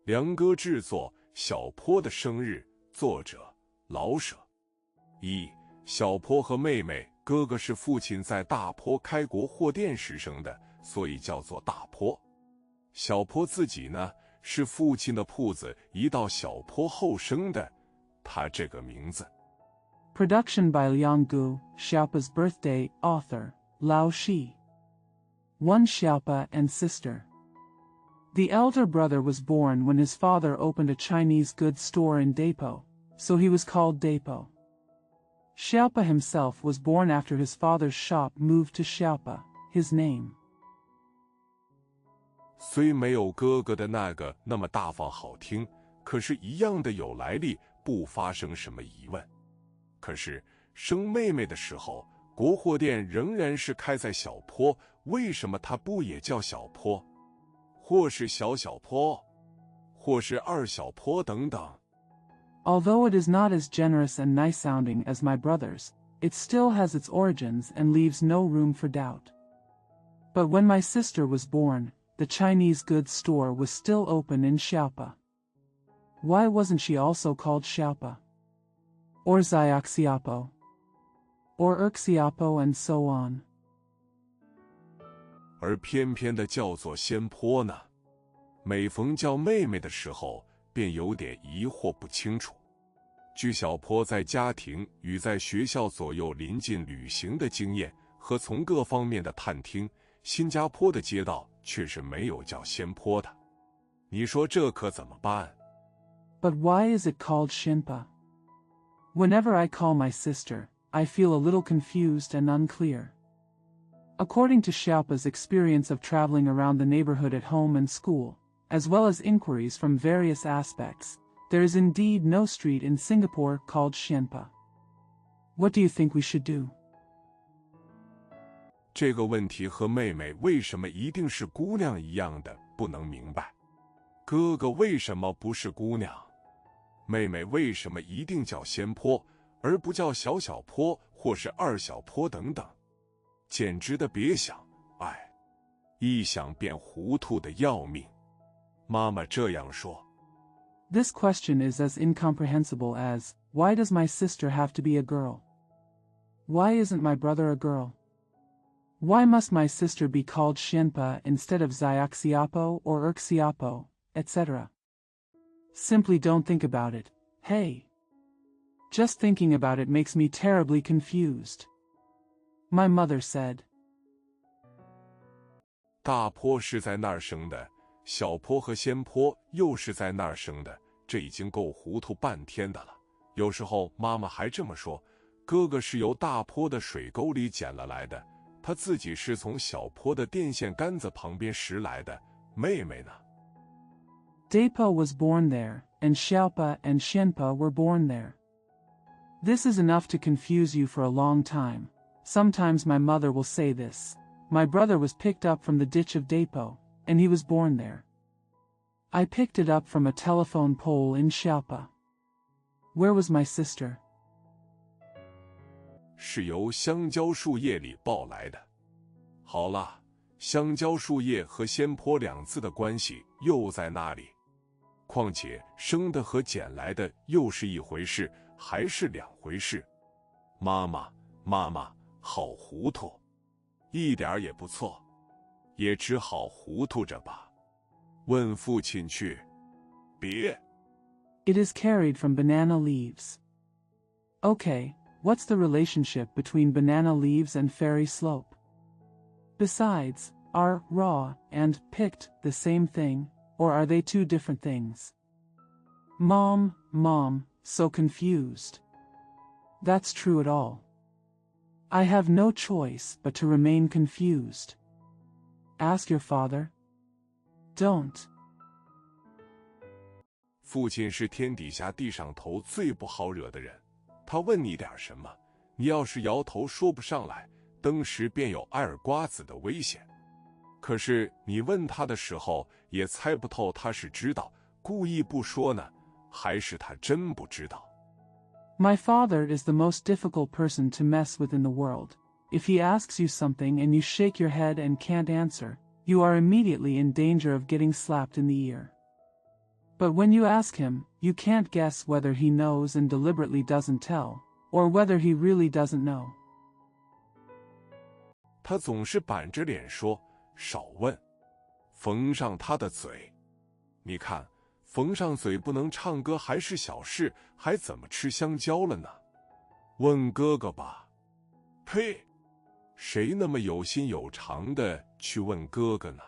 梁歌制作《小坡的生日》，作者老舍。一、小坡和妹妹，哥哥是父亲在大坡开国货店时生的，所以叫做大坡。小坡自己呢，是父亲的铺子移到小坡后生的，他这个名字。Production by Liang Gu, Xiaopa's birthday, author, Lao Shi. One Xiaopa and sister. The elder brother was born when his father opened a Chinese goods store in Depot, so he was called Depot. Xiaopa himself was born after his father's shop moved to Xiaopa, his name. 虽没有哥哥的那个那么大方好听，可是一样的有来历，不发生什么疑问。可是生妹妹的时候，国货店仍然是开在小坡，为什么它不也叫小坡，或是小小坡，或是二小坡等等？ Although it is not as generous and nice-sounding as my brother's, it still has its origins and leaves no room for doubt. But when my sister was born, the Chinese goods store was still open in Xiaopa. Why wasn't she also called Xiaopa? Or Xiaoxiapo? Or Erxiapo and so on? 而偏偏的叫做仙坡呢？每逢叫妹妹的时候，便有点疑惑不清楚。据小坡在家庭与在学校左右临近旅行的经验和从各方面的探听，新加坡的街道却是没有叫仙坡的。你说这可怎么办？ But why is it called Shinpa? Whenever I call my sister, I feel a little confused and unclear. According to Xiaopa's experience of traveling around the neighborhood at home and school, as well as inquiries from various aspects, there is indeed no street in Singapore called Shinpa. What do you think we should do? 这个问题和妹妹为什么一定是姑娘一样的不能明白。哥哥为什么不是姑娘？妹妹为什么一定叫仙坡，而不叫小小坡或是二小坡等等？简直的别想，哎，一想便糊涂的要命。妈妈这样说。This question is as incomprehensible as, why does my sister have to be a girl? Why isn't my brother a girl? Why must my sister be called Shinpa instead of Xiaoxiapo or Erxiapo, etc.? Simply don't think about it, hey. Just thinking about it makes me terribly confused. My mother said. 大坡是在那儿生的，小坡和仙坡又是在那儿生的，这已经够糊涂半天的了。有时候妈妈还这么说，哥哥是由大坡的水沟里捡了来的，他自己是从小坡的电线杆子旁边拾来的，妹妹呢？ Depot was born there, and Xiaopa and Shinpa were born there. This is enough to confuse you for a long time. Sometimes my mother will say this. My brother was picked up from the ditch of Depot, and he was born there. I picked it up from a telephone pole in Xiaopa. Where was my sister? 是由香蕉树叶里抱来的。好了，香蕉树叶和仙坡两字的关系又在那里？况且生的和捡来的又是一回事，还是两回事？妈妈，好糊涂，一点也不错，也只好糊涂着吧。问父亲去。别。It is carried from banana leaves. Okay, what's the relationship between banana leaves and fairy slope? Besides, are raw and picked the same thing, or are they two different things? Mom, so confused. That's true at all. I have no choice but to remain confused. Ask your father. Don't. 父亲是天底下地上头最不好惹的人，他问你点什么，你要是摇头说不上来，当时便有挨耳瓜子的危险。可是你问他的时候，也猜不透他是知道，故意不说呢，还是他真不知道。My father is the most difficult person to mess with in the world. If he asks you something and you shake your head and can't answer, you are immediately in danger of getting slapped in the ear. But when you ask him, you can't guess whether he knows and deliberately doesn't tell, or whether he really doesn't know. 他总是板着脸说，少问，缝上他的嘴。你看，缝上嘴不能唱歌还是小事，还怎么吃香蕉了呢？问哥哥吧。呸！谁那么有心有肠的去问哥哥呢？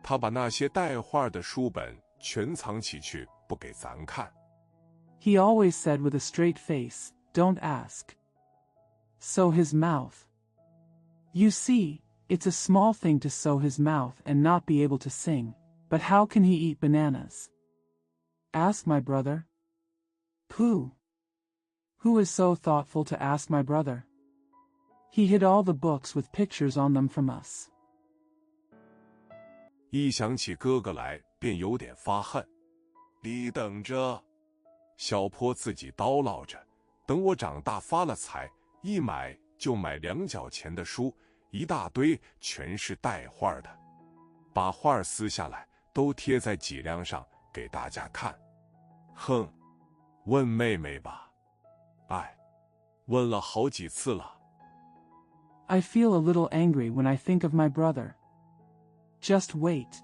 他把那些带画的书本全藏起去，不给咱看。He always said with a straight face, "Don't ask." Sew his mouth. You see, it's a small thing to sew his mouth and not be able to sing, but how can he eat bananas? Ask my brother. Pooh! Who is so thoughtful to ask my brother? He hid all the books with pictures on them from us. 一想起哥哥来，便有点发恨。你等着，小坡自己叨唠着，等我长大发了财，一买就买2角钱的书，一大堆，全是带画的，把画撕下来，都贴在脊梁上给大家看。哼，问妹妹吧。哎，问了好几次了。I feel a little angry when I think of my brother. Just wait.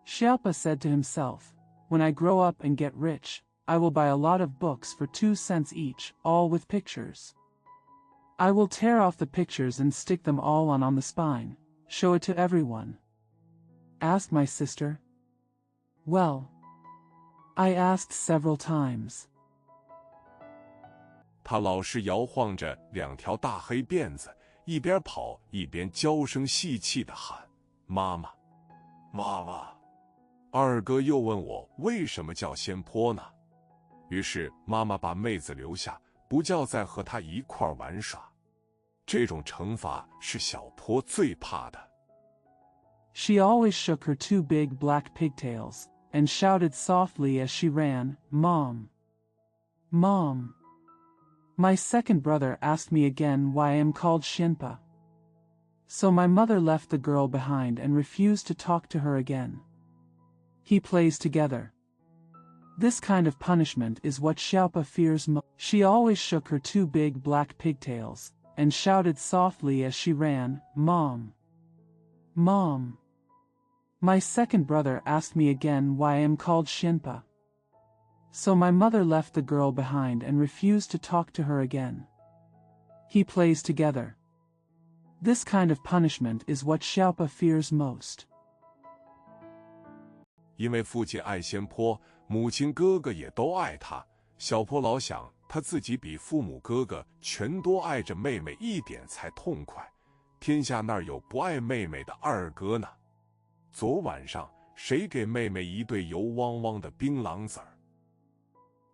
Xiaopa said to himself, when I grow up and get rich, I will buy a lot of books for 2 cents each, all with pictures. I will tear off the pictures and stick them all on the spine, show it to everyone. Ask my sister. Well, I asked several times. 他老是摇晃着2条大黑辫子，一边跑一边娇声细气地喊：“妈妈，妈妈！”二哥又问我为什么叫仙坡呢？于是妈妈把妹子留下，不叫再和他一块玩耍。这种惩罚是小坡最怕的。She always shook her 2 big black pigtails, and shouted softly as she ran, "Mom! Mom!" My second brother asked me again why I am called Shinpa. So my mother left the girl behind and refused to talk to her again. He plays together. This kind of punishment is what Xiaopa fears most. She always shook her 2 big black pigtails, and shouted softly as she ran, "Mom! Mom!" My second brother asked me again why I am called Shinpa. So my mother left the girl behind and refused to talk to her again. He plays together. This kind of punishment is what Xiaopa fears most. 因为父亲爱仙坡，母亲哥哥也都爱他。小坡老想，他自己比父母哥哥全多爱着妹妹一点才痛快。天下哪有不爱妹妹的二哥呢？昨晚上谁给妹妹一对油汪汪的槟榔籽儿？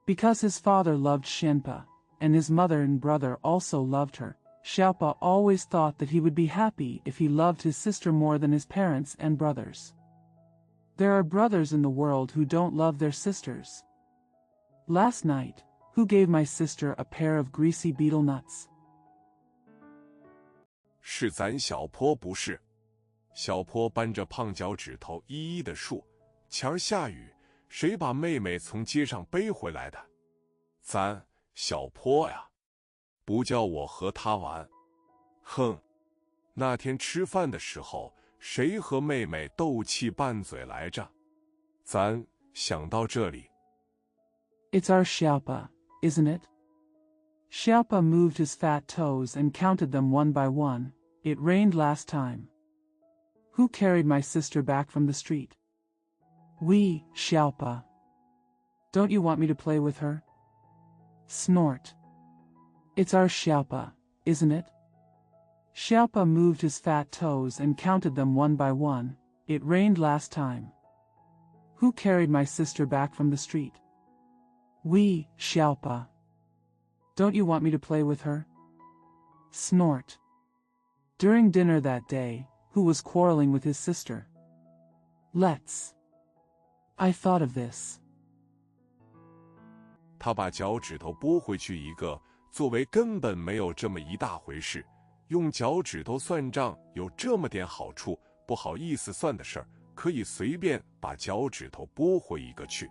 Because his father loved Shenpa, and his mother and brother also loved her, Xiaopa always thought that he would be happy if he loved his sister more than his parents and brothers. There are brothers in the world who don't love their sisters. Last night, who gave my sister a pair of greasy betel nuts? 是咱小坡不是？小坡扳着胖脚趾头一一的数。前儿下雨，谁把妹妹从街上背回来的？咱小坡呀，不叫我和他玩。哼，那天吃饭的时候，谁和妹妹斗气拌嘴来着？咱想到这里。It's our Xiaopa, isn't it? Xiaopa moved his fat toes and counted them one by one. It rained last time. Who carried my sister back from the street? We, Xiaopa. Don't you want me to play with her? Snort. It's our Xiaopa, isn't it? Xiaopa moved his fat toes and counted them one by one. It rained last time. Who carried my sister back from the street? We, Xiaopa. Don't you want me to play with her? Snort. During dinner that day, who was quarreling with his sister? Let's. I thought of this. 他把脚趾头拨回去一个，作为根本没有这么一大回事。用脚趾头算账有这么点好处，不好意思算的事儿，可以随便把脚趾头拨回一个去。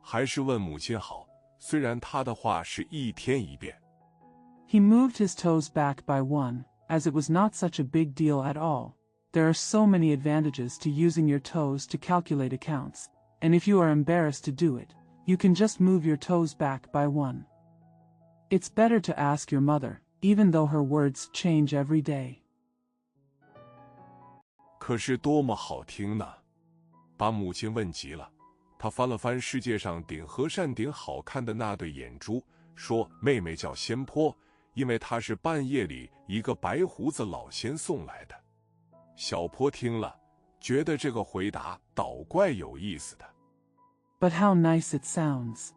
还是问母亲好，虽然他的话是一天一变。He moved his toes back by one, as it was not such a big deal at all. There are so many advantages to using your toes to calculate accounts, and if you are embarrassed to do it, you can just move your toes back by one. It's better to ask your mother, even though her words change every day. 可是多么好听呢！把母亲问急了。她翻了翻世界上顶和善顶好看的那对眼珠，说：“妹妹叫仙坡，因为她是半夜里一个白胡子老仙送来的。”小坡听了，觉得这个回答倒怪有意思的。But how nice it sounds.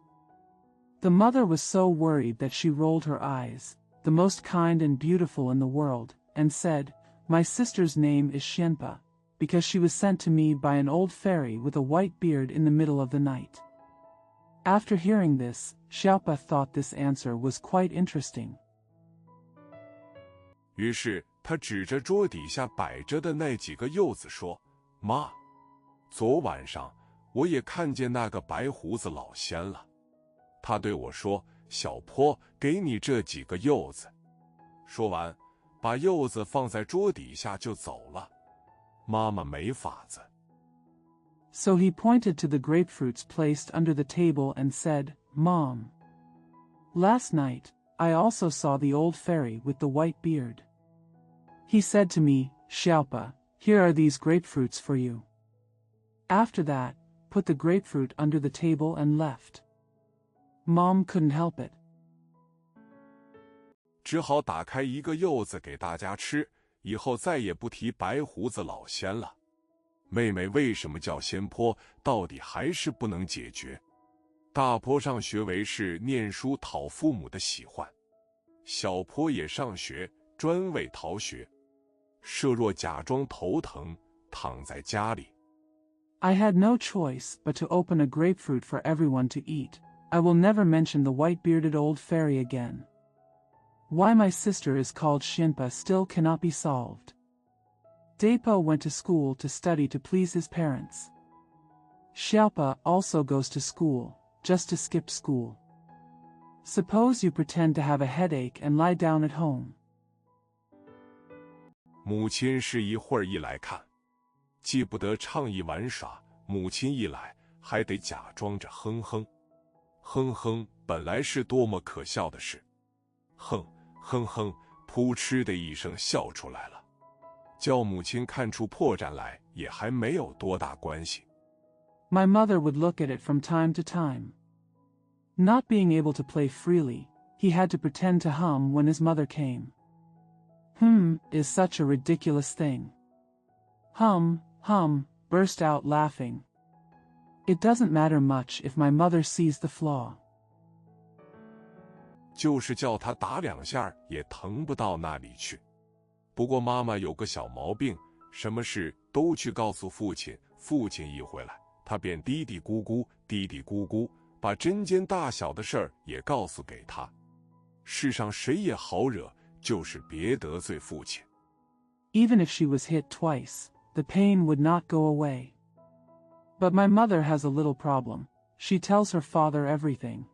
The mother was so worried that she rolled her eyes, the most kind and beautiful in the world, and said, "My sister's name is Shenpa, because she was sent to me by an old fairy with a white beard in the middle of the night." After hearing this, Xiaopa thought this answer was quite interesting. 于是他指着桌底下摆着的那几个柚子说：“妈，昨晚上我也看见那个白胡子老仙了。他对我说，小坡，给你这几个柚子。”说完，把柚子放在桌底下就走了。妈妈没法子。So he pointed to the grapefruits placed under the table and said, "Mom, last night, I also saw the old fairy with the white beard. He said to me, 'Xiaopa, here are these grapefruits for you.' After that, put the grapefruit under the table and left." Mom couldn't help it. 只好打开一个柚子给大家吃，以后再也不提白胡子老仙了。妹妹为什么叫仙坡，到底还是不能解决。大坡上学为是念书讨父母的喜欢，小坡也上学专为逃学。设若假装头疼，躺在家里。I had no choice but to open a grapefruit for everyone to eat. I will never mention the white-bearded old fairy again. Why my sister is called Shinpa still cannot be solved. Deipo went to school to study to please his parents. Xiaopa also goes to school, just to skip school. Suppose you pretend to have a headache and lie down at home. 母亲是一会儿一来看，既不得畅意玩耍，母亲一来还得假装着哼哼。哼哼本来是多么可笑的事，哼哼哼，扑哧的一声笑出来了。叫母亲看出破绽来也还没有多大关系。My mother would look at it from time to time. Not being able to play freely, he had to pretend to hum when his mother came. Is such a ridiculous thing. Hum, burst out laughing. It doesn't matter much if my mother sees the flaw. 就是叫他打两下也疼不到那里去。不过妈妈有个小毛病，什么事都去告诉父亲，父亲一回来，他便嘀嘀咕咕，把针尖大小的事儿也告诉给他。世上谁也好惹，就是别得罪父亲。Even if she was hit twice, the pain would not go away. But my mother has a little problem. She tells her father everything.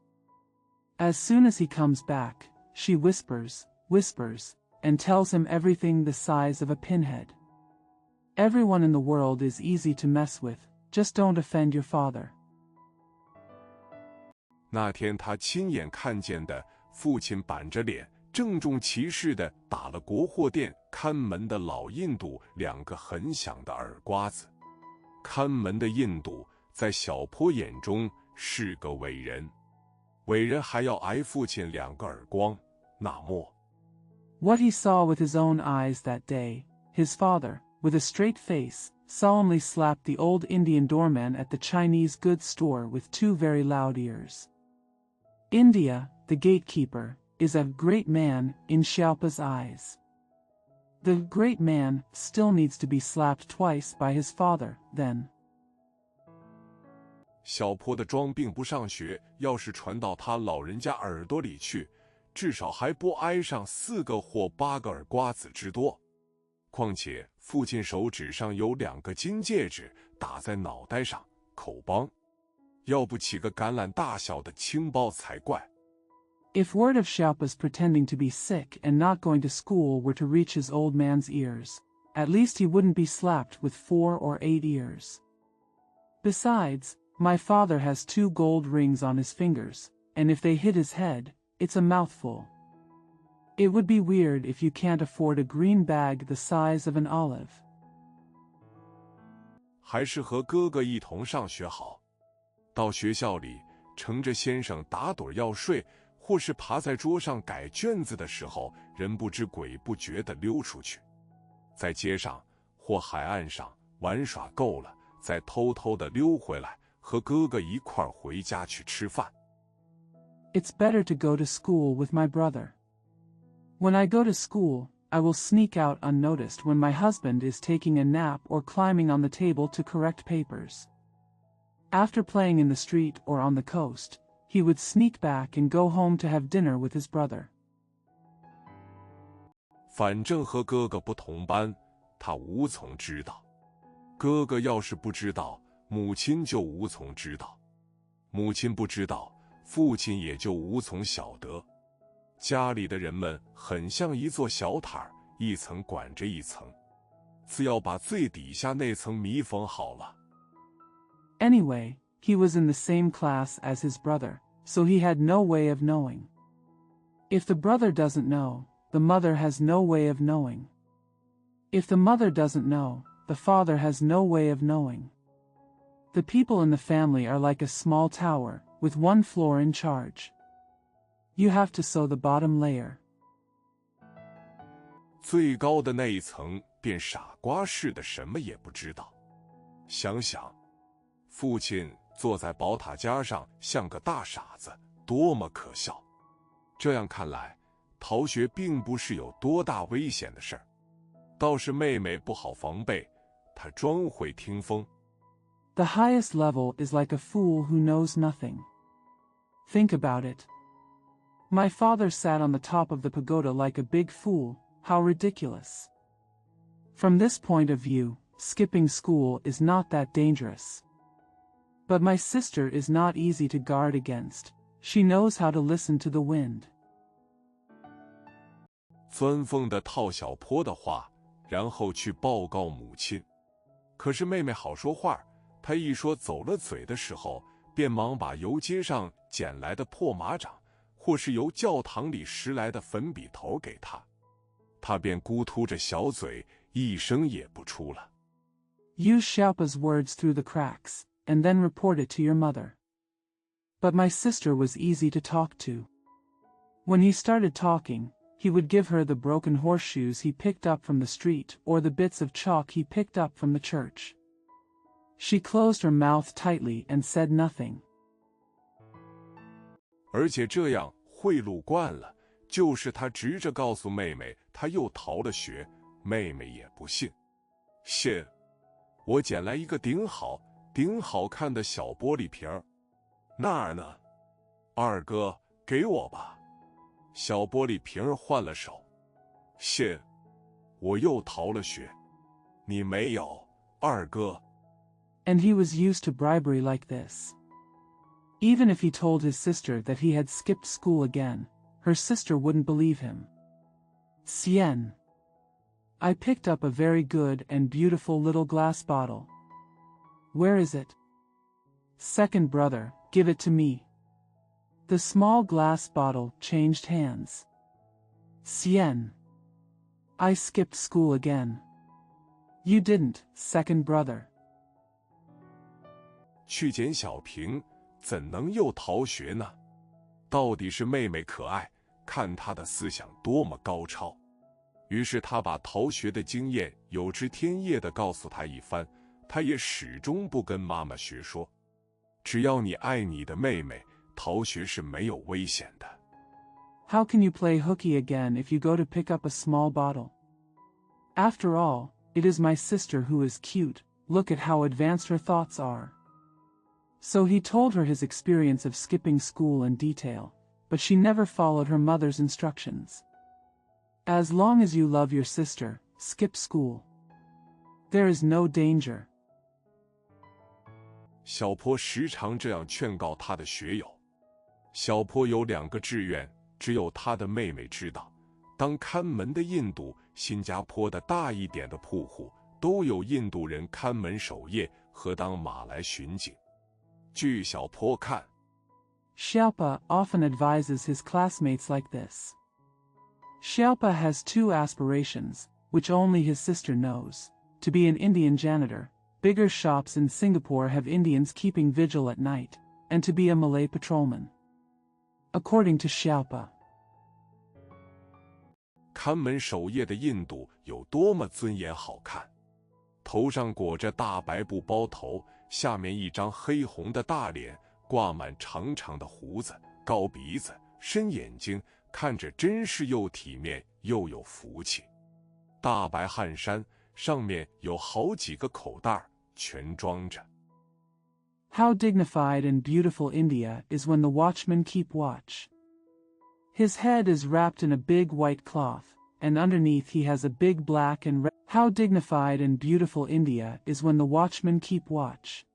As soon as he comes back, she whispers, and tells him everything the size of a pinhead. Everyone in the world is easy to mess with, just don't offend your father. 那天他亲眼看见的，父亲板着脸，郑重其事地打了国货店看门的老印度2个很响的耳刮子。看门的印度在小坡眼中是个伟人，伟人还要挨父亲2个耳光，那么 What he saw with his own eyes that day, his father, with a straight face, solemnly slapped the old Indian doorman at the Chinese goods store with 2 very loud ears. India, the gatekeeper, is a great man in Xiaopa's eyes. The great man still needs to be slapped twice by his father, then. 小坡的装病不上学，要是传到他老人家耳朵里去，至少还不挨上4个或8个耳刮子之多。况且父亲手指上有2个金戒指打在脑袋上，口帮，要不起个橄榄大小的青包才怪。If word of Xiaopa's pretending to be sick and not going to school were to reach his old man's ears, at least he wouldn't be slapped with 4 or 8 ears. Besides, my father has 2 gold rings on his fingers, and if they hit his head, it's a mouthful. It would be weird if you can't afford a green bag the size of an olive. 还是和哥哥一同上学好。到学校里，乘着先生打盹要睡，或是爬在桌上改卷子的时候，人不知鬼不觉地溜出去，在街上或海岸上玩耍够了，再偷偷地溜回来，和哥哥一块儿回家去吃饭。It's better to go to school with my brother. When I go to school, I will sneak out unnoticed when my husband is taking a nap or climbing on the table to correct papers. After playing in the street or on the coast, he would sneak back and go home to have dinner with his brother. 反正和哥哥不同班，他无从知道。哥哥要是不知道，母亲就无从知道；母亲不知道，父亲也就无从晓得。家里的人们很像一座小毯儿，一层管着一层，只要把最底下那层密缝好了。Anyway, he was in the same class as his brother, so he had no way of knowing. If the brother doesn't know, the mother has no way of knowing. If the mother doesn't know, the father has no way of knowing. The people in the family are like a small tower, with 1 floor in charge. You have to sew the bottom layer. 最高的那一层便傻瓜似的什么也不知道。想想，父亲坐在宝塔尖上像个大傻子，多么可笑！这样看来，逃学并不是有多大危险的事儿，倒是妹妹不好防备，她装会听风。The highest level is like a fool who knows nothing. Think about it. My father sat on the top of the pagoda like a big fool. How ridiculous. From this point of view, skipping school is not that dangerous. But my sister is not easy to guard against. She knows how to listen to the wind. 钻风的套小坡的话，然后去报告母亲。可是妹妹好说话，她一说走了嘴的时候，便忙把由街上捡来的破马掌，或是由教堂里拾来的粉笔头给她，她便咕突着小嘴，一声也不出了。Use Xiaopa's words through the cracks, and then report it to your mother. But my sister was easy to talk to. When he started talking, he would give her the broken horseshoes he picked up from the street or the bits of chalk he picked up from the church. She closed her mouth tightly and said nothing. 而且这样贿赂惯了，就是他直着告诉妹妹他又逃了学，妹妹也不信。谢，我捡来一个顶好看的小玻璃瓶儿。那儿呢？二哥，给我吧。小玻璃瓶儿换了手。谢，我又逃了学。你没有，二哥。And he was used to bribery like this. Even if he told his sister that he had skipped school again, her sister wouldn't believe him. Cien. I picked up a very good and beautiful little glass bottle. Where is it? Second brother, give it to me. The small glass bottle changed hands. Cien. I skipped school again. You didn't, second brother. 去捡小瓶，怎能又逃学呢？到底是妹妹可爱，看她的思想多么高超。于是他把逃学的经验有知天业地告诉她一番，她也始终不跟妈妈学说。只要你爱你的妹妹，逃学是没有危险的。How can you play hooky again if you go to pick up a small bottle? After all, it is my sister who is cute. Look at how advanced her thoughts are. So he told her his experience of skipping school in detail, but she never followed her mother's instructions. As long as you love your sister, skip school. There is no danger. 小坡时常这样劝告他的学友。小坡有2个志愿，只有他的妹妹知道。当看门的印度、新加坡的大一点的铺户都有印度人看门守夜和当马来巡警。据小坡看， Xiaopa often advises his classmates like this. Xiaopa has 2 aspirations, which only his sister knows: to be an Indian janitor. Bigger shops in Singapore have Indians keeping vigil at night, and to be a Malay patrolman. According to Xiaopa, 看门守夜的印度有多么尊严好看，头上裹着大白布包头，下面一张黑红的大脸，挂满长长的胡子，高鼻子，深眼睛，看着真是又体面又有福气。大白汗衫上面有好几个口袋，全装着。How dignified and beautiful India is when the watchmen keep watch. His head is wrapped in a big white cloth, and underneath he has a big black and red. How dignified and beautiful India is when the watchmen keep watch.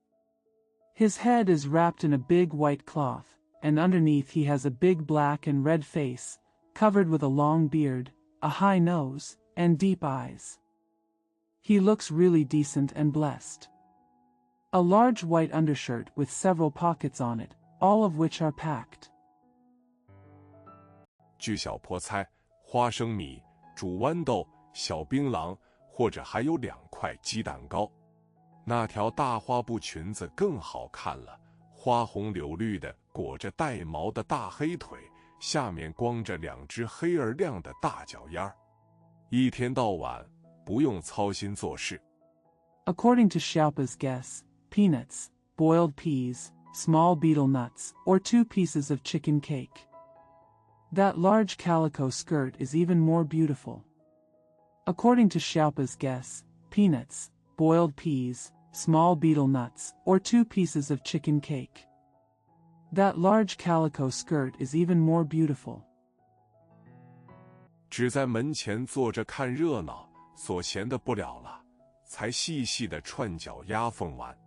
His head is wrapped in a big white cloth, and underneath he has a big black and red face, covered with a long beard, a high nose, and deep eyes. He looks really decent and blessed. A large white undershirt with several pockets on it, all of which are packed. 据小坡猜，花生米、煮豌豆、小槟榔，或者还有2块鸡蛋糕。那条大花布裙子更好看了，花红柳绿的，裹着带毛的大黑腿，下面光着2只黑而亮的大脚丫儿，一天到晚不用操心做事。According to Xiaopa's guess, peanuts, boiled peas, small betel nuts, or 2 pieces of chicken cake. That large calico skirt is even more beautiful. According to Xiaopa's guess, peanuts, boiled peas, small betel nuts, or 2 pieces of chicken cake. That large calico skirt is even more beautiful. 只在门前坐着看热闹，所闲的不了了，才细细的串脚丫缝完。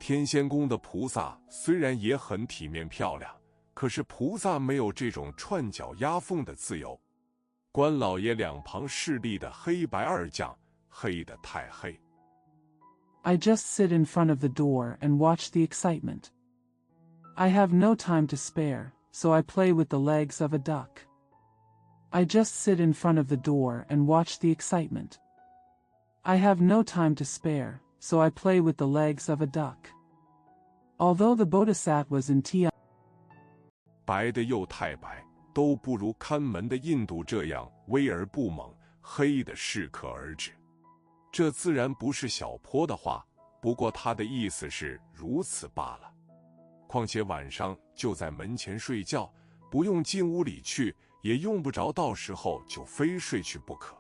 天仙宫的菩萨虽然也很体面漂亮，可是菩萨没有这种串脚丫缝的自由。关老爷2旁侍立的黑白2将，黑得太黑。I just sit in front of the door and watch the excitement. I have no time to spare, so I play with the legs of a duck. I just sit in front of the door and watch the excitement. I have no time to spare, so I play with the legs of a duck. Although the Bodhisat was in Tian, 白的又太白，都不如看门的印度这样威而不猛，黑的适可而止。这自然不是小坡的话，不过他的意思是如此罢了。况且晚上就在门前睡觉，不用进屋里去，也用不着到时候就非睡去不可。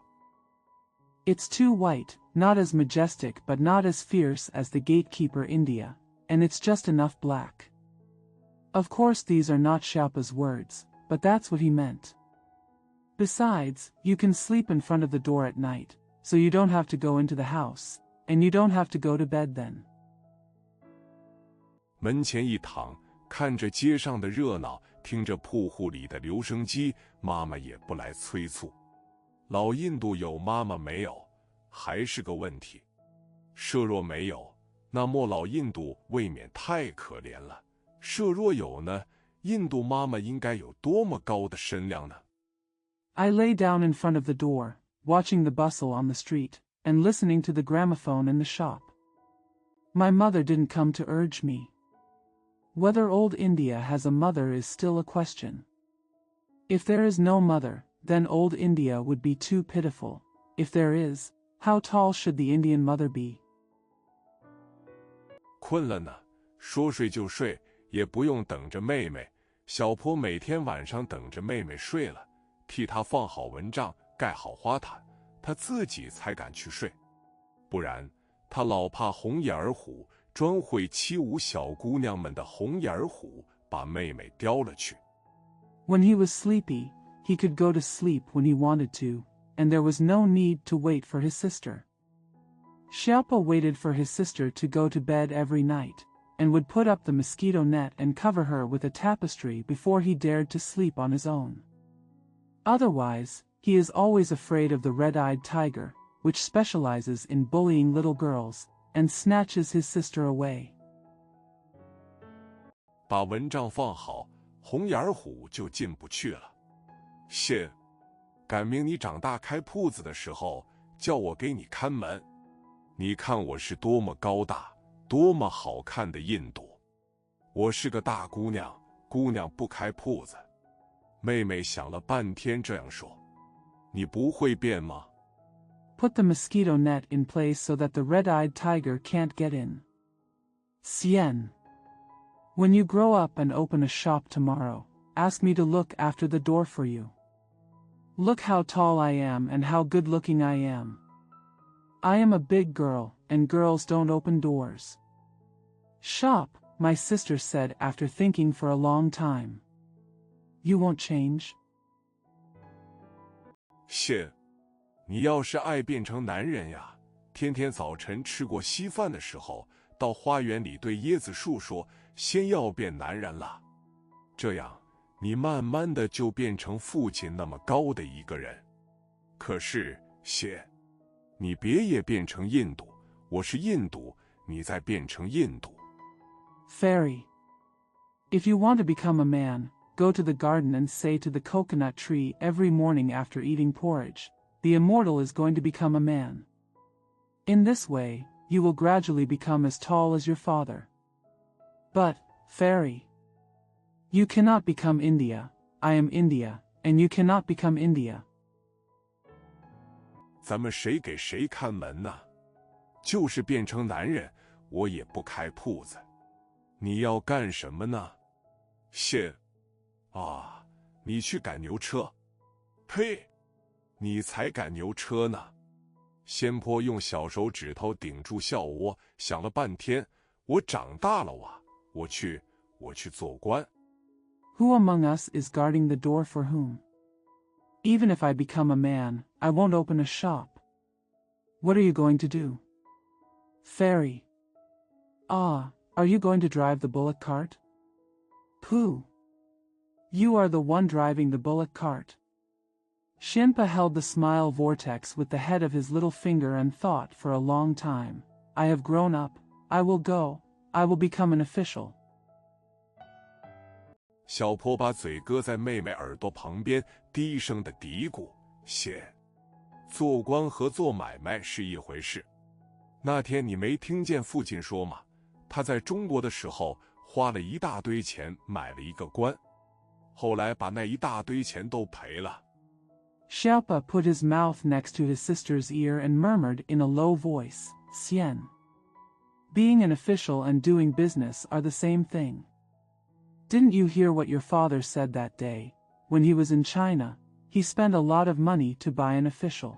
it's too white, not as majestic but not as fierce as the gatekeeper India, and it's just enough black. Of course these are not Xiaopa's words, but that's what he meant. Besides, you can sleep in front of the door at night, so you don't have to go into the house, and you don't have to go to bed then. 门前一躺，看着街上的热闹，听着铺户里的留声机，妈妈也不来催促。老印度有妈妈没有，还是个问题。设若没有，那么老印度未免太可怜了。设若有呢，印度妈妈应该有多么高的身量呢？ I lay down in front of the door, watching the bustle on the street, and listening to the gramophone in the shop. My mother didn't come to urge me. Whether old India has a mother is still a question. If there is no mother, then old India would be too pitiful. If there is, how tall should the Indian mother be? 困了呢，说睡就睡，也不用等着妹妹。小坡每天晚上等着妹妹睡了，替她放好蚊帐，盖好花毯，她自己才敢去睡。不然，她老怕红眼儿虎，专会欺侮小姑娘们的红眼儿虎，把妹妹叼了去。 When he was sleepy, he could go to sleep when he wanted to, and there was no need to wait for his sister. Xiaopo waited for his sister to go to bed every night, and would put up the mosquito net and cover her with a tapestry before he dared to sleep on his own. Otherwise, he is always afraid of the red-eyed tiger, which specializes in bullying little girls, and snatches his sister away. 把蚊帐放好，红眼虎就进不去了。谢，赶明你长大开铺子的时候，叫我给你看门。你看我是多么高大，多么好看的印度。我是个大姑娘，姑娘不开铺子。妹妹想了半天这样说。你不会变吗？ Put the mosquito net in place so that the red-eyed tiger can't get in. Cien. When you grow up and open a shop tomorrow, ask me to look after the door for you. Look how tall I am and how good-looking I am. I am a big girl, and girls don't open doors. Shop, my sister said after thinking for a long time. You won't change? 谢，你要是爱变成男人呀，天天早晨吃过稀饭的时候，到花园里对椰子树说，先要变男人了。这样，你慢慢的就变成父亲那么高的一个人。可是，谢，你别也变成印度，我是印度，你再变成印度。Fairy. If you want to become a man, go to the garden and say to the coconut tree every morning after eating porridge, the immortal is going to become a man. In this way, you will gradually become as tall as your father. But, Fairy, you cannot become India, I am India, and you cannot become India. 咱们谁给谁看门呢？就是变成男人，我也不开铺子。你要干什么呢？谢，啊，你去赶牛车。呸！你才赶牛车呢！仙坡用小手指头顶住笑窝，想了半天，我长大了哇，我去做官。Who among us is guarding the door for whom? Even if I become a man, I won't open a shop. What are you going to do? Fairy. Ah, are you going to drive the bullock cart? Pooh. You are the one driving the bullock cart. Shenpa held the smile vortex with the head of his little finger and thought for a long time. I have grown up, I will go, I will become an official. 小坡把嘴搁在妹妹耳朵旁边，低声的嘀咕：“谢，做官和做买卖是一回事。那天你没听见父亲说吗？他在中国的时候花了一大堆钱买了一个官，后来把那一大堆钱都赔了。” Xiaopa put his mouth next to his sister's ear and murmured in a low voice, Xian. Being an official and doing business are the same thing. Didn't you hear what your father said that day? When he was in China, he spent a lot of money to buy an official.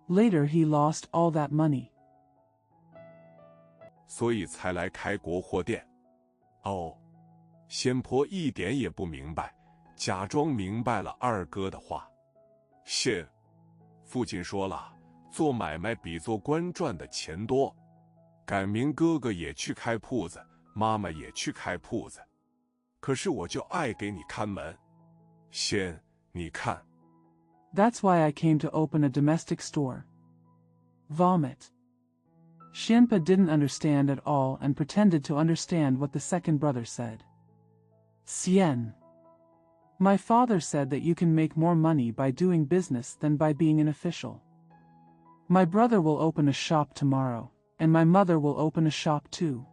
Later he lost all that money. 所以才来开国货店。哦，仙坡一点也不明白，假装明白了二哥的话。谢，父亲说了，做买卖比做官赚的钱多。赶明哥哥也去开铺子，妈妈也去开铺子，可是我就爱给你看门。先，你看。That's why I came to open a domestic store. Vomit. Shenpa didn't understand at all and pretended to understand what the second brother said. Xian. My father said that you can make more money by doing business than by being an official. My brother will open a shop tomorrow, and my mother will open a shop too.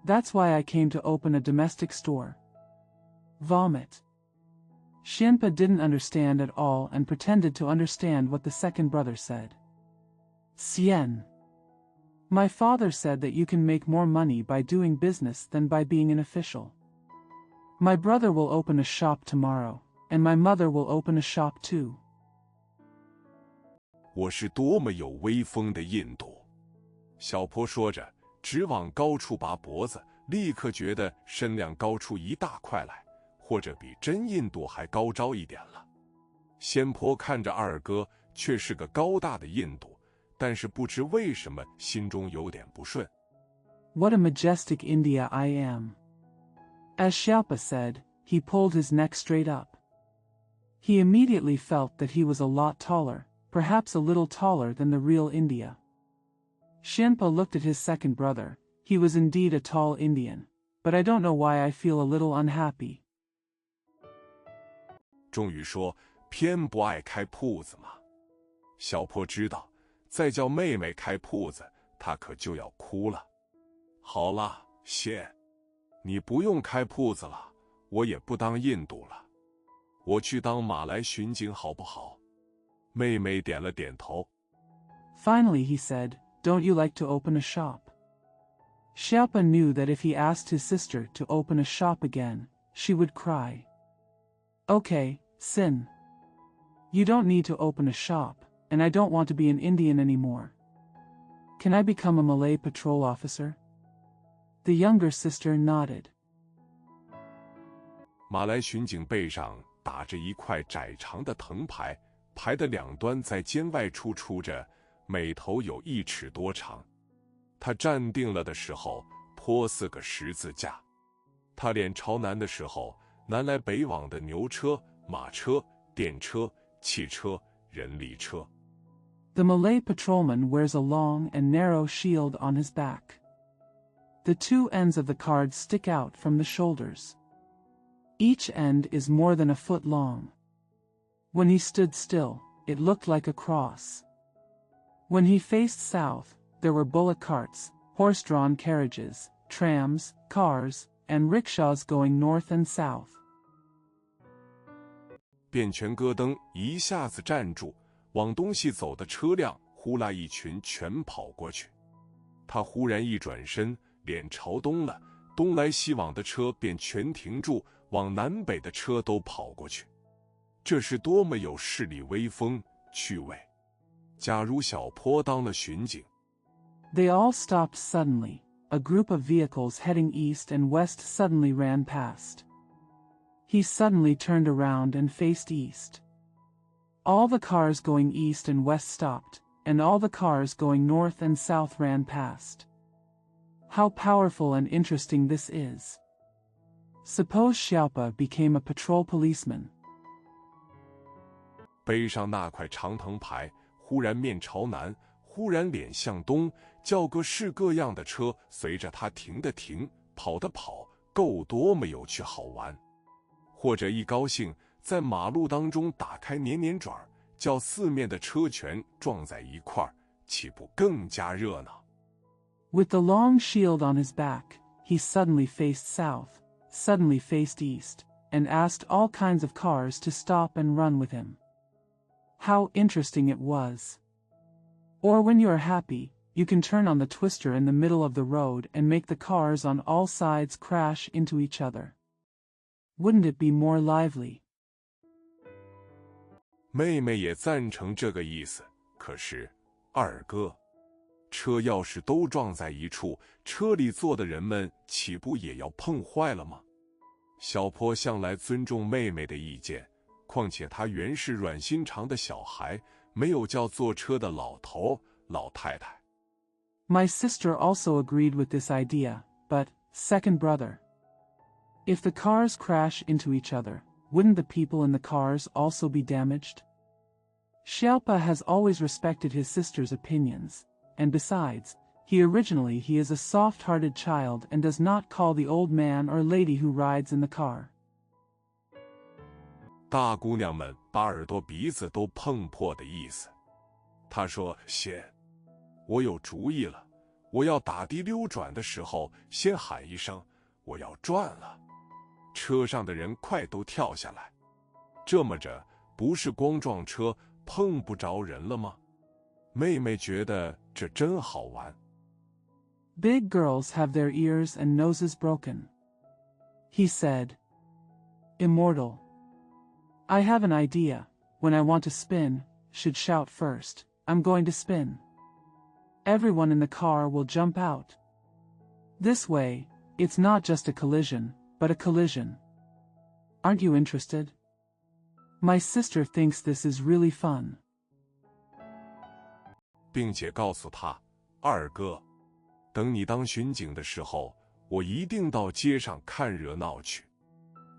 That's why I came to open a domestic store. Vomit. Shenpa didn't understand at all and pretended to understand what the second brother said. Xian. My father said that you can make more money by doing business than by being an official. My brother will open a shop tomorrow, and my mother will open a shop too. 我是多么有威风的印度！小坡说着，直往高处拔脖子，立刻觉得身量高出一大块来，或者比真印度还高招一点了。仙婆看着二哥，却是个高大的印度，但是不知为什么心中有点不顺。What a majestic India I am. As Xiaopa said, he pulled his neck straight up. He immediately felt that he was a lot taller, perhaps a little taller than the real India. Xianpa looked at his second brother. He was indeed a tall Indian, but I don't know why I feel a little unhappy. 终于说，偏不爱开铺子嘛。小坡知道，再叫妹妹开铺子，她可就要哭了。好了，仙，你不用开铺子了，我也不当印度了，我去当马来巡警好不好？妹妹点了点头。Finally he said, "Don't you like to open a shop?" Xiaopa knew that if he asked his sister to open a shop again, she would cry. Okay, Sin. You don't need to open a shop, and I don't want to be an Indian anymore. Can I become a Malay patrol officer? The younger sister nodded. 马来巡警背上打着一块窄长的藤牌，牌的两端在肩外处出着，每头有1尺多长。他站定了的时候，颇似个十字架。他脸朝南的时候，南来北往的牛车、马车、电车、汽车、人力车。The Malay patrolman wears a long and narrow shield on his back. The two ends of the card stick out from the shoulders. Each end is more than a foot long. When he stood still, it looked like a cross. When he faced south, there were bullock carts, horse-drawn carriages, trams, cars, and rickshaws going north and south. 便全戈灯一下子站住，往东西走的车辆呼啦一群全跑过去。他忽然一转身，脸朝东了，东来西往的车便全停住，往南北的车都跑过去。这是多么有势力威风趣味！假如小坡当了巡警。 They all stopped suddenly. A group of vehicles heading east and west suddenly ran past. He suddenly turned around and faced east. All the cars going east and west stopped, and all the cars going north and south ran past. How powerful and interesting this is. Suppose Xiaopa became a patrol policeman. 背上那块长藤牌，忽然面朝南，忽然脸向东，叫各式各样的车随着他停的停，跑的跑，够多么有趣好玩。或者一高兴，在马路当中打开黏黏转，叫四面的车全撞在一块儿，岂不更加热闹？ With the long shield on his back, he suddenly faced south, suddenly faced east, and asked all kinds of cars to stop and run with him. How interesting it was. Or when you are happy, you can turn on the twister in the middle of the road and make the cars on all sides crash into each other. Wouldn't it be more lively? 妹妹也赞成这个意思，可是二哥，车要是都撞在一处，车里坐的人们岂不也要碰坏了吗？小坡向来尊重妹妹的意见，况且他原是软心肠的小孩，没有叫坐车的老头老太太。 My sister also agreed with this idea, but, second brother, if the cars crash into each other, wouldn't the people in the cars also be damaged? Xiaopa has always respected his sister's opinions, and besides, he is a soft-hearted child and does not call the old man or lady who rides in the car. 大姑娘们把耳朵鼻子都碰破的意思。她说：“先，我有主意了，我要打的溜转的时候，先喊一声，我要转了。车上的人快都跳下来，这么着，不是光撞车，碰不着人了吗？”妹妹觉得这真好玩。Big girls have their ears and noses broken. He said. Immortal. I have an idea. When I want to spin, should shout first, I'm going to spin. Everyone in the car will jump out. This way, it's not just a collision, but a collision. Aren't you interested? My sister thinks this is really fun. 并且告诉他，二哥，等你当巡警的时候，我一定到街上看热闹去。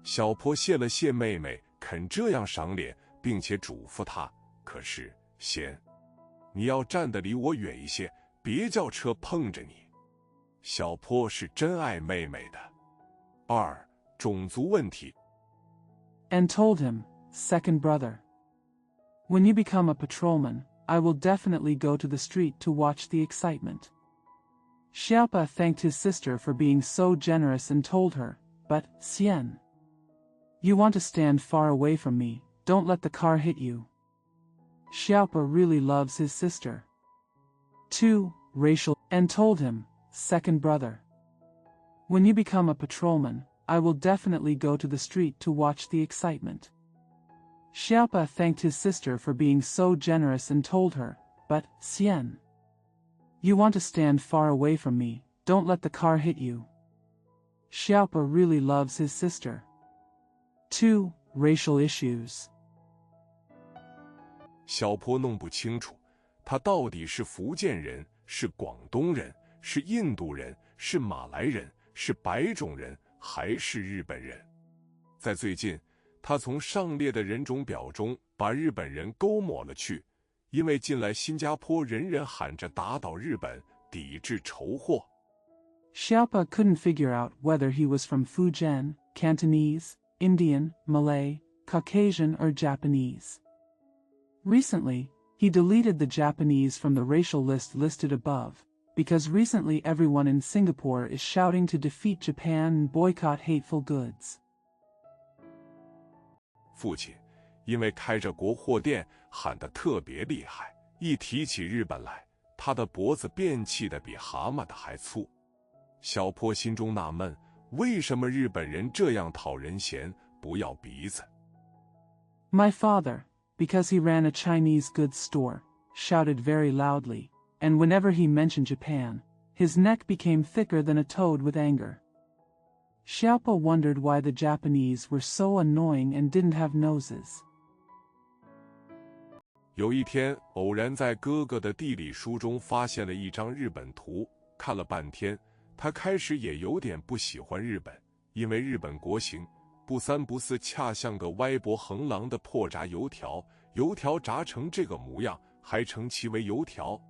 小坡谢了谢妹妹肯这样赏脸，并且嘱咐他，可是你要站得离我远一些，别叫车碰着你。小坡是真爱妹妹的。二，种族问题。 And told him, second brother. When you become a patrolman, I will definitely go to the street to watch the excitement. Xiaopa thanked his sister for being so generous and told her, but, Xian, you want to stand far away from me, don't let the car hit you. Xiaopa really loves his sister. 2. Racial, and told him, second brother. When you become a patrolman, I will definitely go to the street to watch the excitement. Xiaopa thanked his sister for being so generous and told her, but, Xian, you want to stand far away from me, don't let the car hit you. Xiaopa really loves his sister. 2. Racial issues. 小坡弄不清楚，他到底是福建人，是广东人，是印度人，是马来人，是白种人，还是日本人。在最近，他从上列的人种表中把日本人勾抹了去，因为近来新加坡人人喊着打倒日本，抵制仇货。Xiaopa couldn't figure out whether he was from Fujian, Cantonese, Indian, Malay, Caucasian or Japanese. Recently, he deleted the Japanese from the racial list listed above, because recently everyone in Singapore is shouting to defeat Japan and boycott hateful goods. 父亲因为开着国货店喊得特别厉害，一提起日本来，他的脖子便气得比蛤蟆的还粗。小坡心中纳闷，为什么日本人这样讨人嫌，不要鼻子。 My father, because he ran a Chinese goods store, shouted very loudly, and whenever he mentioned Japan, his neck became thicker than a toad with anger. Xiaopa wondered why the Japanese were so annoying and didn't have noses. 有一天，偶然在哥哥的地理书中发现了一张日本图，看了半天，他开始也有点不喜欢日本，因为日本国形不三不四，恰像个歪脖横狼的破炸油条，油条炸成这个模样，还称其为油条。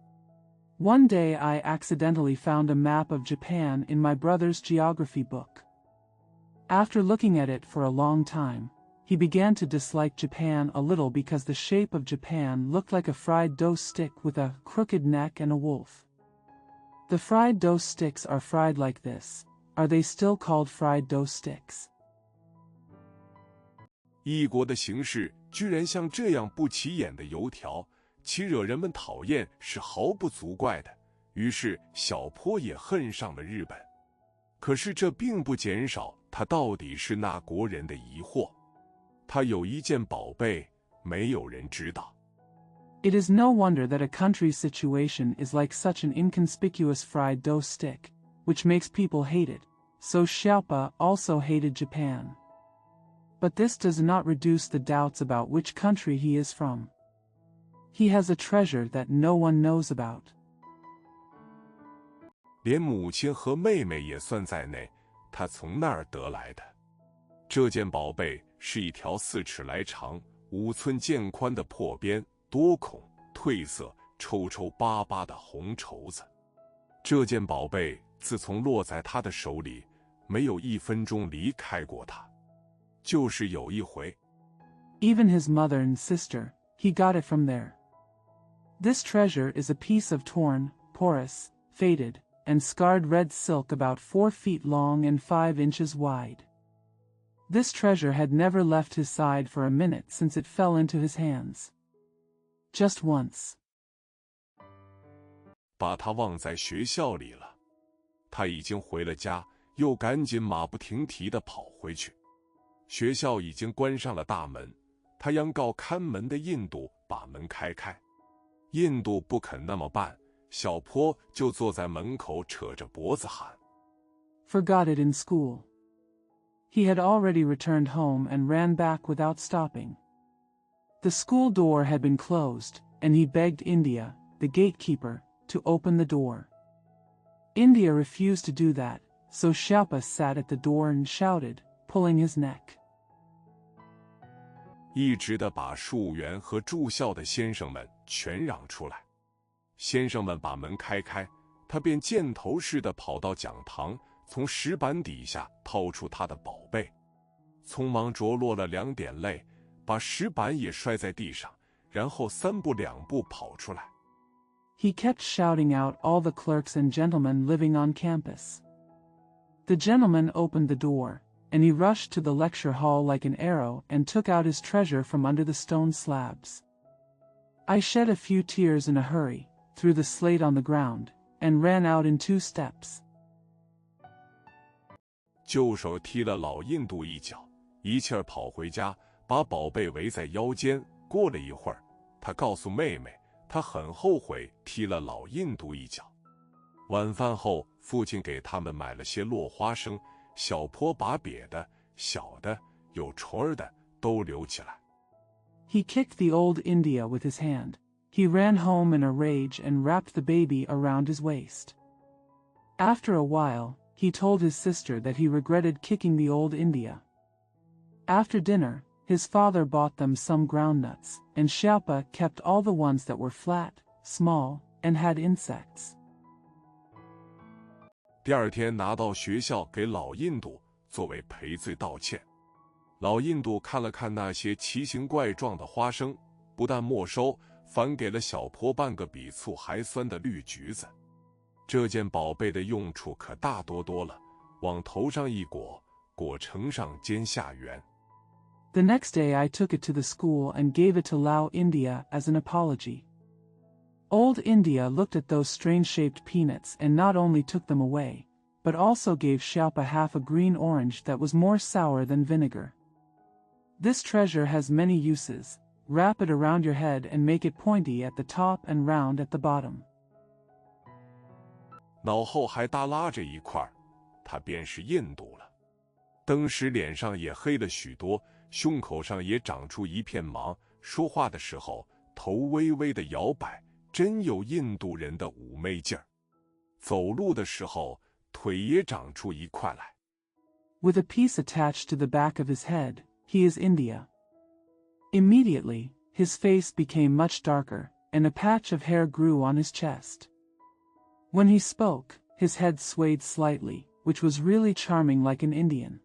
One day I accidentally found a map of Japan in my brother's geography book. After looking at it for a long time, he began to dislike Japan a little because the shape of Japan looked like a fried dough stick with a crooked neck and a wolf. The fried dough sticks are fried like this. Are they still called fried dough sticks? 异国的形式居然像这样不起眼的油条，其惹人们讨厌是毫不足怪的。于是小坡也恨上了日本。可是这并不减少他到底是那国人的疑惑。他有一件宝贝，没有人知道。 It is no wonder that a country's situation is like such an inconspicuous fried dough stick, which makes people hate it. So Xiaopa also hated Japan. But this does not reduce the doubts about which country he is from. He has a treasure that no one knows about. 连母亲和妹妹也算在内，他从那儿得来的。这件宝贝是一条4尺来长、5寸见宽的破边、多孔、褪色、抽抽巴巴的红绸子。这件宝贝自从落在他的手里，没有1分钟离开过他。就是有一回 Even his mother and sister, he got it from there. This treasure is a piece of torn, porous, faded, and scarred red silk about 4 feet long and 5 inches wide. This treasure had never left his side for a minute since it fell into his hands. Just once. 把他忘在学校里了。他已经回了家，又赶紧马不停蹄地跑回去。学校已经关上了大门，他央告看门的印度把门开开。印度不肯那么办，小坡就坐在门口扯着脖子喊 Forgot it in school. He had already returned home and ran back without stopping. The school door had been closed, and he begged India, the gatekeeper, to open the door. India refused to do that, so Xiaopa sat at the door and shouted, pulling his neck. 一直的把树园和住校的先生们全让出来。先生们把门开，他便箭头似的跑到讲堂，从石板底下掏出他的宝贝，匆忙着落了2点泪，把石板也摔在地上，然后3步2步跑出来。He kept shouting out all the clerks and gentlemen living on campus. The gentleman opened the door, and he rushed to the lecture hall like an arrow and took out his treasure from under the stone slabs. I shed a few tears in a hurry, threw the slate on the ground, and ran out in 2 steps. 右手踢了老印度一脚，一气儿跑回家，把宝贝围在腰间。过了一会儿，他告诉妹妹，他很后悔踢了老印度一脚。晚饭后，父亲给他们买了些落花生，小坡把瘪的、小的、有虫儿的都留起来。He kicked the old India with his hand. He ran home in a rage and wrapped the baby around his waist. After a while, he told his sister that he regretted kicking the old India. After dinner, his father bought them some groundnuts, and Xiaopa kept all the ones that were flat, small, and had insects. 第2天拿到学校给老印度作为赔罪道歉。老印度看了看那些奇形怪状的花生，不但没收，反给了小坡半个比醋还酸的绿橘子。这件宝贝的用处可大多了，往头上一裹，裹成上尖下圆。The next day I took it to the school and gave it to Lao India as an apology. Old India looked at those strange-shaped peanuts and not only took them away, but also gave Xiaopa half a green orange that was more sour than vinegar. This treasure has many uses. Wrap it around your head and make it pointy at the top and round at the bottom. 脑后还耷拉着一块，他便是印度了。当时脸上也黑了许多，胸口上也长出一片芒，说话的时候头微微的摇摆，真有印度人的妩媚劲儿。走路的时候腿也长出一块来。With a piece attached to the back of his head, he is India. Immediately, his face became much darker, and a patch of hair grew on his chest. When he spoke, his head swayed slightly, which was really charming like an Indian.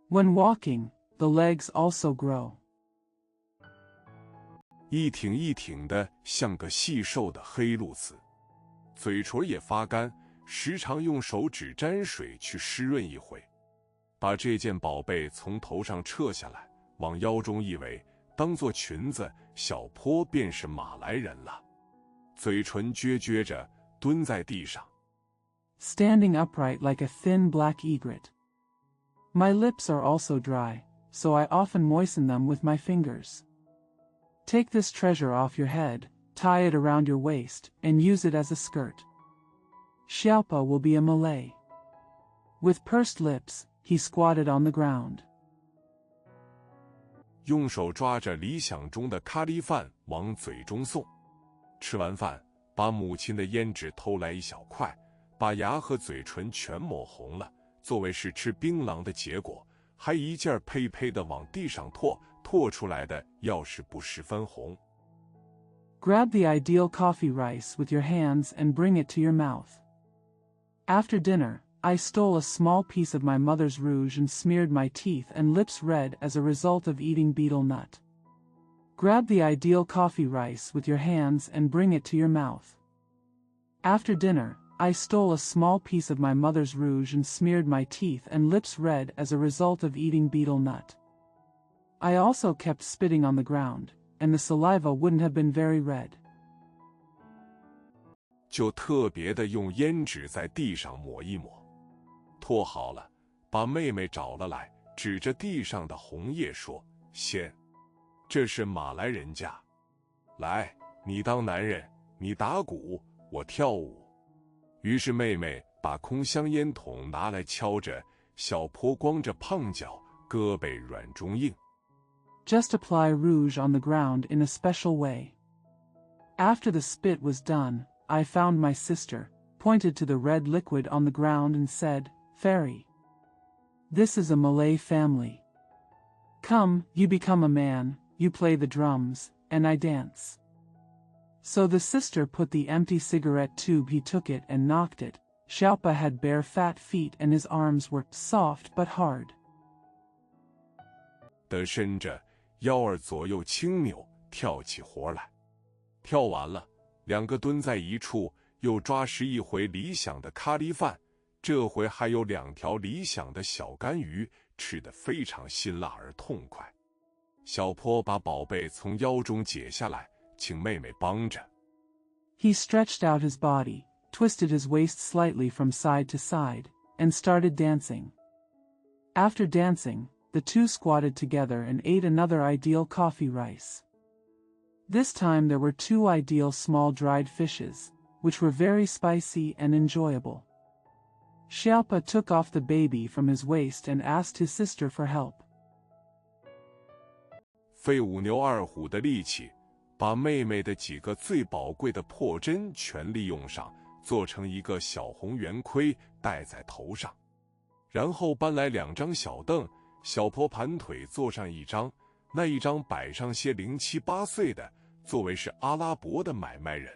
When walking, the legs also grow. 一挺一挺的，像个细瘦的黑鹭鹚，嘴唇也发干，时常用手指沾水去湿润一回。把这件宝贝从头上撤下来，往腰中一围，当作裙子，小坡便是马来人了。嘴唇撅着，蹲在地上。Standing upright like a thin black egret. My lips are also dry, so I often moisten them with my fingers. Take this treasure off your head, tie it around your waist, and use it as a skirt. Xiaopa will be a Malay. With pursed lips, he squatted on the ground. 用手抓着理想中的咖喱饭往嘴中送。吃完饭，把母亲的胭脂偷来一小块，把牙和嘴唇全抹红了，作为是吃槟榔的结果，还一劲儿呸呸地往地上唾出来的要是不十分红。Grab the ideal coffee rice with your hands and bring it to your mouth. After dinner, I stole a small piece of my mother's rouge and smeared my teeth and lips red as a result of eating betel nut. Grab the ideal coffee rice with your hands and bring it to your mouth. After dinner, I stole a small piece of my mother's rouge and smeared my teeth and lips red as a result of eating betel nut. I also kept spitting on the ground, and the saliva wouldn't have been very red. 就特别的用胭脂在地上抹一抹。唾好了，把妹妹找了来，指着地上的红叶说：“仙，这是马来人家。来，你当男人，你打鼓，我跳舞。”于是妹妹把空香烟筒拿来敲着，小坡光着胖脚，胳膊软中硬。Just apply rouge on the ground in a special way. After the spit was done, I found my sister, pointed to the red liquid on the ground and said, "Fairy. This is a Malay family. Come, you become a man, you play the drums, and I dance." So the sister put the empty cigarette tube, he took it and knocked it. Xiaopa had bare fat feet and his arms were soft but hard. 的伸着腰儿左右轻扭，跳起活来。跳完了，两个蹲在一处，又抓拾一回理想的咖喱饭，这回还有2条理想的小干鱼，吃得非常辛辣而痛快。小坡把宝贝从腰中解下来，请妹妹帮着。He stretched out his body, twisted his waist slightly from side to side, and started dancing. After dancing, the two squatted together and ate another ideal coffee rice. This time there were 2 ideal small dried fishes, which were very spicy and enjoyable. Xiaopa took off the baby from his waist and asked his sister for help. 费5牛2虎的力气，把妹妹的几个最宝贵的破针全利用上，做成一个小红圆盔戴在头上，然后搬来2张小凳，小坡盘腿坐上一张，那一张摆上些0、7、8岁的，作为是阿拉伯的买卖人。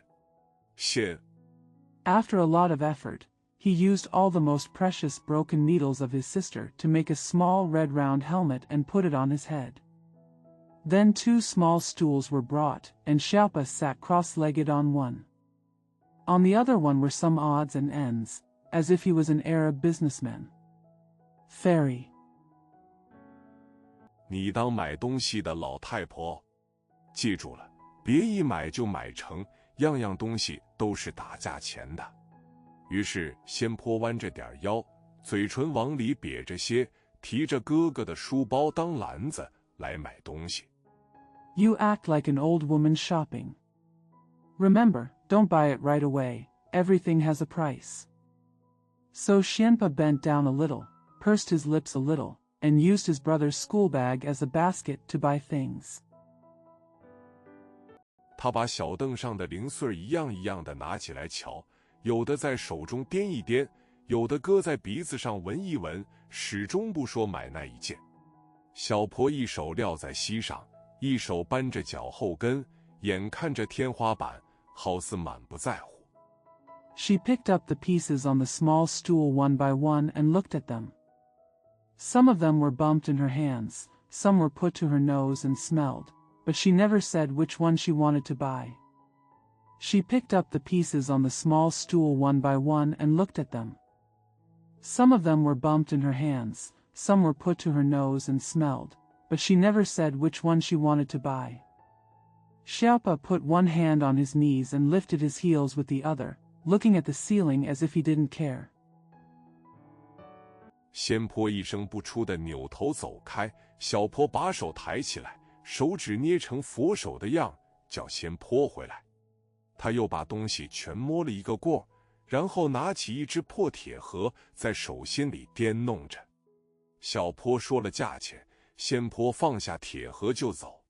After a lot of effort, he used all the most precious broken needles of his sister to make a small red round helmet and put it on his head. Then 2 small stools were brought, and Xiaopa sat cross-legged on one. On the other one were some odds and ends, as if he was an Arab businessman. Fairy. 你当买东西的老太婆，记住了，别一买就买成，样样东西都是打价钱的。于是先坡弯着点腰，嘴唇往里瘪着些，提着哥哥的书包当篮子来买东西。You act like an old woman shopping. Remember, don't buy it right away, everything has a price. So Xianpa bent down a little, pursed his lips a little, and used his brother's school bag as a basket to buy things. 他把小凳上的零碎一样一样的拿起来瞧，有的在手中掂一掂，有的搁在鼻子上闻一闻，始终不说买那一件。小婆一手撂在膝上，一手扳着脚后跟，眼看着天花板，好似满不在乎。She picked up the pieces on the small stool one by one and looked at them. Some of them were bumped in her hands, some were put to her nose and smelled, but she never said which one she wanted to buy. She picked up the pieces on the small stool one by one and looked at them. Some of them were bumped in her hands, some were put to her nose and smelled, but she never said which one she wanted to buy. Xiaopa put one hand on his knees and lifted his heels with the other, looking at the ceiling as if he didn't care. 先坡一声不出的扭头走开，小坡把手抬起来，手指捏成佛手的样，叫先坡回来。他又把东西全摸了一个过，然后拿起一只破铁盒，在手心里掂弄着。小坡说了价钱，先坡放下铁盒就走。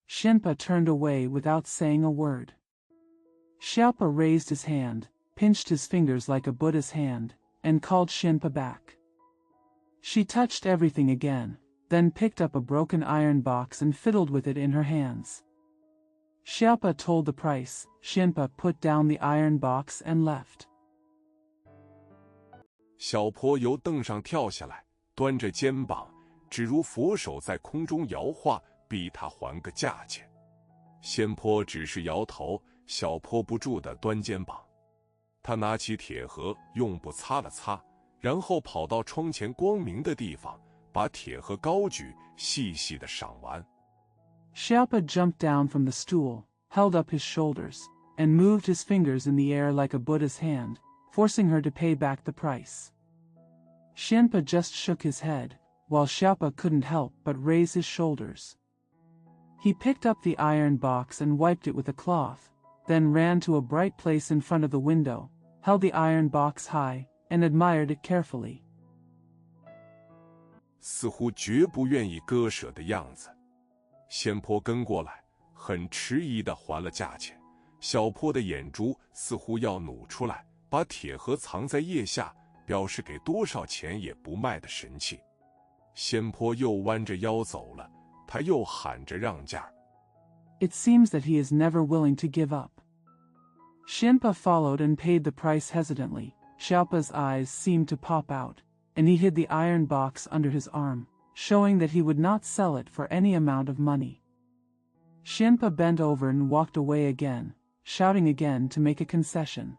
Xianpa turned away without saying a word. Xiaopa raised his hand, pinched his fingers like a Buddha's hand, and called Xianpa back. She touched everything again, then picked up a broken iron box and fiddled with it in her hands. Xiaopa told the price, Xianpa put down the iron box and left. 小坡由凳上跳下来，端着肩膀，只如佛手在空中摇晃，逼他还个价钱。先坡只是摇头，小坡不住地端肩膀。他拿起铁盒，用布擦了擦，然后跑到窗前光明的地方，把铁盒高举，细细地赏完。Xiaopa jumped down from the stool, held up his shoulders, and moved his fingers in the air like a Buddha's hand, forcing her to pay back the price. Xianpa just shook his head, while Xiaopa couldn't help but raise his shoulders. He picked up the iron box and wiped it with a cloth, then ran to a bright place in front of the window, held the iron box high, and admired it carefully. 似乎绝不愿意割舍的样子。仙坡跟过来，很迟疑地还了价钱。小坡的眼珠似乎要努出来，把铁盒藏在腋下，表示给多少钱也不卖的神气。仙坡又弯着腰走了，他又喊着让价。It seems that he is never willing to give up. Xianpa followed and paid the price hesitantly. Xiaopa's eyes seemed to pop out, and he hid the iron box under his arm, showing that he would not sell it for any amount of money. Xianpa bent over and walked away again, shouting again to make a concession.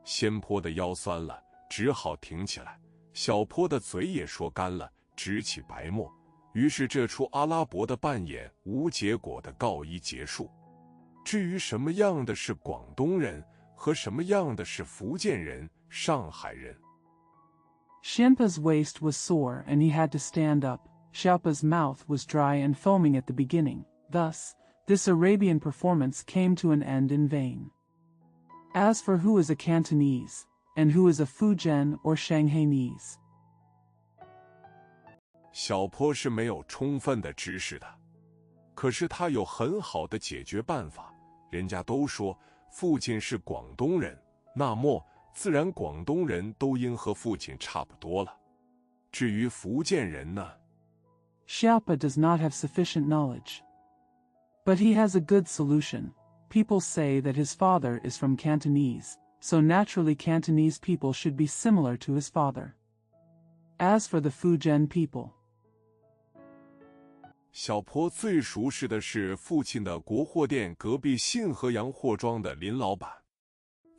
仙坡的腰酸了，只好挺起来。小坡的嘴也说干了，直起白沫。于是这出阿拉伯的扮演无结果的告一结束。至于什么样的是广东人和什么样的是福建人、上海人， Xianpa's waist was sore and he had to stand up. Xiaopa's mouth was dry and foaming at the beginning. Thus, this Arabian performance came to an end in vain. As for who is a Cantonese, and who is a Fujian or Shanghainese, 小坡是没有充分的知识的，可是他有很好的解决办法。人家都说父亲是广东人，那么自然广东人都应和父亲差不多了。至于福建人呢？ Xiaopa does not have sufficient knowledge. But he has a good solution. People say that his father is from Cantonese, so naturally Cantonese people should be similar to his father. As for the Fujian people, 小坡最熟识的是父亲的国货店隔壁信和洋货庄的林老板。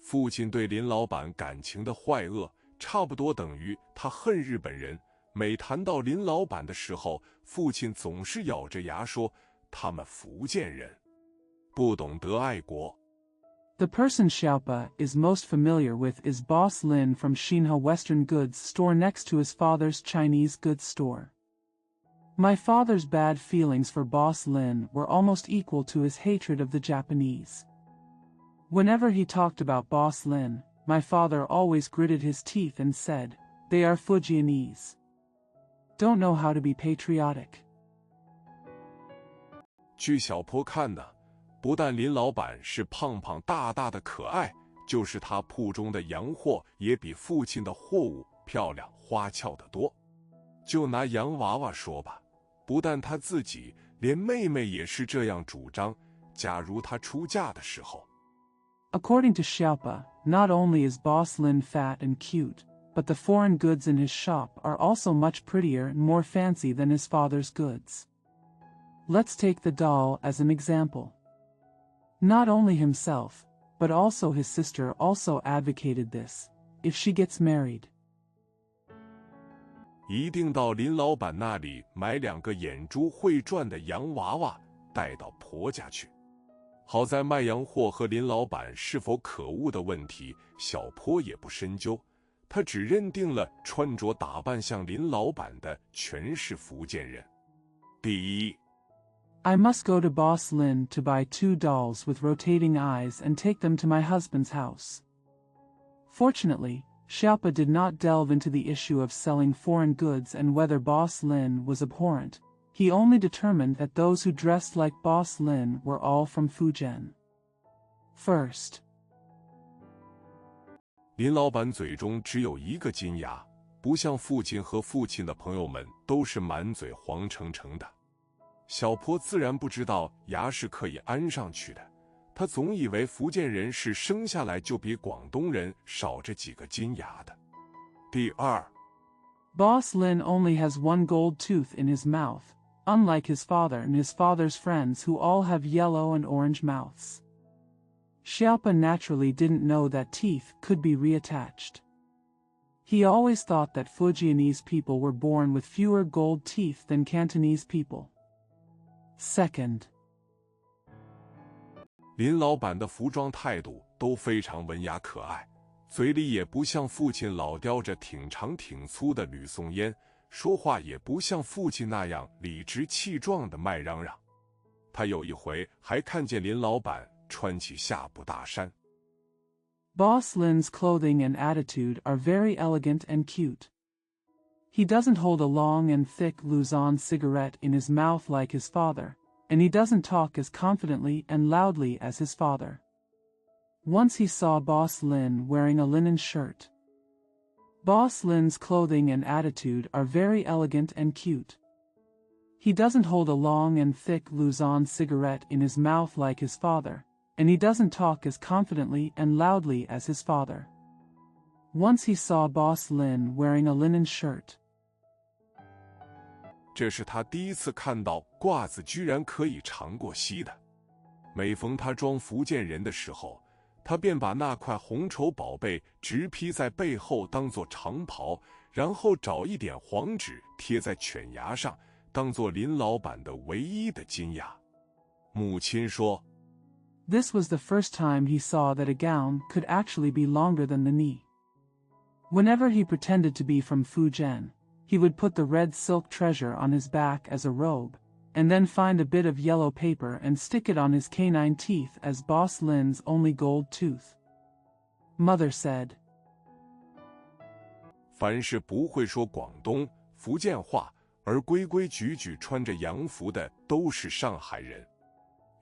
父亲对林老板感情的坏恶，差不多等于他恨日本人。每谈到林老板的时候，父亲总是咬着牙说：“他们福建人不懂得爱国。” The person Xiaopa is most familiar with is Boss Lin from Xinhe Western Goods Store next to his father's Chinese goods store. My father's bad feelings for Boss Lin were almost equal to his hatred of the Japanese. Whenever he talked about Boss Lin, my father always gritted his teeth and said, "They are Fujianese. Don't know how to be patriotic." 据小坡看呢，不但林老板是胖胖大大的可爱，就是他铺中的洋货也比父亲的货物漂亮花俏得多。就拿洋娃娃说吧，不但他自己，连妹妹也是这样主张。假如她出嫁的时候， According to Xiaopa, not only is Boss Lin fat and cute, but the foreign goods in his shop are also much prettier and more fancy than his father's goods. Let's take the doll as an example. Not only himself, but also his sister also advocated this. If she gets married, 一定到林老板那里买2个眼珠会转的洋娃娃带到婆家去。好在卖洋货和林老板是否可恶的问题，小坡也不深究，他只认定了穿着打扮像林老板的全是福建人。第一， I must go to Boss Lin to buy 2 dolls with rotating eyes and take them to my husband's house. Fortunately, Xiaopa did not delve into the issue of selling foreign goods and whether Boss Lin was abhorrent. He only determined that those who dressed like Boss Lin were all from Fujian. First, 林老板嘴中只有1个金牙，不像父亲和父亲的朋友们都是满嘴黄澄澄的。小坡自然不知道牙是可以安上去的，他总以为福建人是生下来就比广东人少这几个金牙的。第二， Boss Lin only has 1 gold tooth in his mouth, unlike his father and his father's friends who all have yellow and orange mouths. Xiaopa naturally didn't know that teeth could be reattached. He always thought that Fujianese people were born with fewer gold teeth than Cantonese people. Second, 林老板的服装态度都非常文雅可爱，嘴里也不像父亲老叼着挺长挺粗的吕宋烟，说话也不像父亲那样理直气壮的卖嚷嚷。他有一回还看见林老板穿起下布大衫。Boss Lin's clothing and attitude are very elegant and cute. He doesn't hold a long and thick Luzon cigarette in his mouth like his father, and he doesn't talk as confidently and loudly as his father. Once he saw Boss Lin wearing a linen shirt. Boss Lin's clothing and attitude are very elegant and cute. He doesn't hold a long and thick Luzon cigarette in his mouth like his father, and he doesn't talk as confidently and loudly as his father. Once he saw Boss Lin wearing a linen shirt. 这是他第一次看到褂子居然可以长过膝的。每逢他装福建人的时候，他便把那块红绸宝贝直披在背后当作长袍，然后找一点黄纸贴在犬牙上，当作林老板的唯一的金牙。母亲说 This was the first time he saw that a gown could actually be longer than the knee. Whenever he pretended to be from Fujian, he would put the red silk treasure on his back as a robe, and then find a bit of yellow paper and stick it on his canine teeth as Boss Lin's only gold tooth. Mother said, 凡是不会说广东、福建话，而规规矩矩穿着洋服的都是上海人。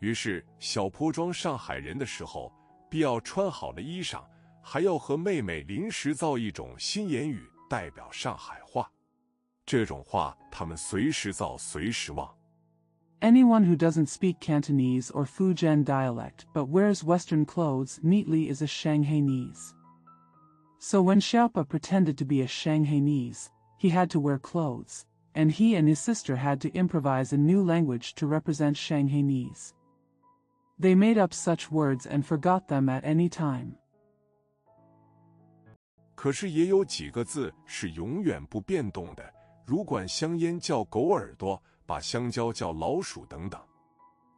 于是小坡装上海人的时候，必要穿好了衣裳，还要和妹妹临时造一种新言语代表上海话。这种话他们随时造随时忘。Anyone who doesn't speak Cantonese or Fujian dialect but wears Western clothes neatly is a Shanghainese. So when Xiaopa pretended to be a Shanghainese, he had to wear clothes, and he and his sister had to improvise a new language to represent Shanghainese. They made up such words and forgot them at any time. 可是也有几个字是永远不变动的，如管香烟叫狗耳朵，把香蕉叫老鼠等等。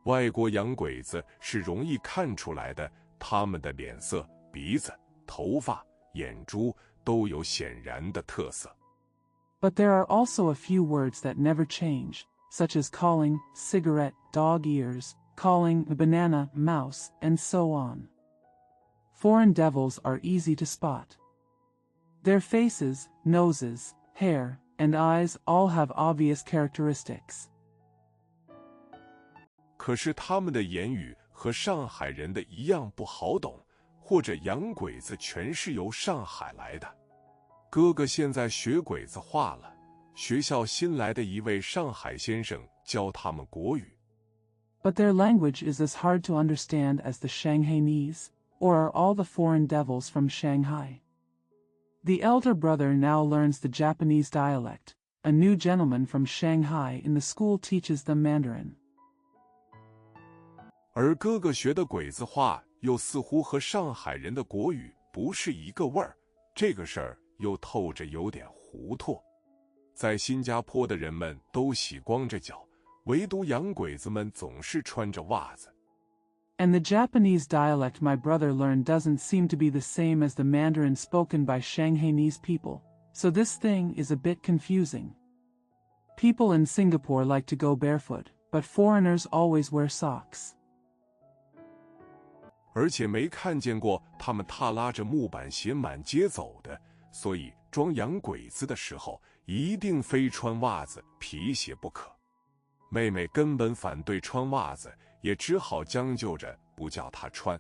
外国洋鬼子是容易看出来的，他们的脸色、鼻子、头发、眼珠都有显然的特色。But there are also a few words that never change, such as calling cigarette dog ears, calling a banana mouse, and so on. Foreign devils are easy to spot. Their faces, noses, hair, and eyes all have obvious characteristics. 可是他们的言语和上海人的一样不好懂，或者洋鬼子全是由上海来的。哥哥现在学鬼子话了，学校新来的一位上海先生教他们国语。But their language is as hard to understand as the Shanghainese, or are all the foreign devils from Shanghai. The elder brother now learns the Japanese dialect. A new gentleman from Shanghai in the school teaches them Mandarin. 而哥哥学的鬼子话又似乎和上海人的国语不是一个味儿，这个事儿又透着有点糊涂。在新加坡的人们都洗光着脚，唯独洋鬼子们总是穿着袜子。And the Japanese dialect my brother learned doesn't seem to be the same as the Mandarin spoken by Shanghainese people, so this thing is a bit confusing. People in Singapore like to go barefoot, but foreigners always wear socks. 而且没看见过他们踏拉着木板鞋满街走的，所以装洋鬼子的时候一定非穿袜子、皮鞋不可。妹妹根本反对穿袜子，也只好将就着不叫她穿。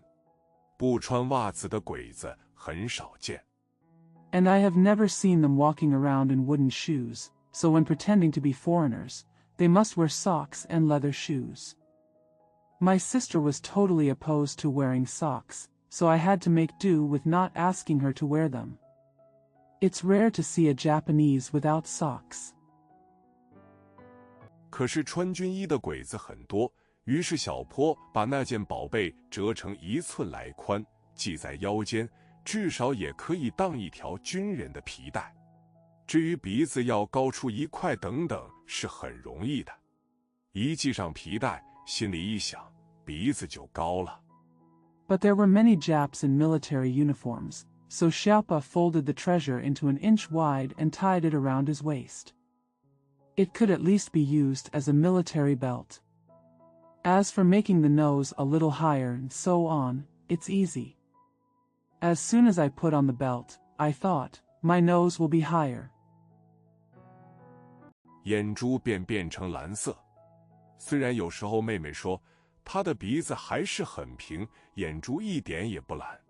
不穿袜子的鬼子很少见。And I have never seen them walking around in wooden shoes, so when pretending to be foreigners, they must wear socks and leather shoes. My sister was totally opposed to wearing socks, so I had to make do with not asking her to wear them. It's rare to see a Japanese without socks. 可是穿军衣的鬼子很多，于是小坡把那件宝贝折成1寸来宽，系在腰间，至少也可以当一条军人的皮带。至于鼻子要高出1块等等，是很容易的。一系上皮带，心里一想，鼻子就高了。But there were many Japs in military uniforms, so Xiaopa folded the treasure into an inch wide and tied it around his waist. It could at least be used as a military belt. As for making the nose a little higher and so on, it's easy. As soon as I put on the belt, I thought, my nose will be higher. 眼珠便变成蓝色。虽然有时候妹妹说她的鼻子还是很平，眼珠一点也不蓝，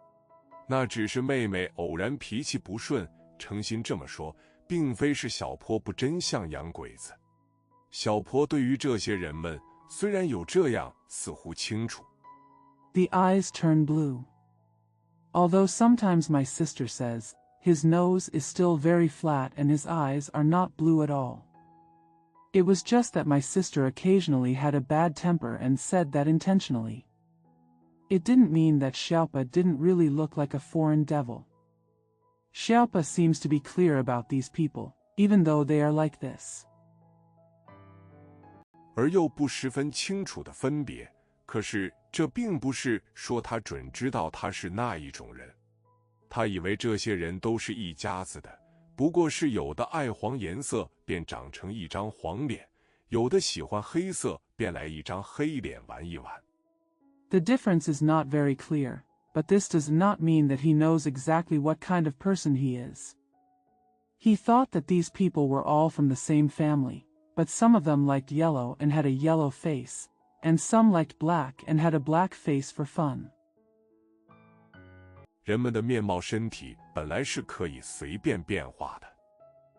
那只是妹妹偶然脾气不顺，诚心这么说，并非是小坡不真像洋鬼子。小坡对于这些人们虽然有这样，似乎清楚。The eyes turn blue. Although sometimes my sister says, his nose is still very flat and his eyes are not blue at all. It was just that my sister occasionally had a bad temper and said that intentionally. It didn't mean that Xiaopa didn't really look like a foreign devil. Xiaopa seems to be clear about these people, even though they are like this. 而又不十分清楚的分别，可是这并不是说他准知道他是那一种人。他以为这些人都是一家子的，不过是有的爱黄颜色便长成一张黄脸，有的喜欢黑色便来一张黑脸玩一玩。The difference is not very clear, but this does not mean that he knows exactly what kind of person he is. He thought that these people were all from the same family, but some of them liked yellow and had a yellow face, and some liked black and had a black face for fun. 人们的面貌身体本来是可以随便变化的，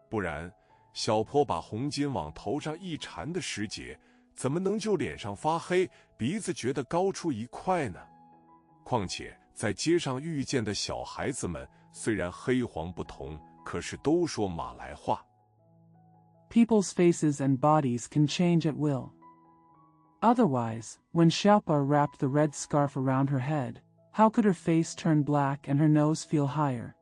不然小坡把红巾往头上一缠的时节，怎么能就脸上发黑，鼻子觉得高出一块呢？况且在街上遇见的小孩子们虽然黑黄不同，可是都说马来话。People's faces and bodies can change at will. Otherwise, when Xiaopa wrapped the red scarf around her head, how could her face turn black and her nose feel higher?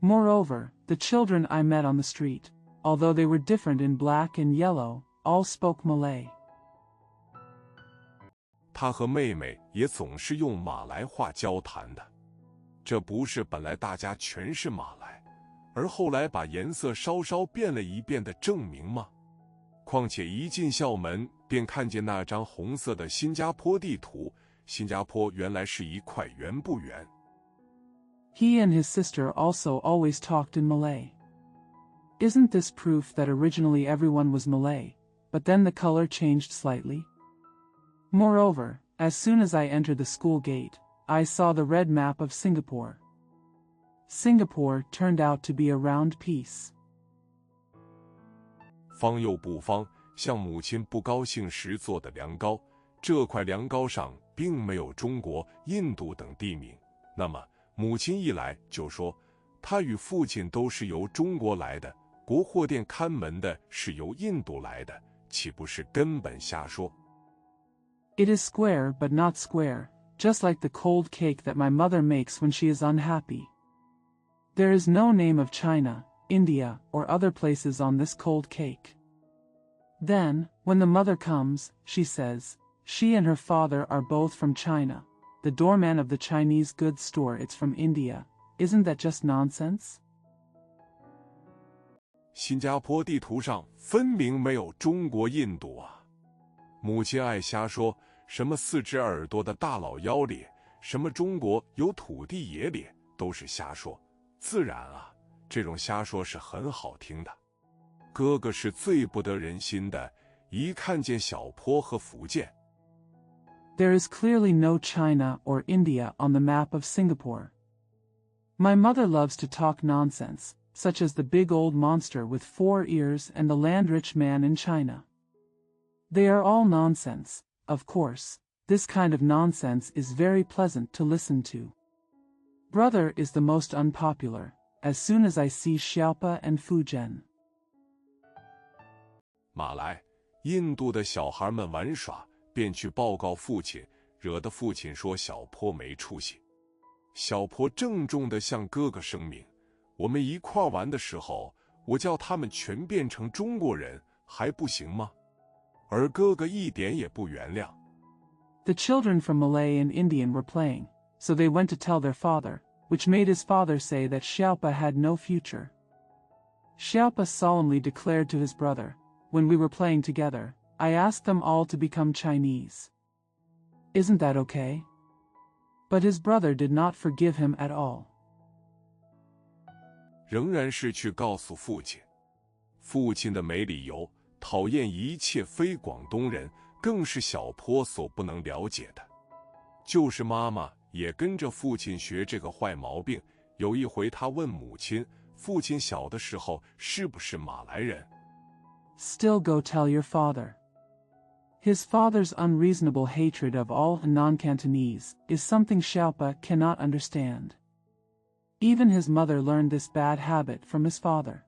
Moreover, the children I met on the street, although they were different in black and yellow, all spoke Malay. 他和妹妹也总是用马来话交谈的，这不是本来大家全是马来，而后来把颜色稍稍变了一变的证明吗？况且一进校门便看见那张红色的新加坡地图，新加坡原来是一块圆不圆。He and his sister also always talked in Malay. Isn't this proof that originally everyone was Malay, but then the color changed slightly? Moreover, as soon as I entered the school gate, I saw the red map of Singapore. Singapore turned out to be a round piece. 方又不方，像母亲不高兴时做的凉糕，这块凉糕上并没有中国、印度等地名。那么母亲一来就说，他与父亲都是由中国来的，国货店看门的是由印度来的，岂不是根本瞎说？ It is square but not square, just like the cold cake that my mother makes when she is unhappy. There is no name of China, India, or other places on this cold cake. Then, when the mother comes, she says, she and her father are both from China. The doorman of the Chinese goods store it's from India. Isn't that just nonsense? 新加坡地图上分明没有中国、印度啊！母亲爱瞎说，什么四只耳朵的大老妖脸，什么中国有土地爷脸，都是瞎说。自然啊，这种瞎说是很好听的。哥哥是最不得人心的，一看见小坡和福建。There is clearly no China or India on the map of Singapore. My mother loves to talk nonsense, such as the big old monster with 4 ears and the land-rich man in China. They are all nonsense, of course. This kind of nonsense is very pleasant to listen to. Brother is the most unpopular, as soon as I see Xiaopa and Fujian. 马来、印度的小孩们玩耍，便去报告父亲，惹得父亲说小坡没出息。小坡郑重地向哥哥声明，我们一块玩的时候，我叫他们全变成中国人，还不行吗？而哥哥一点也不原谅。The children from Malay and Indian were playing, so they went to tell their father, which made his father say that Xiaopa had no future. Xiaopa solemnly declared to his brother, when we were playing together, I asked them all to become Chinese. Isn't that okay? But his brother did not forgive him at all. 仍然是去告诉父亲。父亲的没理由，讨厌一切非广东人，更是小坡所不能了解的。就是妈妈也跟着父亲学这个坏毛病。有一回，他问母亲，父亲小的时候是不是马来人？ Still go tell your father. His father's unreasonable hatred of all non-Cantonese is something Xiaopa cannot understand. Even his mother learned this bad habit from his father.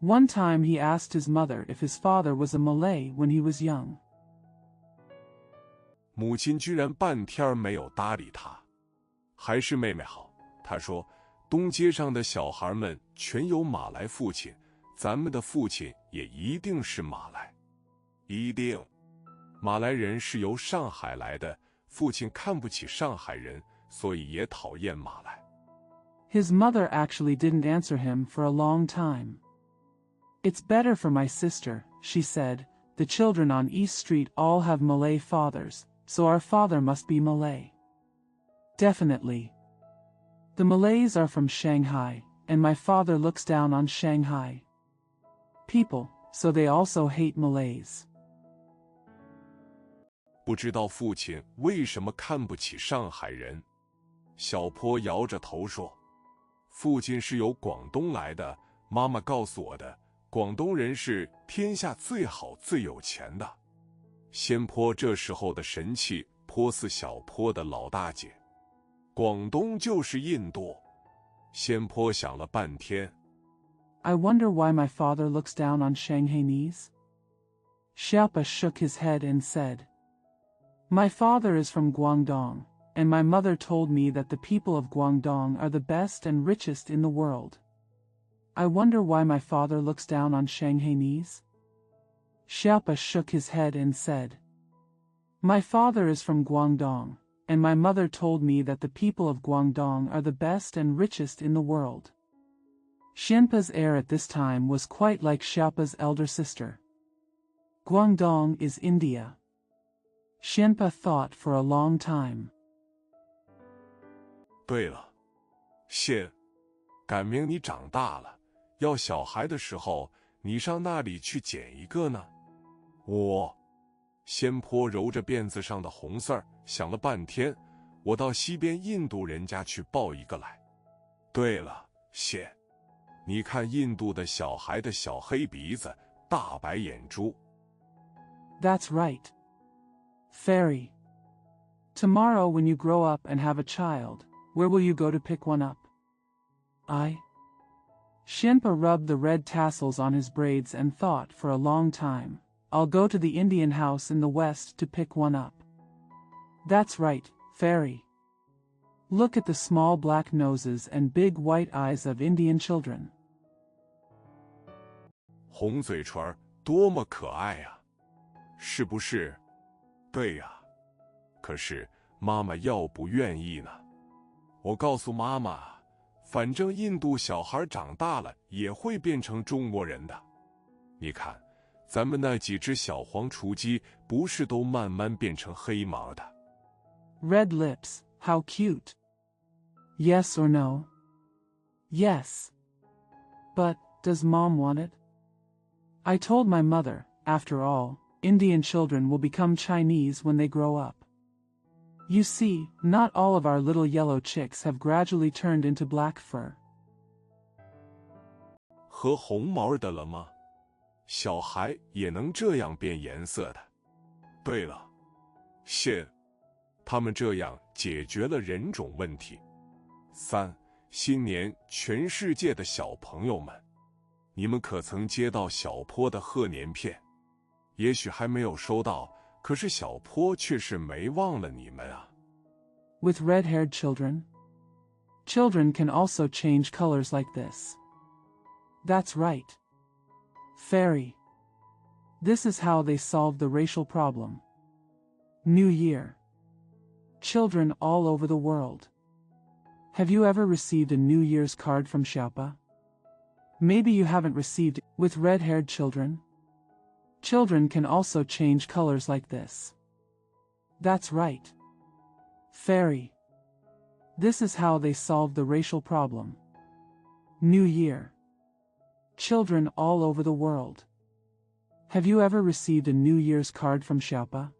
One time he asked his mother if his father was a Malay when he was young. 母亲居然半天没有搭理他。还是妹妹好，她说，东街上的小孩们全有马来父亲，咱们的父亲也一定是马来。一定。马来人是由上海来的，父亲看不起上海人，所以也讨厌马来。His mother actually didn't answer him for a long time. It's better for my sister, she said. The children on East Street all have Malay fathers, so our father must be Malay. Definitely. The Malays are from Shanghai, and my father looks down on Shanghai people, so they also hate Malays. 不知道父亲为什么看不起上海人。小坡摇着头说，父亲是由广东来的，妈妈告诉我的，广东人是天下最好最有钱的。仙坡这时候的神气颇似小坡的老大姐。广东就是印度。仙坡想了半天。I wonder why my father looks down on Shanghainese? Xiaopa shook his head and said, My father is from Guangdong, and my mother told me that the people of Guangdong are the best and richest in the world. I wonder why my father looks down on Shanghainese? Xiaopa shook his head and said, My father is from Guangdong, and my mother told me that the people of Guangdong are the best and richest in the world. Xianpa's air at this time was quite like Xiaopa's elder sister. Guangdong is India. Xianpa thought for a long time. 对了，谢，赶明你长大了，要小孩的时候，你上那里去捡一个呢？我，仙坡揉着辫子上的红丝儿，想了半天，我到西边印度人家去抱一个来。对了，谢，你看印度的小孩的小黑鼻子，大白眼珠。That's right. Fairy. Tomorrow when you grow up and have a child, where will you go to pick one up? Xianpa rubbed the red tassels on his braids and thought for a long time. I'll go to the Indian house in the west to pick one up. That's right, Fairy. Look at the small black noses and big white eyes of Indian children. 红嘴唇多么可爱呀，是不是？对呀，可是妈妈要不愿意呢？我告诉妈妈，反正印度小孩长大了也会变成中国人的。你看，咱们那几只小黄雏鸡不是都慢慢变成黑毛的？ Red lips, how cute. Yes or no? Yes. But, does Mom want it? I told my mother, after all, Indian children will become Chinese when they grow up. You see, not all of our little yellow chicks have gradually turned into black fur. 和红毛的了吗？小孩也能这样变颜色的。对了，谢，他们这样解决了人种问题。3. 新年全世界的小朋友们，你们可曾接到小坡的贺年片？也许还没有收到，可是小坡却是没忘了你们啊。With red-haired children? Children can also change colors like this. That's right. Fairy. This is how they solved the racial problem. New Year. Children all over the world. Have you ever received a New Year's card from Xiaopa? Maybe you haven't received it. With red-haired children? Children can also change colors like this. That's right. Fairy. This is how they solved the racial problem. New Year. children all over the world. Have you ever received a New Year's card from Xiaopa?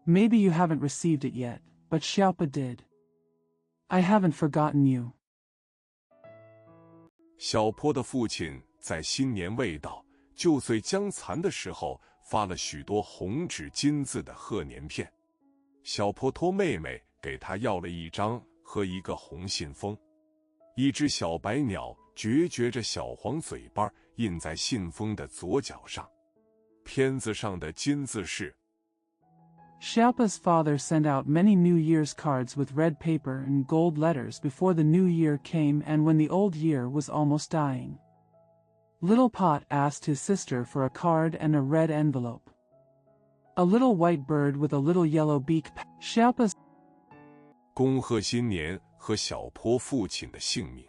Maybe you haven't received it yet, but Xiaopa did. I haven't forgotten you. 小坡的父亲在新年未到、旧岁将残的时候，发了许多红纸金字的贺年片。小坡托妹妹给他要了一张和一个红信封，一只小白鸟撅着小黄嘴巴，印在信封的左角上。片子上的金字是 Xiaopa's father sent out many New Year's cards with red paper and gold letters before the new year came and when the old year was almost dying. Little Pot asked his sister for a card and a red envelope. A little white bird with a little yellow beak. Xiaopa's 恭贺新年和小坡父亲的姓名。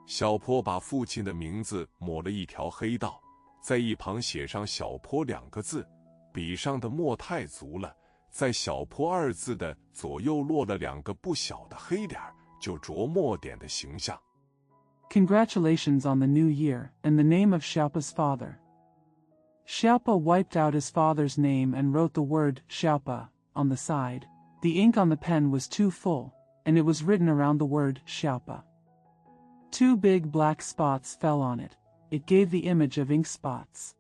小坡把父亲的名字抹了一条黑道，在一旁写上小坡2个字，笔上的墨太足了，在小坡2字的左右落了2个不小的黑点，就着墨点的形象。Congratulations on the new year, and the name of Xiaopa's father. Xiaopa wiped out his father's name and wrote the word Xiaopa on the side. The ink on the pen was too full, and it was written around the word Xiaopa. 2 big black spots fell on it. It gave the image of ink spots.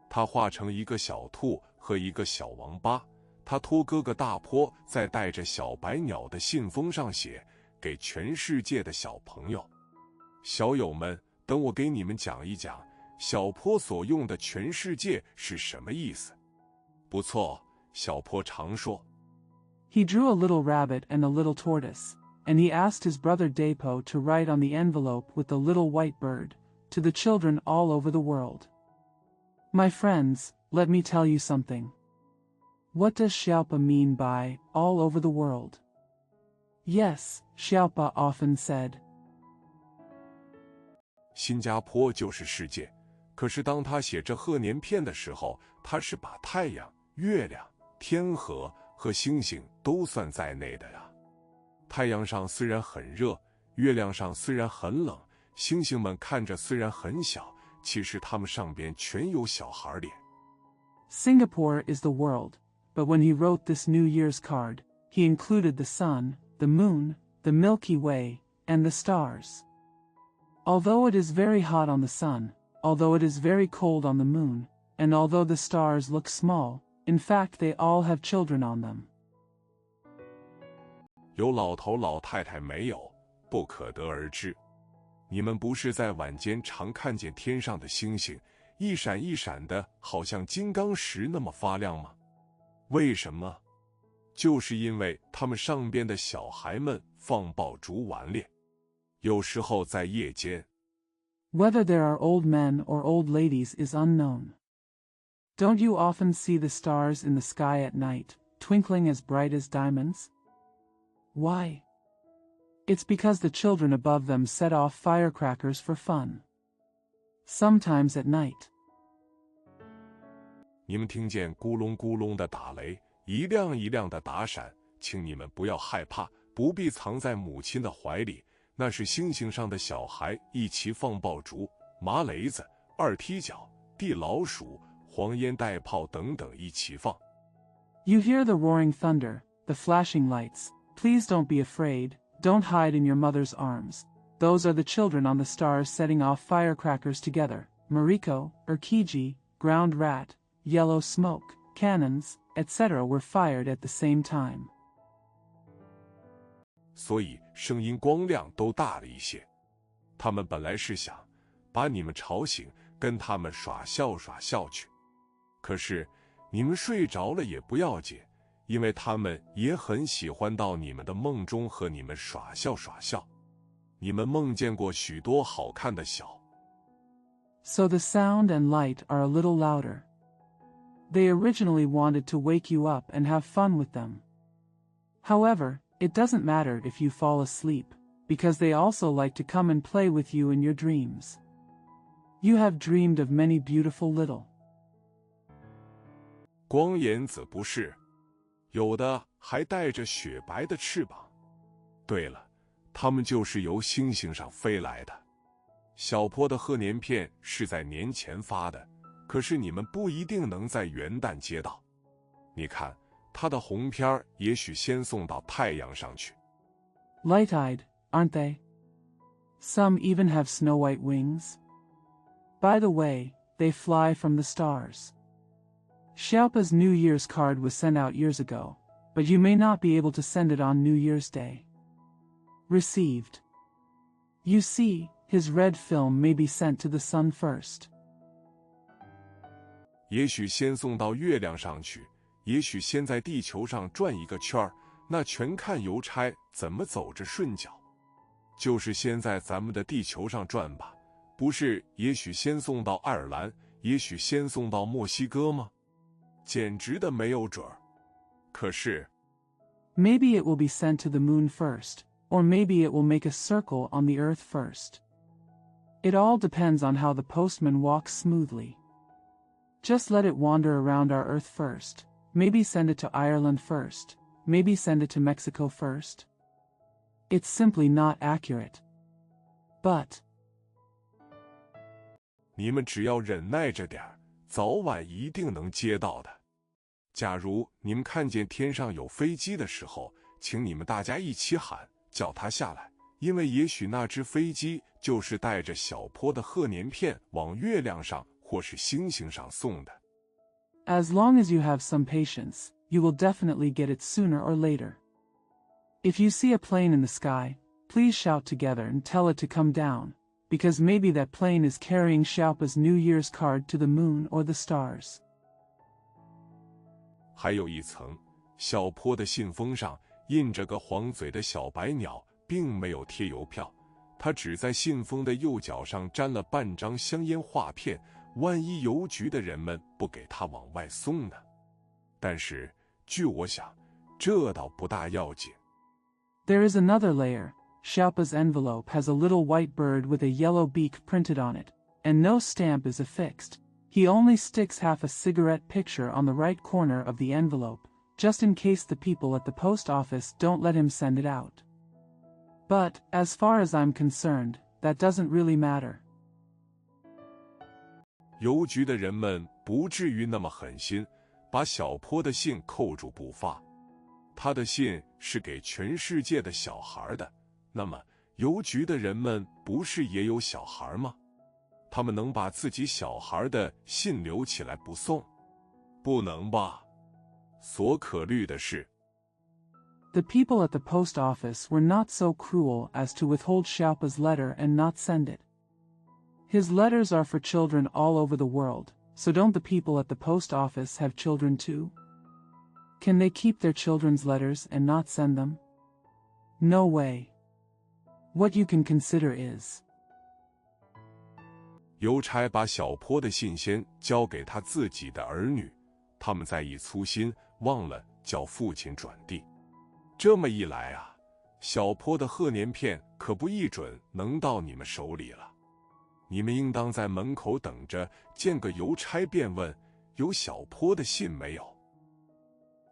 他画成一个小兔和一个小王八，他托哥哥大坡在带着小白鸟的信封上写给全世界的小朋友。小友们，等我给你们讲一讲小坡所用的全世界是什么意思。不错，小坡常说。He drew a little rabbit and a little tortoise, and he asked his brother Dapo to write on the envelope with the little white bird, to the children all over the world. My friends, let me tell you something. What does Xiaopa mean by all over the world? Yes, Xiaopa often said. 新加坡就是世界，可是当他写这贺年片的时候，他是把太阳、月亮、天河和星星都算在内的呀。太阳上虽然很热，月亮上虽然很冷，星星们看着虽然很小，其实它们上边全有小孩脸。Singapore is the world, but when he wrote this New Year's card, he included the sun, the moon, the Milky Way, and the stars. Although it is very hot on the sun, although it is very cold on the moon, and although the stars look small, in fact they all have children on them. 有老头老太太没有，不可得而知。你们不是在晚间常看见天上的星星，一闪一闪的，好像金刚石那么发亮吗？为什么？就是因为他们上边的小孩们放爆竹玩猎，有时候在夜间。Whether there are old men or old ladies is unknown. Don't you often see the stars in the sky at night, twinkling as bright as diamonds? Why? It's because the children above them set off firecrackers for fun. Sometimes at night. 你们听见咕隆咕隆的打雷，一亮一亮的打闪，请你们不要害怕，不必藏在母亲的怀里，那是星星上的小孩一起放爆竹、麻雷子、二踢脚、地老鼠、黄烟袋炮等等一起放。You hear the roaring thunder, the flashing lights. Please don't be afraid, don't hide in your mother's arms. Those are the children on the stars setting off firecrackers together. Mariko, Urkiji, ground rat, yellow smoke, cannons, etc. were fired at the same time. 所以声音光亮都大了一些。他们本来是想把你们吵醒，跟他们耍笑耍笑去。可是你们睡着了也不要紧，因为他们也很喜欢到你们的梦中和你们耍笑耍笑。你们梦见过许多好看的小。So the sound and light are a little louder. They originally wanted to wake you up and have fun with them. However, it doesn't matter if you fall asleep, because they also like to come and play with you in your dreams. You have dreamed of many beautiful little. 光颜子不是，有的还带着雪白的翅膀。对了，它们就是由星星上飞来的。小坡的贺年片是在年前发的，可是你们不一定能在元旦接到。你看，他的红片儿也许先送到太阳上去。Light-eyed, aren't they? Some even have snow white wings. By the way, they fly from the stars. Xiaopa's New Year's card was sent out years ago, but you may not be able to send it on New Year's Day. Received. You see, his red film may be sent to the sun first. 也许先送到月亮上去，也许先在地球上转一个圈儿，那全看邮差怎么走着顺脚。就是先在咱们的地球上转吧，不是也许先送到爱尔兰，也许先送到墨西哥吗？简直的没有准儿。可是 Maybe it will be sent to the moon first, or maybe it will make a circle on the earth first. It all depends on how the postman walks smoothly. Just let it wander around our earth first. Maybe send it to Ireland first. Maybe send it to Mexico first. It's simply not accurate. But 你们只要忍耐着点儿，早晚一定能接到的。假如你们看见天上有飞机的时候，请你们大家一起喊，叫它下来，因为也许那只飞机就是带着小坡的贺年片往月亮上或是星星上送的。as long as you have some patience, you will definitely get it sooner or later. If you see a plane in the sky, please shout together and tell it to come down, because maybe that plane is carrying Xiaopa's New Year's card to the moon or the stars. 还有一层，小坡的信封上印着个黄嘴的小白鸟，并没有贴邮票，他只在信封的右角上粘了半张香烟画片，万一邮局的人们不给他往外送呢？但是，据我想，这倒不大要紧。There is another layer. Xiaopa's envelope has a little white bird with a yellow beak printed on it, and no stamp is affixed. He only sticks half a cigarette picture on the right corner of the envelope, just in case the people at the post office don't let him send it out. But, as far as I'm concerned, that doesn't really matter. 邮局的人们不至于那么狠心，把小坡的信扣住不发。他的信是给全世界的小孩的，那么邮局的人们不是也有小孩吗？他们能把自己小孩的信留起来不送？不能吧。所可虑的是， The people at the post office were not so cruel as to withhold Xiaopa's letter and not send it. His letters are for children all over the world, so don't the people at the post office have children too? Can they keep their children's letters and not send them? No way. What you can consider is, 邮差把小坡的信先交给他自己的儿女，他们再一粗心，忘了叫父亲转递。这么一来啊，小坡的贺年片可不一准能到你们手里了。你们应当在门口等着，见个邮差便问，有小坡的信没有？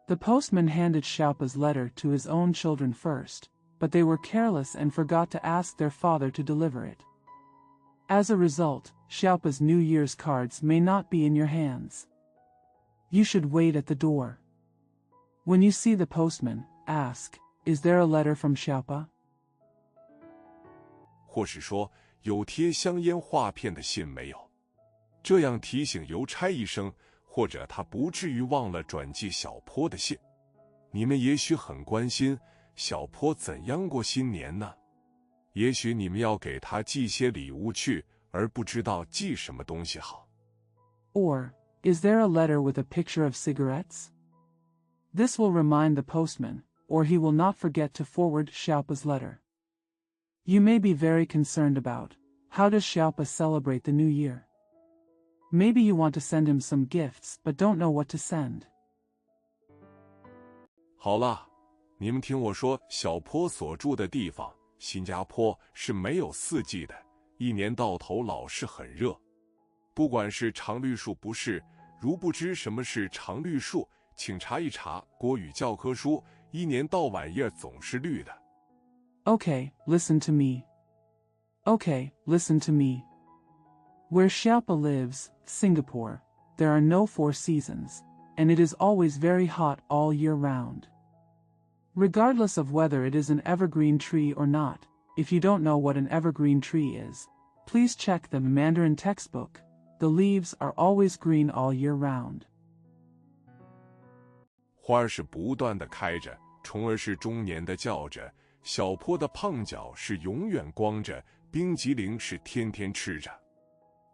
The postman handed Xiaopa's letter to his own children first, but they were careless and forgot to ask their father to deliver it. As a result, Xiaopa's New Year's cards may not be in your hands. You should wait at the door. When you see the postman, ask, "Is there a letter from Xiaopa?" 或是说，有贴香烟画片的信没有？这样提醒邮差一声，或者他不至于忘了转寄小坡的信。你们也许很关心小坡怎样过新年呢？也许你们要给他寄些礼物去，而不知道寄什么东西好。Or, is there a letter with a picture of cigarettes? This will remind the postman, or he will not forget to forward Xiaopa's letter. You may be very concerned about, how does Xiaopa celebrate the new year? Maybe you want to send him some gifts but don't know what to send. 好了，你们听我说，小坡所住的地方，新加坡是没有四季的，一年到头老是很热。不管是常绿树不是，如不知什么是常绿树，请查一查国语教科书，一年到晚叶总是绿的。Okay, listen to me. Okay, listen to me. Where Xiaopa lives, Singapore, there are no 4 seasons, and it is always very hot all year round. Regardless of whether it is an evergreen tree or not, if you don't know what an evergreen tree is, please check the Mandarin textbook. The leaves are always green all year round. 花儿是不断地开着，虫儿是终年的叫着，小坡的胖脚是永远光着，冰激凌是天天吃着。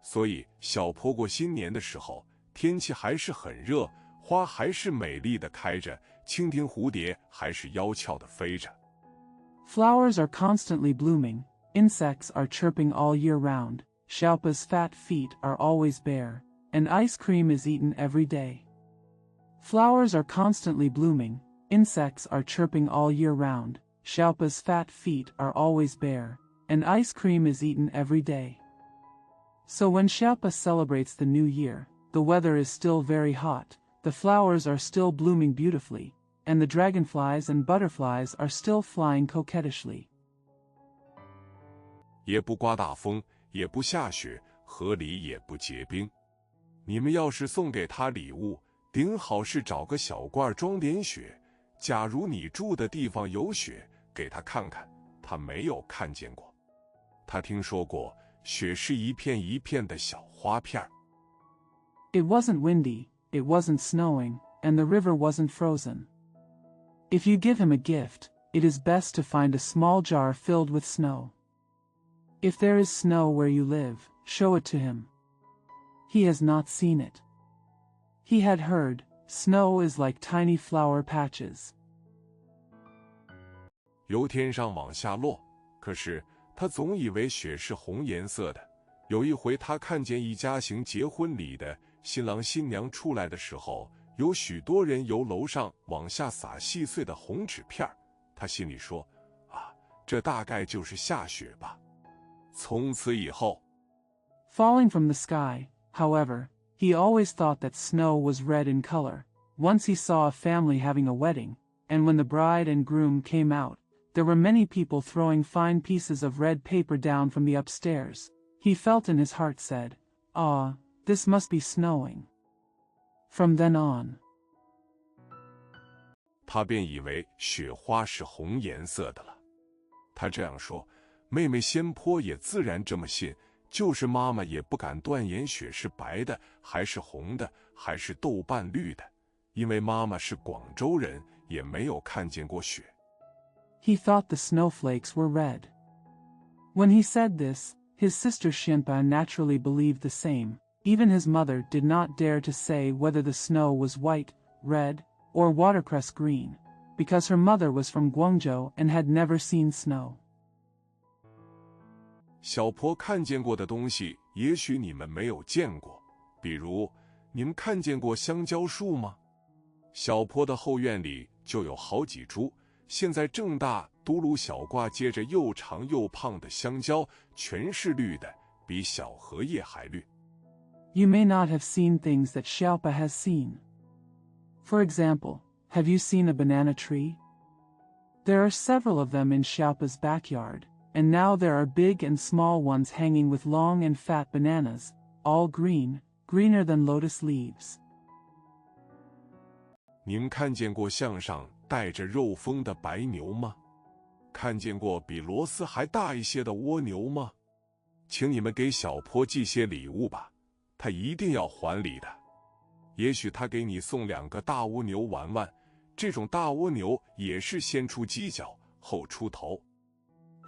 所以小坡过新年的时候，天气还是很热，花还是美丽的开着，蜻蜓蝴蝶还是妖俏的飞着。Flowers are constantly blooming, insects are chirping all year round, Xiaopa's fat feet are always bare, and ice cream is eaten every day. Flowers are constantly blooming, insects are chirping all year round, Xiaopa's fat feet are always bare, and ice cream is eaten every day. So when Xiaopa celebrates the new year, the weather is still very hot, the flowers are still blooming beautifully, and the dragonflies and butterflies are still flying coquettishly. 也不刮大风，也不下雪，河里也不结冰。你们要是送给他礼物，顶好是找个小罐装点雪。假如你住的地方有雪，给他看看，他没有看见过。他听说过雪是一片一片的小花片。It wasn't windy, it wasn't snowing, and the river wasn't frozen. If you give him a gift, it is best to find a small jar filled with snow. If there is snow where you live, show it to him. He has not seen it. He had heard, snow is like tiny flower patches. 由天上往下落，可是他总以为雪是红颜色的。有一回他看见一家行结婚礼的新郎新娘出来的时候，有许多人由楼上往下撒细碎的红纸片，他心里说：啊，这大概就是下雪吧。从此以后 Falling from the sky, however, he always thought that snow was red in color. Once he saw a family having a wedding, and when the bride and groom came out, there were many people throwing fine pieces of red paper down from the upstairs. He felt in his heart said, "Ah, this must be snowing." From then on, 他便以为雪花是红颜色的了。他这样说，妹妹仙坡也自然这么信，就是妈妈也不敢断言雪是白的，还是红的，还是豆瓣绿的，因为妈妈是广州人，也没有看见过雪。he thought the snowflakes were red. When he said this, his sister Xianpa naturally believed the same. Even his mother did not dare to say whether the snow was white, red, or watercress green, because her mother was from Guangzhou and had never seen snow. 小坡看见过的东西，也许你们没有见过。比如，你们看见过香蕉树吗？小坡的后院里就有好几株，现在正大嘟噜小挂接着又长又胖的香蕉，全是绿的，比小荷叶还绿。You may not have seen things that Xiaopa has seen. For example, have you seen a banana tree? There are several of them in Xiaopa's backyard, and now there are big and small ones hanging with long and fat bananas, all green, greener than lotus leaves. 你们看见过项上带着肉峰的白牛吗？看见过比骡丝还大一些的蜗牛吗？请你们给小坡寄些礼物吧，他一定要还礼的。也许他给你送2个大蜗牛玩玩，这种大蜗牛也是先出犄角，后出头。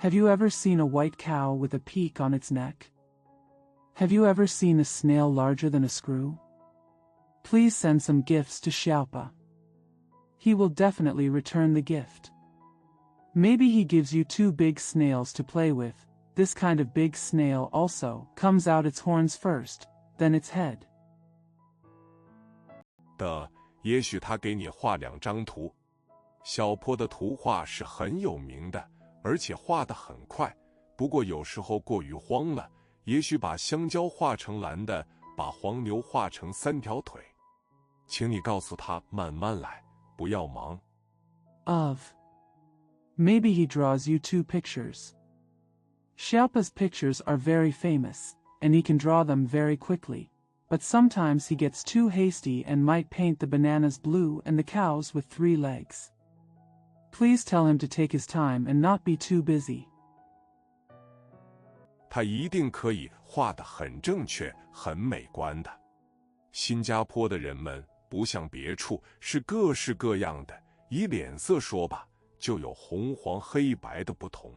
Have you ever seen a white cow with a peak on its neck? Have you ever seen a snail larger than a screw? Please send some gifts to Xiaopa. He will definitely return the gift. Maybe he gives you 2 big snails to play with. This kind of big snail also comes out its horns first, then its head. 也许他给你画2张图。小坡的图画是很有名的，而且画得很快，不过有时候过于慌了，也许把香蕉画成蓝的，把黄牛画成3条腿。请你告诉他慢慢来，不要忙。Maybe he draws you 2 pictures. Xiaopa's pictures are very famous, and he can draw them very quickly, but sometimes he gets too hasty and might paint the bananas blue and the cows with 3 legs. Please tell him to take his time and not be too busy. 他一定可以画得很正确、很美观的。新加坡的人们不像别处，是各式各样的，以脸色说吧，就有红黄黑白的不同。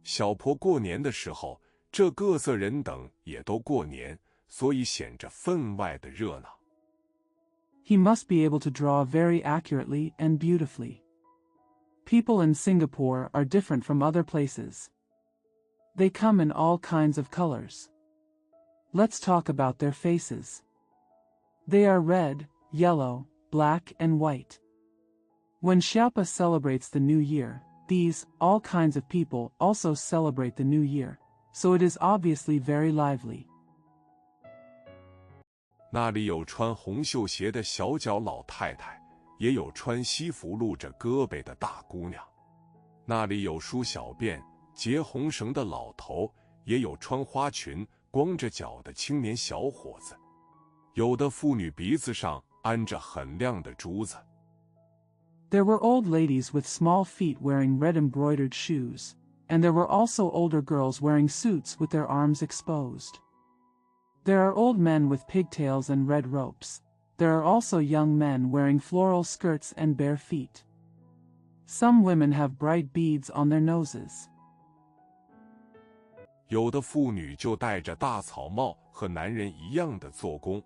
小坡过年的时候，这各色人等也都过年，所以显着分外的热闹。He must be able to draw very accurately and beautifully. People in Singapore are different from other places. They come in all kinds of colors. Let's talk about their faces. They are red, yellow, black and white. When Xiaopa celebrates the New Year, these, all kinds of people also celebrate the New Year, so it is obviously very lively. 那里有穿红绣鞋的小脚老太太，也有穿西服露着胳膊的大姑娘。那里有梳小辫、结红绳的老头，也有穿花裙、光着脚的青年小伙子。有的妇女鼻子上安着很亮的珠子。There were old ladies with small feet wearing red embroidered shoes, and there were also older girls wearing suits with their arms exposed. There are old men with pigtails and red ropes. There are also young men wearing floral skirts and bare feet. Some women have bright beads on their noses. 有的妇女就戴着大草帽，和男人一样的做工。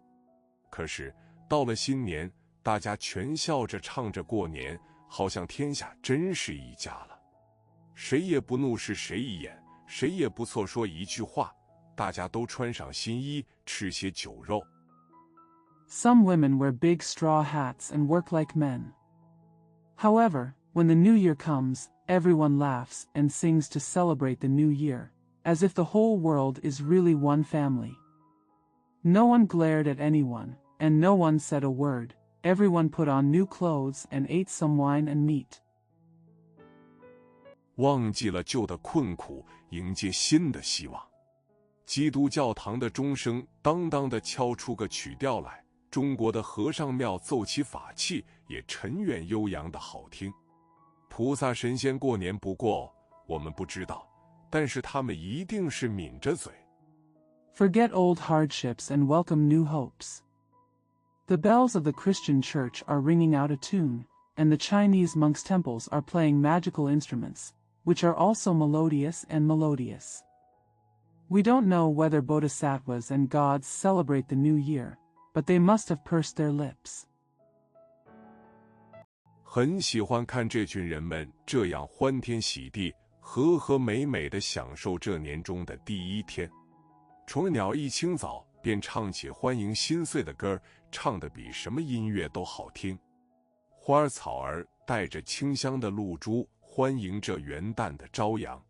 可是到了新年，大家全笑着唱着过年，好像天下真是一家了。谁也不怒视谁一眼，谁也不错说一句话，大家都穿上新衣，吃些酒肉。Some women wear big straw hats and work like men. However, when the new year comes, everyone laughs and sings to celebrate the new year, as if the whole world is really one family. No one glared at anyone, and no one said a word. Everyone put on new clothes and ate some wine and meat. 忘记了旧的困苦，迎接新的希望。基督教堂的钟声当当地敲出个曲调来，中国的和尚庙奏起法器，也沉远悠扬的好听。菩萨神仙过年不过，我们不知道，但是他们一定是抿着嘴。Forget old hardships and welcome new hopes. The bells of the Christian church are ringing out a tune, and the Chinese monks' temples are playing magical instruments, which are also melodious and melodious. We don't know whether bodhisattvas and gods celebrate the new year, but they must have pursed their lips. 很喜欢看这群人们这样欢天喜地、和和美美地享受这年中的第一天。雏鸟一清早便唱起欢迎新岁的歌，唱得比什么音乐都好听。花草儿带着清香的露珠，欢迎这元旦的朝阳。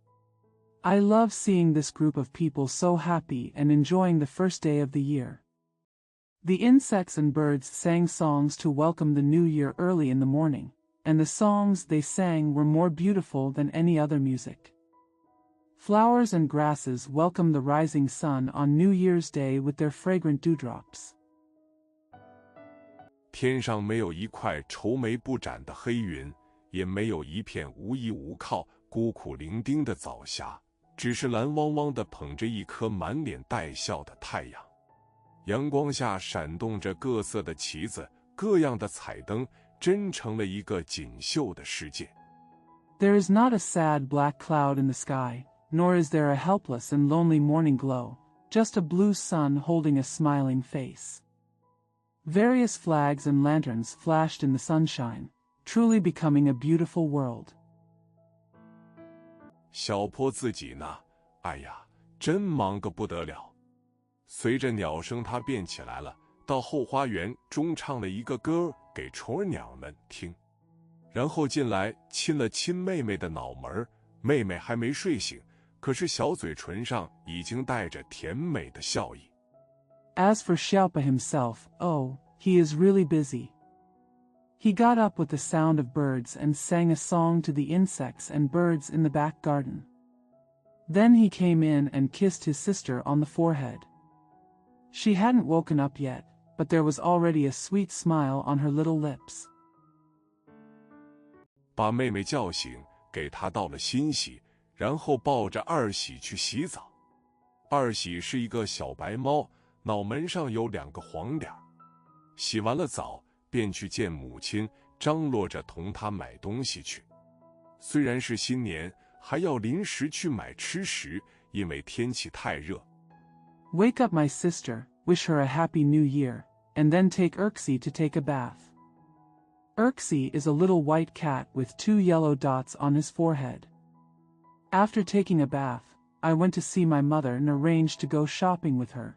I love seeing this group of people so happy and enjoying the first day of the year. The insects and birds sang songs to welcome the new year early in the morning, and the songs they sang were more beautiful than any other music. Flowers and grasses welcome the rising sun on New Year's Day with their fragrant dewdrops. 天上没有一块愁眉不展的黑云，也没有一片无依无靠、孤苦伶仃的早霞，只是蓝汪汪地捧着一颗满脸带笑的太阳。阳光下闪动着各色的旗子，各样的彩灯，真成了一个锦绣的世界。There is not a sad black cloud in the sky, nor is there a helpless and lonely morning glow, just a blue sun holding a smiling face. Various flags and lanterns flashed in the sunshine, truly becoming a beautiful world. 小坡自己呢，哎呀，真忙个不得了。随着鸟声，他便起来了，到后花园中唱了一个歌给雏儿鸟们听，然后进来亲了亲妹妹的脑门。妹妹还没睡醒，可是小嘴唇上已经带着甜美的笑意。As for Xiaopa himself, oh, he is really busy. He got up with the sound of birds and sang a song to the insects and birds in the back garden. Then he came in and kissed his sister on the forehead. She hadn't woken up yet, but there was already a sweet smile on her little lips. 把妹妹叫醒，给她倒了新洗，然后抱着二喜去洗澡。二喜是一个小白猫，脑门上有2个黄点。洗完了澡，便去见母亲，张罗着同她买东西去。虽然是新年，还要临时去买吃食，因为天气太热。Wake up my sister, wish her a happy new year, and then take Erxie to take a bath. Erxie is a little white cat with 2 yellow dots on his forehead. After taking a bath, I went to see my mother and arranged to go shopping with her.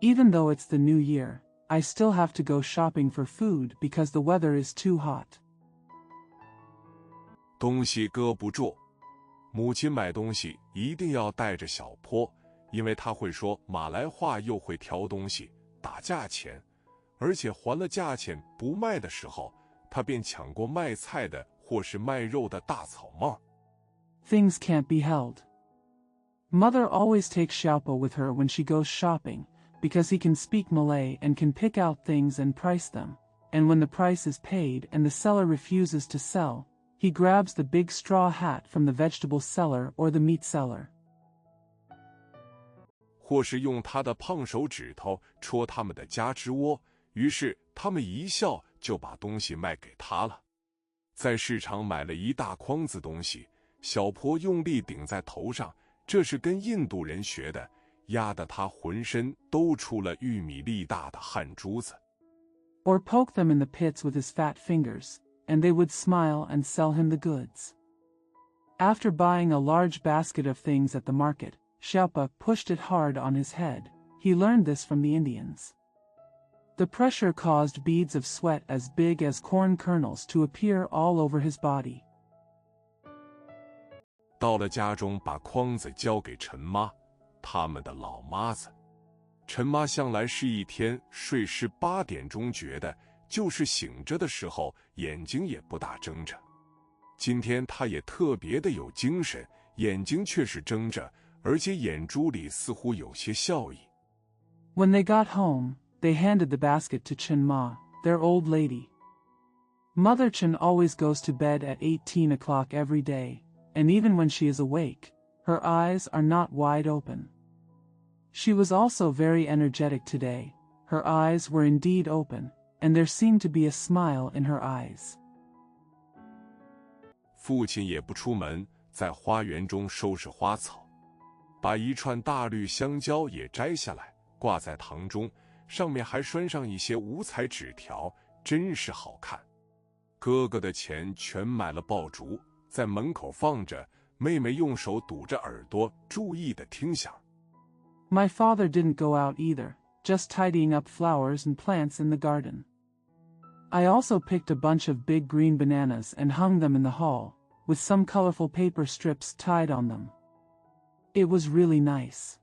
Even though it's the new year, I still have to go shopping for food because the weather is too hot. 东西搁不住，母亲买东西一定要带着小坡，因为她会说马来话，又会挑东西，打价钱，而且还了价钱不卖的时候，她便抢过卖菜的或是卖肉的大草帽。Things can't be held. Mother always takes Xiaopo with her when she goes shopping, because he can speak Malay and can pick out things and price them, and when the price is paid and the seller refuses to sell, he grabs the big straw hat from the vegetable seller or the meat seller. 或是用他的胖手指头戳他们的家肢窝，于是他们一笑就把东西卖给他了。在市场买了一大筐子东西，小坡用力顶在头上，这是跟印度人学的，压得他浑身都出了玉米粒大的汗珠子。Or poke them in the pits with his fat fingers, and they would smile and sell him the goods. After buying a large basket of things at the market, Xiaopa pushed it hard on his head. He learned this from the Indians. The pressure caused beads of sweat as big as corn kernels to appear all over his body. 到了家中，把筐子交给陈妈，他们的老妈子。陈妈向来是一天睡是8点钟觉的，就是醒着的时候眼睛也不大睁着。今天她也特别的有精神，眼睛却是睁着，而且眼珠里似乎有些笑意。When they got home, they handed the basket to Chen Ma, their old lady. Mother Chen always goes to bed at 18 o'clock every day, and even when she is awake, her eyes are not wide open. She was also very energetic today. Her eyes were indeed open, and there seemed to be a smile in her eyes. 父亲也不出门，在花园中收拾花草，把一串大绿香蕉也摘下来，挂在堂中，上面还拴上一些五彩纸条，真是好看。哥哥的钱全买了爆竹，在门口放着，妹妹用手堵着耳朵，注意地听响。My father didn't go out either, just tidying up flowers and plants in the garden. I also picked a bunch of big green bananas and hung them in the hall, with some colorful paper strips tied on them. It was really nice.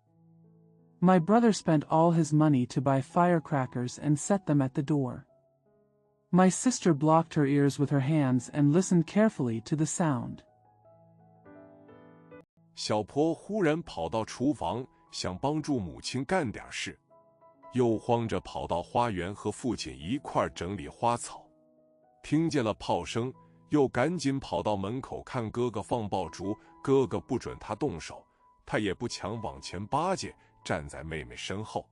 My brother spent all his money to buy firecrackers and set them at the door. My sister blocked her ears with her hands and listened carefully to the sound. 小坡忽然跑到厨房，想帮助母亲干点事，又慌着跑到花园和父亲一块整理花草。听见了炮声，又赶紧跑到门口看哥哥放爆竹，哥哥不准他动手，他也不强往前巴结，站在妹妹身后。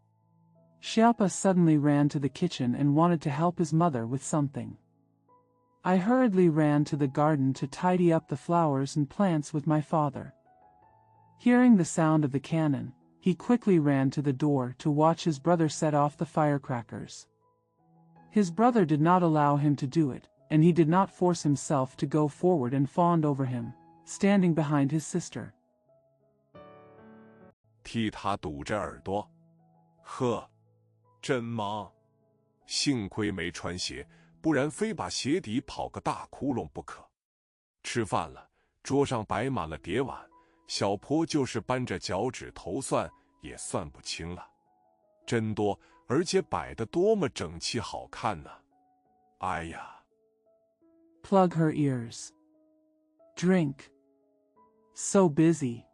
Xiaopa suddenly ran to the kitchen and wanted to help his mother with something. I hurriedly ran to the garden to tidy up the flowers and plants with my father. Hearing the sound of the cannon, he quickly ran to the door to watch his brother set off the firecrackers. His brother did not allow him to do it, and he did not force himself to go forward and fawned over him, standing behind his sister. 替他堵着耳朵，呵，真忙。幸亏没穿鞋，不然非把鞋底跑个大窟窿不可。吃饭了，桌上摆满了碟碗，小坡就是扳着脚趾头算，也算不清了。真多，而且摆得多么整齐好看呢！哎呀 Plug her ears. Drink. So busy.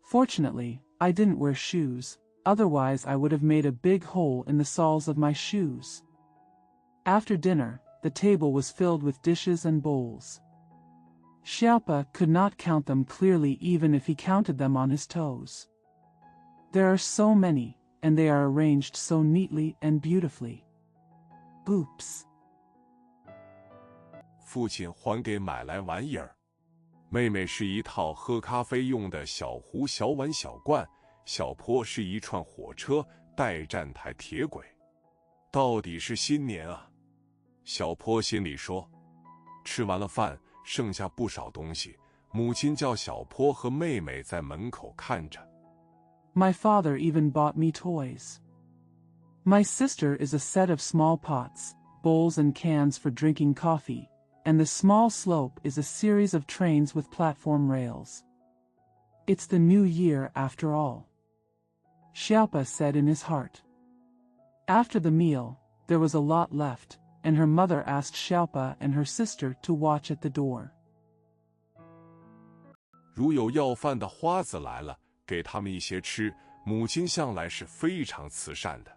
Fortunately, I didn't wear shoes, otherwise I would have made a big hole in the soles of my shoes. After dinner, the table was filled with dishes and bowls. Xiaopa could not count them clearly even if he counted them on his toes. There are so many, and they are arranged so neatly and beautifully. Oops. 父亲还给买来玩意儿，妹妹是一套喝咖啡用的小壶、小碗、小罐，小坡是一串火车、带站台、铁轨。到底是新年啊！小坡心里说。吃完了饭，剩下不少东西，母亲叫小坡和妹妹在门口看着。My father even bought me toys. My sister is a set of small pots, bowls and cans for drinking coffee, and the small slope is a series of trains with platform rails. It's the new year after all, Xiaopa said in his heart. After the meal, there was a lot left, and her mother asked Xiaopa and her sister to watch at the door. 如有要饭的花子来了，给他们一些吃，母亲向来是非常慈善的。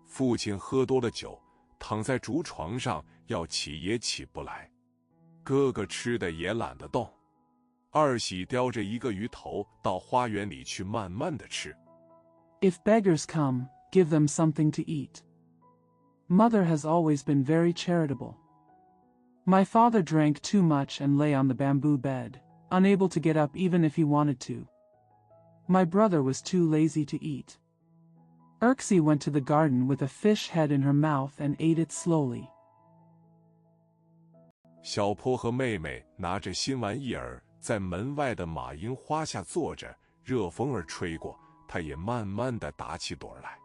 父亲喝多了酒，躺在竹床上，要起也起不来。哥哥吃的也懒得动。二喜叼着一个鱼头到花园里去慢慢的吃。If beggars come, give them something to eat. Mother has always been very charitable. My father drank too much and lay on the bamboo bed, unable to get up even if he wanted to. My brother was too lazy to eat. Erxie went to the garden with a fish head in her mouth and ate it slowly. 小坡和妹妹拿着新玩意儿，在门外的马樱花下坐着，热风儿吹过，她也慢慢地打起盹来。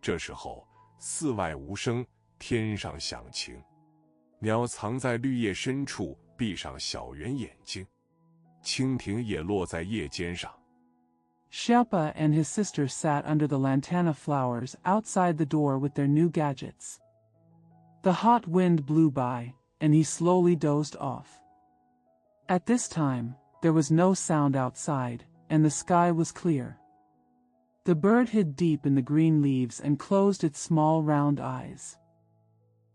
这时候，寺外无声，天上响晴，鸟藏在绿叶深处，闭上小圆眼睛，蜻蜓也落在叶尖上。Xiaopa and his sister sat under the lantana flowers outside the door with their new gadgets. The hot wind blew by, and he slowly dozed off. At this time, there was no sound outside, and the sky was clear. The bird hid deep in the green leaves and closed its small round eyes.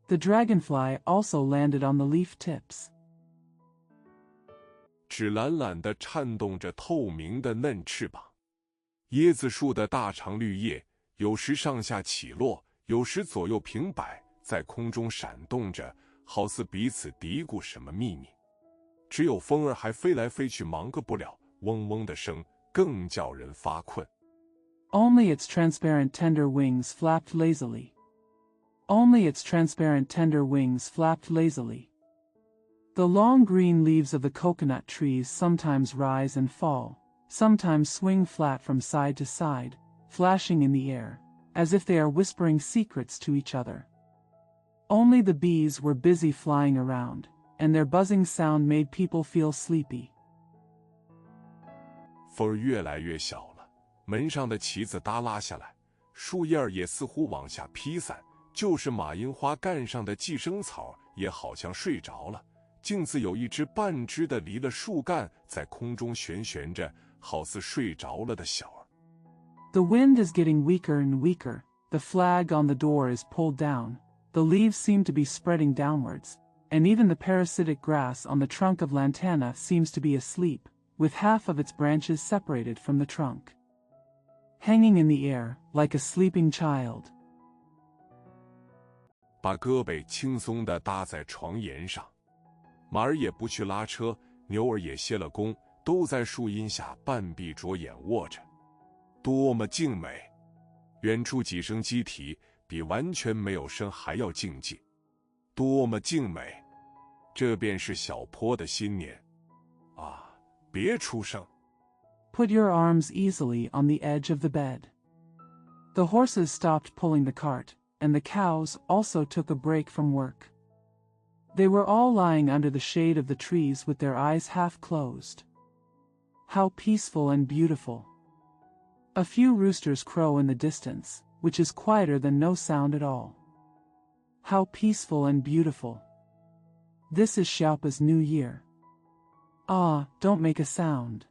The dragonfly also landed on the leaf tips. 只懒懒地颤动着透明的嫩翅膀。椰子树的大长绿叶，有时上下起落，有时左右平摆，在空中闪动着，好似彼此嘀咕什么秘密。只有风儿还飞来飞去，忙个不了，嗡嗡的声更叫人发困。Only its transparent tender wings flapped lazily. Only its transparent tender wings flapped lazily. The long green leaves of the coconut trees sometimes rise and fall, sometimes swing flat from side to side, flashing in the air, as if they are whispering secrets to each other. Only the bees were busy flying around, and their buzzing sound made people feel sleepy. 风越来越小了，门上的旗子耷拉下来，树叶儿也似乎往下披散，就是马樱花干上的寄生草也好像睡着了，径自有一只半只的离了树干，在空中旋旋着，好似睡着了的小儿。The wind is getting weaker and weaker, the flag on the door is pulled down, the leaves seem to be spreading downwards, and even the parasitic grass on the trunk of lantana seems to be asleep, with half of its branches separated from the trunk, hanging in the air, like a sleeping child. 把胳膊轻松地搭在床沿上，马儿也不去拉车，牛儿也歇了工，都在树荫下半闭着眼卧着，多么静美！远处几声鸡啼，比完全没有声还要静寂，多么静美！这便是小坡的新年啊！别出声。Put your arms easily on the edge of the bed. The horses stopped pulling the cart, and the cows also took a break from work. They were all lying under the shade of the trees with their eyes half closed. How peaceful and beautiful. A few roosters crow in the distance, which is quieter than no sound at all. How peaceful and beautiful. This is Xiaopa's new year. Ah, don't make a sound.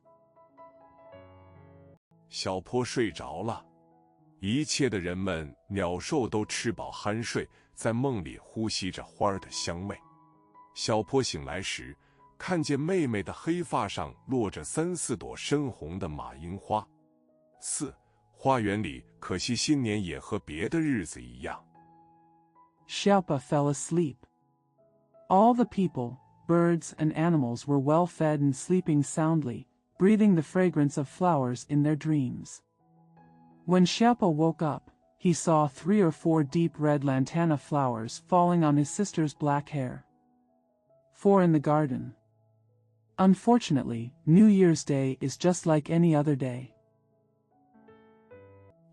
小坡睡着了，一切的人们、鸟兽都吃饱酣睡，在梦里呼吸着花儿的香味。小坡醒来时，看见妹妹的黑发上落着3、4朵深红的马樱花。4. 花园里，可惜新年也和别的日子一样。Xiaopa fell asleep. All the people, birds and animals were well fed and sleeping soundly, breathing the fragrance of flowers in their dreams. When Xiaopa woke up, he saw 3 or 4 deep red lantana flowers falling on his sister's black hair. 4 in the garden. Unfortunately, New Year's Day is just like any other day.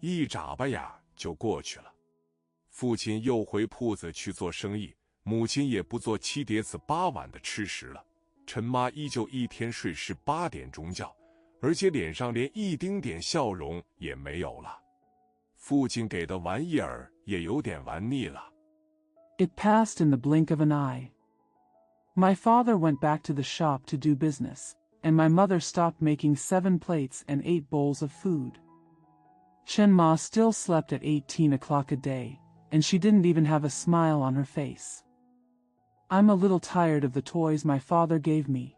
一眨巴呀就过去了。父亲又回铺子去做生意，母亲也不做7碟子8碗的吃食了。陈妈依旧一天睡18点钟觉，而且脸上连一丁点笑容也没有了。父亲给的玩意儿也有点玩腻了。It passed in the blink of an eye. My father went back to the shop to do business, and my mother stopped making 7 plates and 8 bowls of food. Chen Ma still slept at 18 o'clock a day, and she didn't even have a smile on her face. I'm a little tired of the toys my father gave me.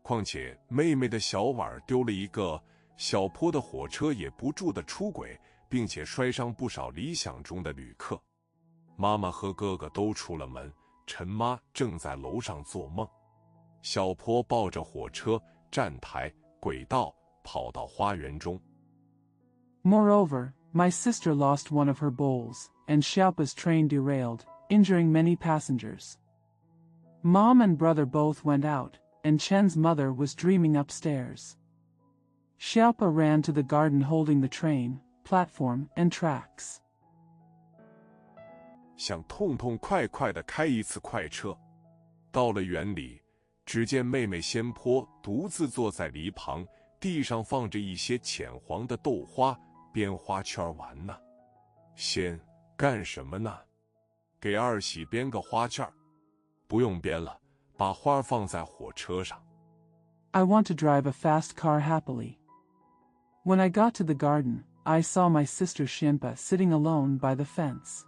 况且妹妹的小碗丢了一个，小坡的火车也不住地出轨，并且摔伤不少理想中的旅客。妈妈和哥哥都出了门，陈妈正在楼上做梦。小坡抱着火车、站台、轨道跑到花园中。Moreover, my sister lost one of her bowls, and Xiaopa's train derailed, injuring many passengers. Mom and brother both went out, and Chen's mother was dreaming upstairs. Xiaopa ran to the garden holding the train, platform, and tracks. 想痛痛快快地开一次快车。到了园里，只见妹妹仙坡独自坐在篱旁，地上放着一些浅黄的豆花，编花圈玩呢。仙，干什么呢？给二喜编个花圈。不用编了，把花放在火车上。I want to drive a fast car happily. When I got to the garden, I saw my sister Xianpa sitting alone by the fence.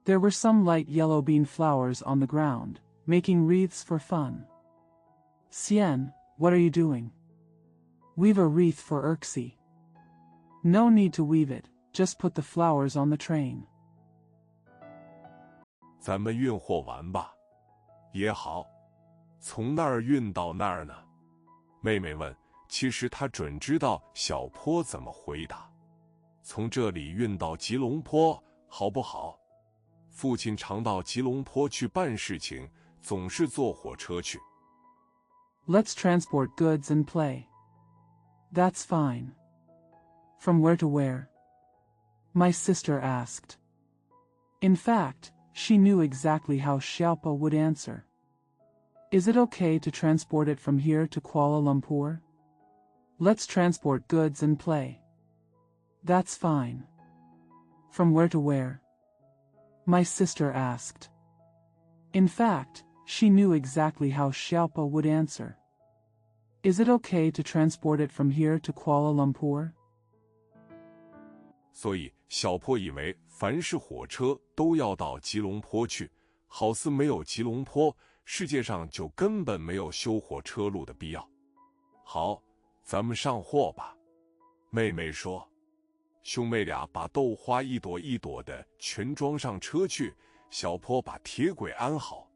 There were some light yellow bean flowers on the ground, making wreaths for fun. Xian, what are you doing? Weave a wreath for Erxi. No need to weave it, just put the flowers on the train. 咱们运货完吧。也好，从那儿运到那儿呢？妹妹问。其实她准知道小坡怎么回答。从这里运到吉隆坡，好不好？父亲常到吉隆坡去办事情，总是坐火车去。Let's transport goods and play. That's fine. From where to where? My sister asked. In fact, she knew exactly how Xiaopa would answer. Is it okay to transport it from here to Kuala Lumpur? Let's transport goods and play. That's fine. From where to where? My sister asked. In fact, she knew exactly how Xiaopa would answer. Is it okay to transport it from here to Kuala Lumpur? 所以小坡以为凡是火车都要到吉隆坡去，好似没有吉隆坡，世界上就根本没有修火车路的必要。好，咱们上货吧。妹妹说。兄妹俩把豆花一朵一朵的全装上车去，小坡把铁轨安好。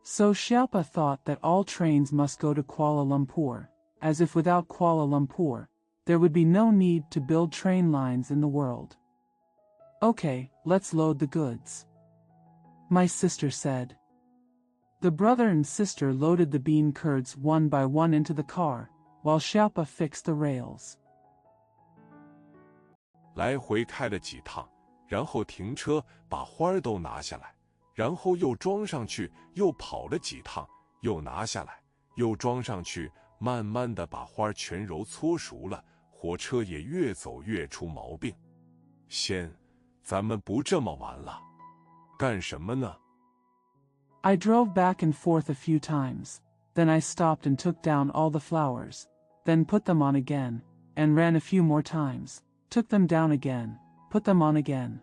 So Xiaopa thought that all trains must go to Kuala Lumpur, as if without Kuala Lumpur, there would be no need to build train lines in the world. Okay, let's load the goods. My sister said. The brother and sister loaded the bean curds one by one into the car, while Xiaopa fixed the rails. 来回开了几趟，然后停车，把花儿都拿下来，然后又装上去，又跑了几趟，又拿下来，又装上去，慢慢的把花全揉搓熟了，火车也越走越出毛病。先，咱们不这么玩了。干什么呢？ I drove back and forth a few times, then I stopped and took down all the flowers. then put them on again, and ran a few more times, took them down again, put them on again.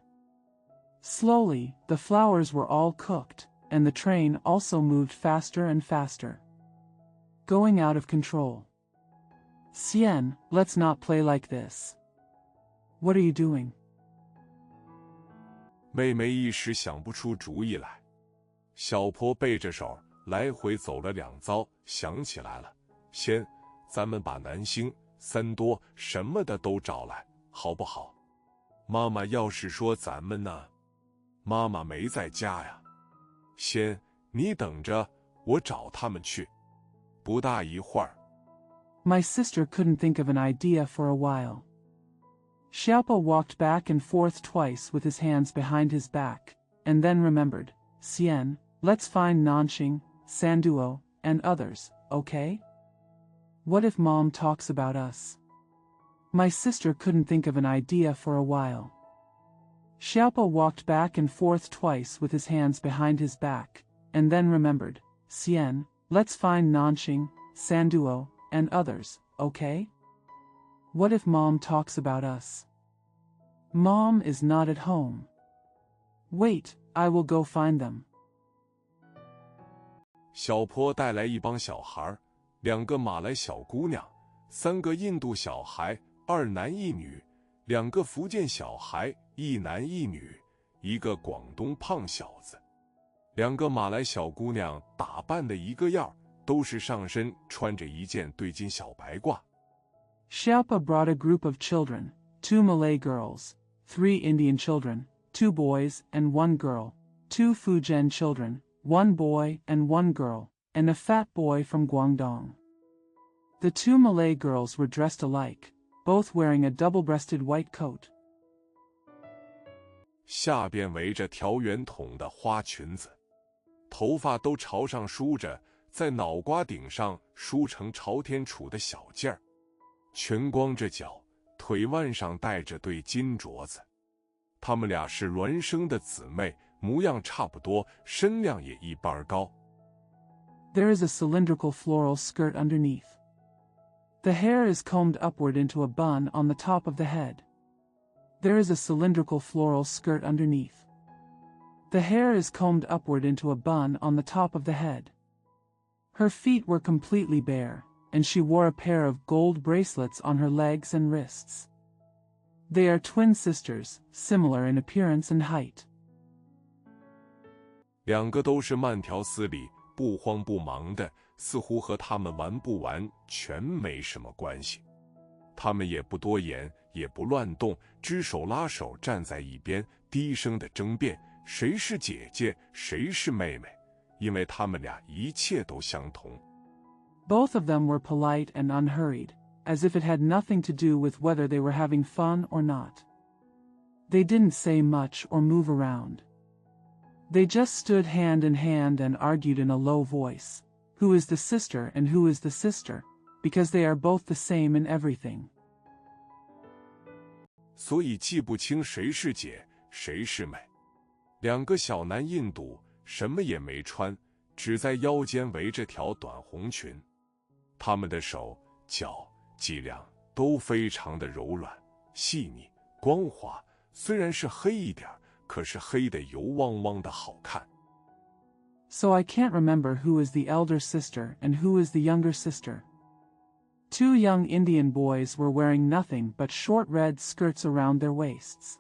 Slowly, the flowers were all cooked, and the train also moved faster and faster. Going out of control. Xian, let's not play like this. What are you doing? 妹妹一时想不出主意来，小坡背着手来回走了2遭，想起来了，先，咱们把南星、三多什么的都找来，好不好？妈妈要是说咱们呢？妈妈没在家呀。先，你等着，我找他们去。不大一会儿。My sister couldn't think of an idea for a while. Xiaopo walked back and forth twice with his hands behind his back, and then remembered, Xian, let's find Nanxing, Sanduo, and others, okay? What if Mom talks about us? My sister couldn't think of an idea for a while. Xiaopo walked back and forth twice with his hands behind his back, and then remembered, Xian, let's find Nanxing, Sanduo, and others, okay? What if Mom talks about us? Mom is not at home. Wait, I will go find them. 小坡带来一帮小孩，2个马来小姑娘，3个印度小孩，2男1女，2个福建小孩，1男1女，1个广东胖小子。2个马来小姑娘打扮的一个样，都是上身穿着一件对襟小白褂。Xiaopa brought a group of children, 2 Malay girls, 3 Indian children, 2 boys and 1 girl, 2 Fujian children, 1 boy and 1 girl, and a fat boy from Guangdong. The 2 Malay girls were dressed alike, both wearing a double-breasted white coat. 下边围着条圆筒的花裙子，头发都朝上梳着，在脑瓜顶上梳成朝天杵的小件儿，全光着脚，腿腕上戴着对金镯子。她们俩是孪生的姊妹，模样差不多，身量也一般高。There is a cylindrical floral skirt underneath. The hair is combed upward into a bun on the top of the head. There is a cylindrical floral skirt underneath. The hair is combed upward into a bun on the top of the head. Her feet were completely bare, and she wore a pair of gold bracelets on her legs and wrists. They are twin sisters, similar in appearance and height. 2个都是慢条斯理，不慌不忙的，似乎和他们玩不玩全没什么关系。他们也不多言，也不乱动，只手拉手站在一边，低声的争辩谁是姐姐，谁是妹妹，因为他们俩一切都相同。Both of them were polite and unhurried, as if it had nothing to do with whether they were having fun or not. They didn't say much or move around. They just stood hand in hand and argued in a low voice, who is the sister and who is the sister, because they are both the same in everything. 所以记不清谁是姐，谁是妹。2个小男印度什么也没穿，只在腰间围着条短红裙。他们的手、脚、脊梁都非常的柔软、细腻、光滑，虽然是黑一点，可是黑得油汪汪的好看。So I can't remember who is the elder sister and who is the younger sister. 2 young Indian boys were wearing nothing but short red skirts around their waists.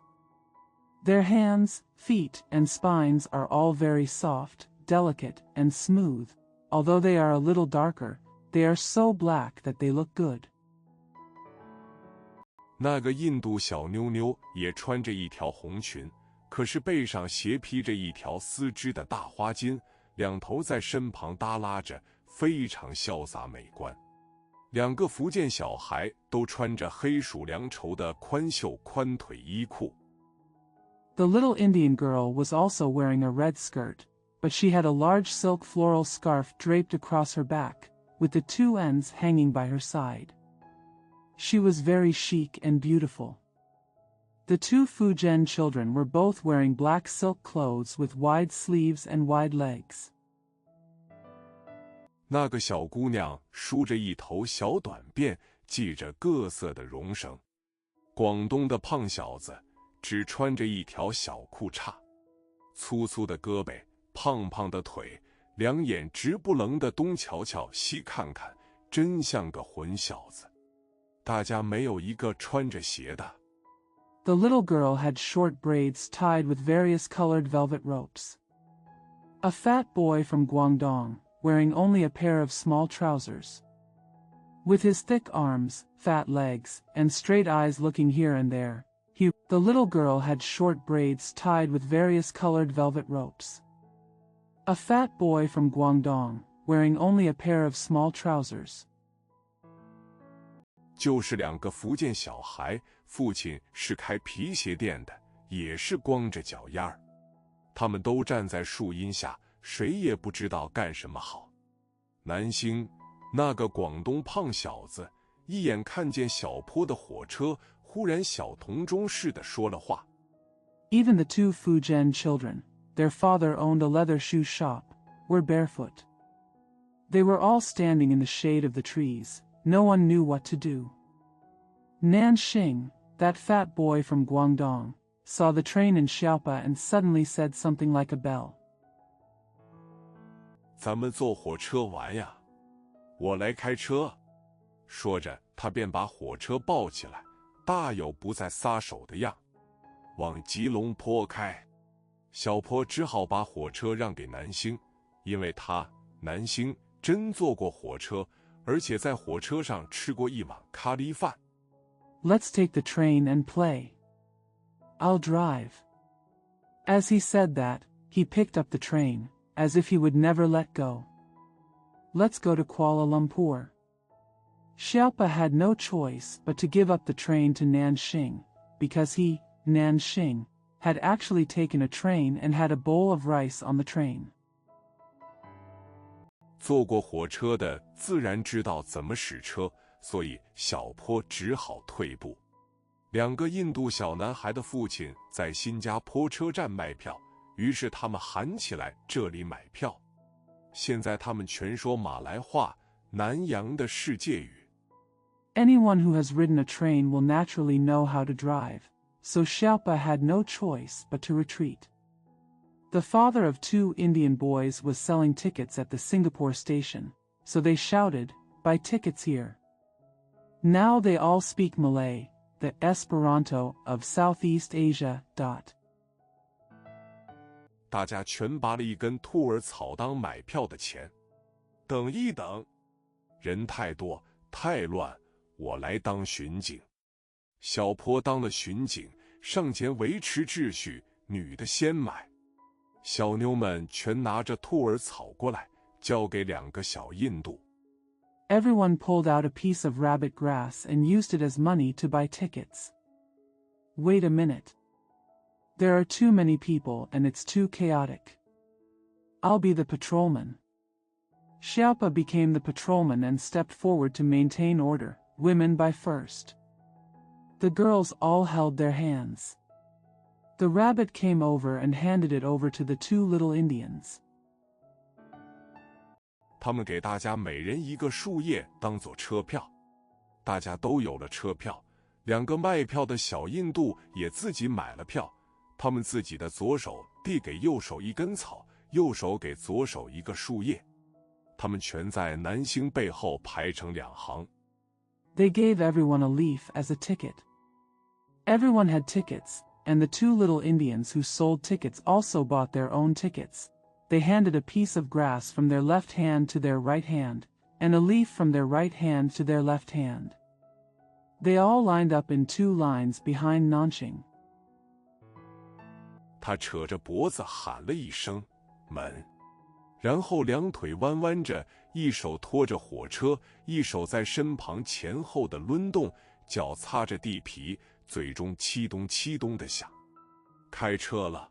Their hands, feet, and spines are all very soft, delicate, and smooth. Although they are a little darker, they are so black that they look good. 那个印度小妞妞也穿着一条红裙，可是背上斜披着一条丝织的大花巾，2头在身旁耷拉着，非常潇洒美观。2个福建小孩都穿着黑鼠梁绸的宽袖宽腿衣裤。The little Indian girl was also wearing a red skirt, but she had a large silk floral scarf draped across her back, with the 2 ends hanging by her side. She was very chic and beautiful. The 2 Fujian children were both wearing black silk clothes with wide sleeves and wide legs. 那个小姑娘梳着一头小短辫，系着各色的绒绳。广东的胖小子只穿着一条小裤衩，粗粗的胳膊，胖胖的腿，两眼直不愣的东瞧瞧西看看，真像个混小子。大家没有一个穿着鞋的。The little girl had short braids tied with various colored velvet ropes. A fat boy from Guangdong, wearing only a pair of small trousers. With his thick arms, fat legs, and straight eyes looking here and there, the little girl had short braids tied with various colored velvet ropes. A fat boy from Guangdong, wearing only a pair of small trousers. 就是两个福建小孩，父亲是开皮鞋店的，也是光着脚丫儿。他们都站在树荫下，谁也不知道干什么好。南星，那个广东胖小子，一眼看见小坡的火车，忽然小童中似的说了话。Even the two Fujian children, their father owned a leather shoe shop, were barefoot. They were all standing in the shade of the trees. No one knew what to do. Nanxing, that fat boy from Guangdong, saw the train in Xiaopa and suddenly said something like a bell. 咱们坐火车玩呀，我来开车。说着，他便把火车抱起来，大有不再撒手的样，往吉隆坡开。小坡只好把火车让给南星，因为他南星真坐过火车，而且在火车上吃过一碗咖喱饭。Let's take the train and play. I'll drive. As he said that, he picked up the train, as if he would never let go. Let's go to Kuala Lumpur. Xiaopa had no choice but to give up the train to Nanxing, because he, Nanxing, had actually taken a train and had a bowl of rice on the train. 坐过火车的自然知道怎么使车，所以小坡只好退步。两个印度小男孩的父亲在新加坡车站卖票，于是他们喊起来这里买票。现在他们全说马来话，南洋的世界语。Anyone who has ridden a train will naturally know how to drive, so Xiaopa had no choice but to retreat. The father of two Indian boys was selling tickets at the Singapore station, so they shouted, "Buy tickets here." Now they all speak Malay, the Esperanto of Southeast Asia. 大家全拔了一根兔儿草当买票的钱。等一等，人太多太乱，我来当巡警。小坡当了巡警，上前维持秩序，女的先买。小妞们全拿着兔儿草过来，交给两个小印度。Everyone pulled out a piece of rabbit grass and used it as money to buy tickets. Wait a minute. There are too many people and it's too chaotic. I'll be the patrolman. Xiaopa became the patrolman and stepped forward to maintain order, women by first. The girls all held their hands. The rabbit came over and handed it over to the two little Indians. 他们给大家每人一个树叶当做车票，大家都有了车票。两个卖票的小印度也自己买了票，他们自己的左手递给右手一根草，右手给左手一个树叶。他们全在南星背后排成两行。They gave everyone a leaf as a ticket. Everyone had tickets, and the two little Indians who sold tickets also bought their own tickets. They handed a piece of grass from their left hand to their right hand, and a leaf from their right hand to their left hand. They all lined up in two lines behind Nanxing. 他扯着脖子喊了一声“门”，然后两腿弯弯着，一手拖着火车，一手在身旁前后的抡动，脚擦着地皮，嘴中七咚七咚的响。开车了，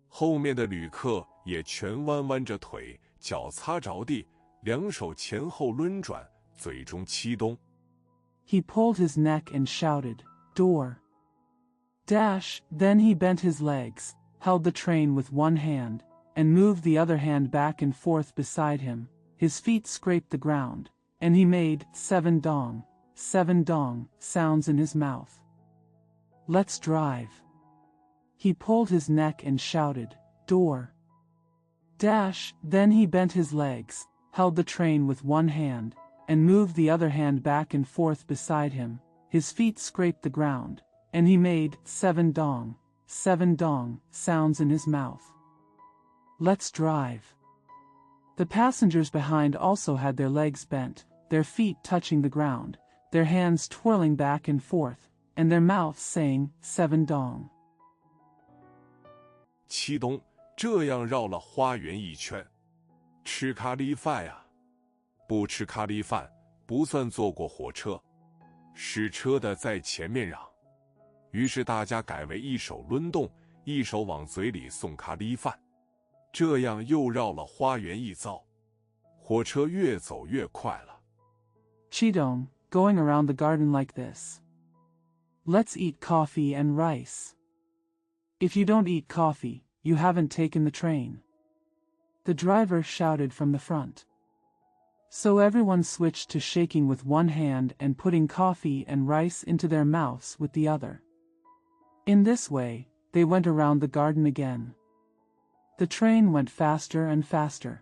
后面的旅客也全弯弯着腿，脚擦着地，两手前后抡转，嘴中七咚。He pulled his neck and shouted, "Door!" Dash! Then he bent his legs, held the train with one hand, and moved the other hand back and forth beside him. His feet scraped the ground, and he made 7 dong, seven dong sounds in his mouth. Let's drive. He pulled his neck and shouted, door. Dash, then he bent his legs, held the train with one hand, and moved the other hand back and forth beside him. His feet scraped the ground, and he made seven dong sounds in his mouth. Let's drive. The passengers behind also had their legs bent, their feet touching the ground, their hands twirling back and forth, and their mouths saying seven dong. 七东这样绕了花园一圈。吃咖喱饭呀？不吃咖喱饭不算坐过火车。驶车的在前面嚷。于是大家改为一手抡动，一手往嘴里送咖喱饭，这样又绕了花园一遭。火车越走越快了。Chidong, going around the garden like this. Let's eat coffee and rice. If you don't eat coffee, you haven't taken the train. The driver shouted from the front. So everyone switched to shaking with one hand and putting coffee and rice into their mouths with the other. In this way, they went around the garden again. The train went faster and faster.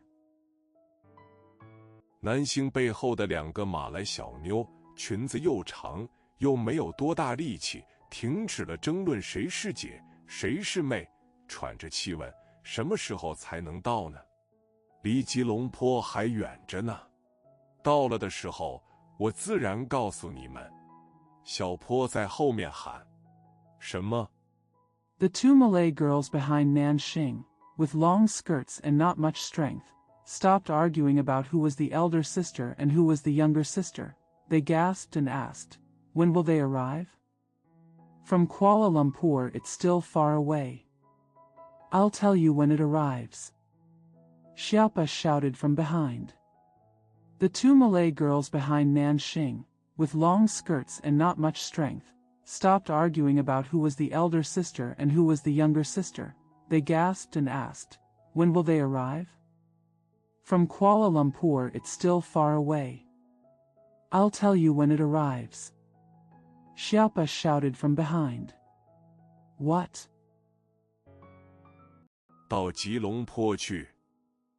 男星背后的两个马来小妞，裙子又长又没有多大力气，停止了争论谁是姐谁是妹，喘着气问什么时候才能到呢？离吉隆坡还远着呢。到了的时候，我自然告诉你们。小坡在后面喊。什么？ The two Malay girls behind Nanxing, with long skirts and not much strength, stopped arguing about who was the elder sister and who was the younger sister. They gasped and asked, when will they arrive? From Kuala Lumpur it's still far away. I'll tell you when it arrives. Xiapa shouted from behind. The two Malay girls behind Nanxing, with long skirts and not much strength, stopped arguing about who was the elder sister and who was the younger sister. They gasped and asked, when will they arrive? From Kuala Lumpur it's still far away. I'll tell you when it arrives. Xiapa shouted from behind. What? 到吉隆坡去。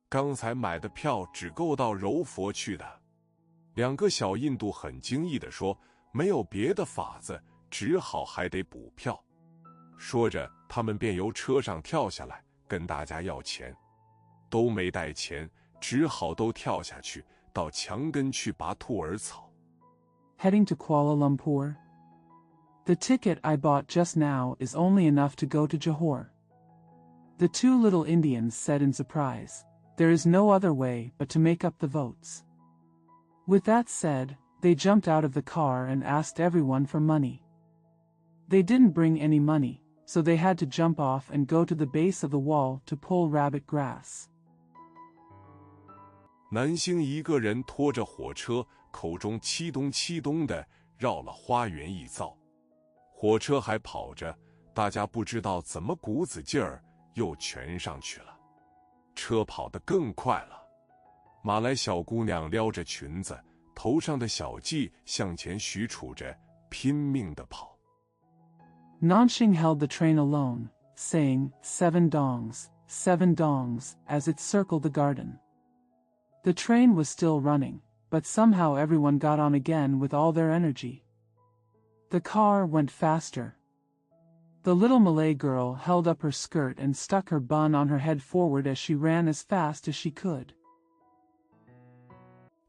刚才买的票只够到柔佛去的。两个小印度很惊异地说，没有别的法子，只好还得补票。说着，他们便由车上跳下来，跟大家要钱。都没带钱，只好都跳下去，到墙根去拔兔儿草。Heading to Kuala Lumpur? The ticket I bought just now is only enough to go to Johor. The two little Indians said in surprise. There is no other way but to make up the votes. With that said, they jumped out of the car and asked everyone for money. They didn't bring any money, so they had to jump off and go to the base of the wall to pull rabbit grass. 南星一个人拖着火车，口中七咚七咚地绕了花园一遭。火车还跑着，大家不知道怎么股子劲儿又全上去了。车跑得更快了。马来小姑娘撩着裙子，头上的小髻向前许杵着，拼命地跑。Nanxing held the train alone, saying, seven dongs, as it circled the garden. The train was still running, but somehow everyone got on again with all their energy. The car went faster. The little Malay girl held up her skirt and stuck her bun on her head forward as she ran as fast as she could.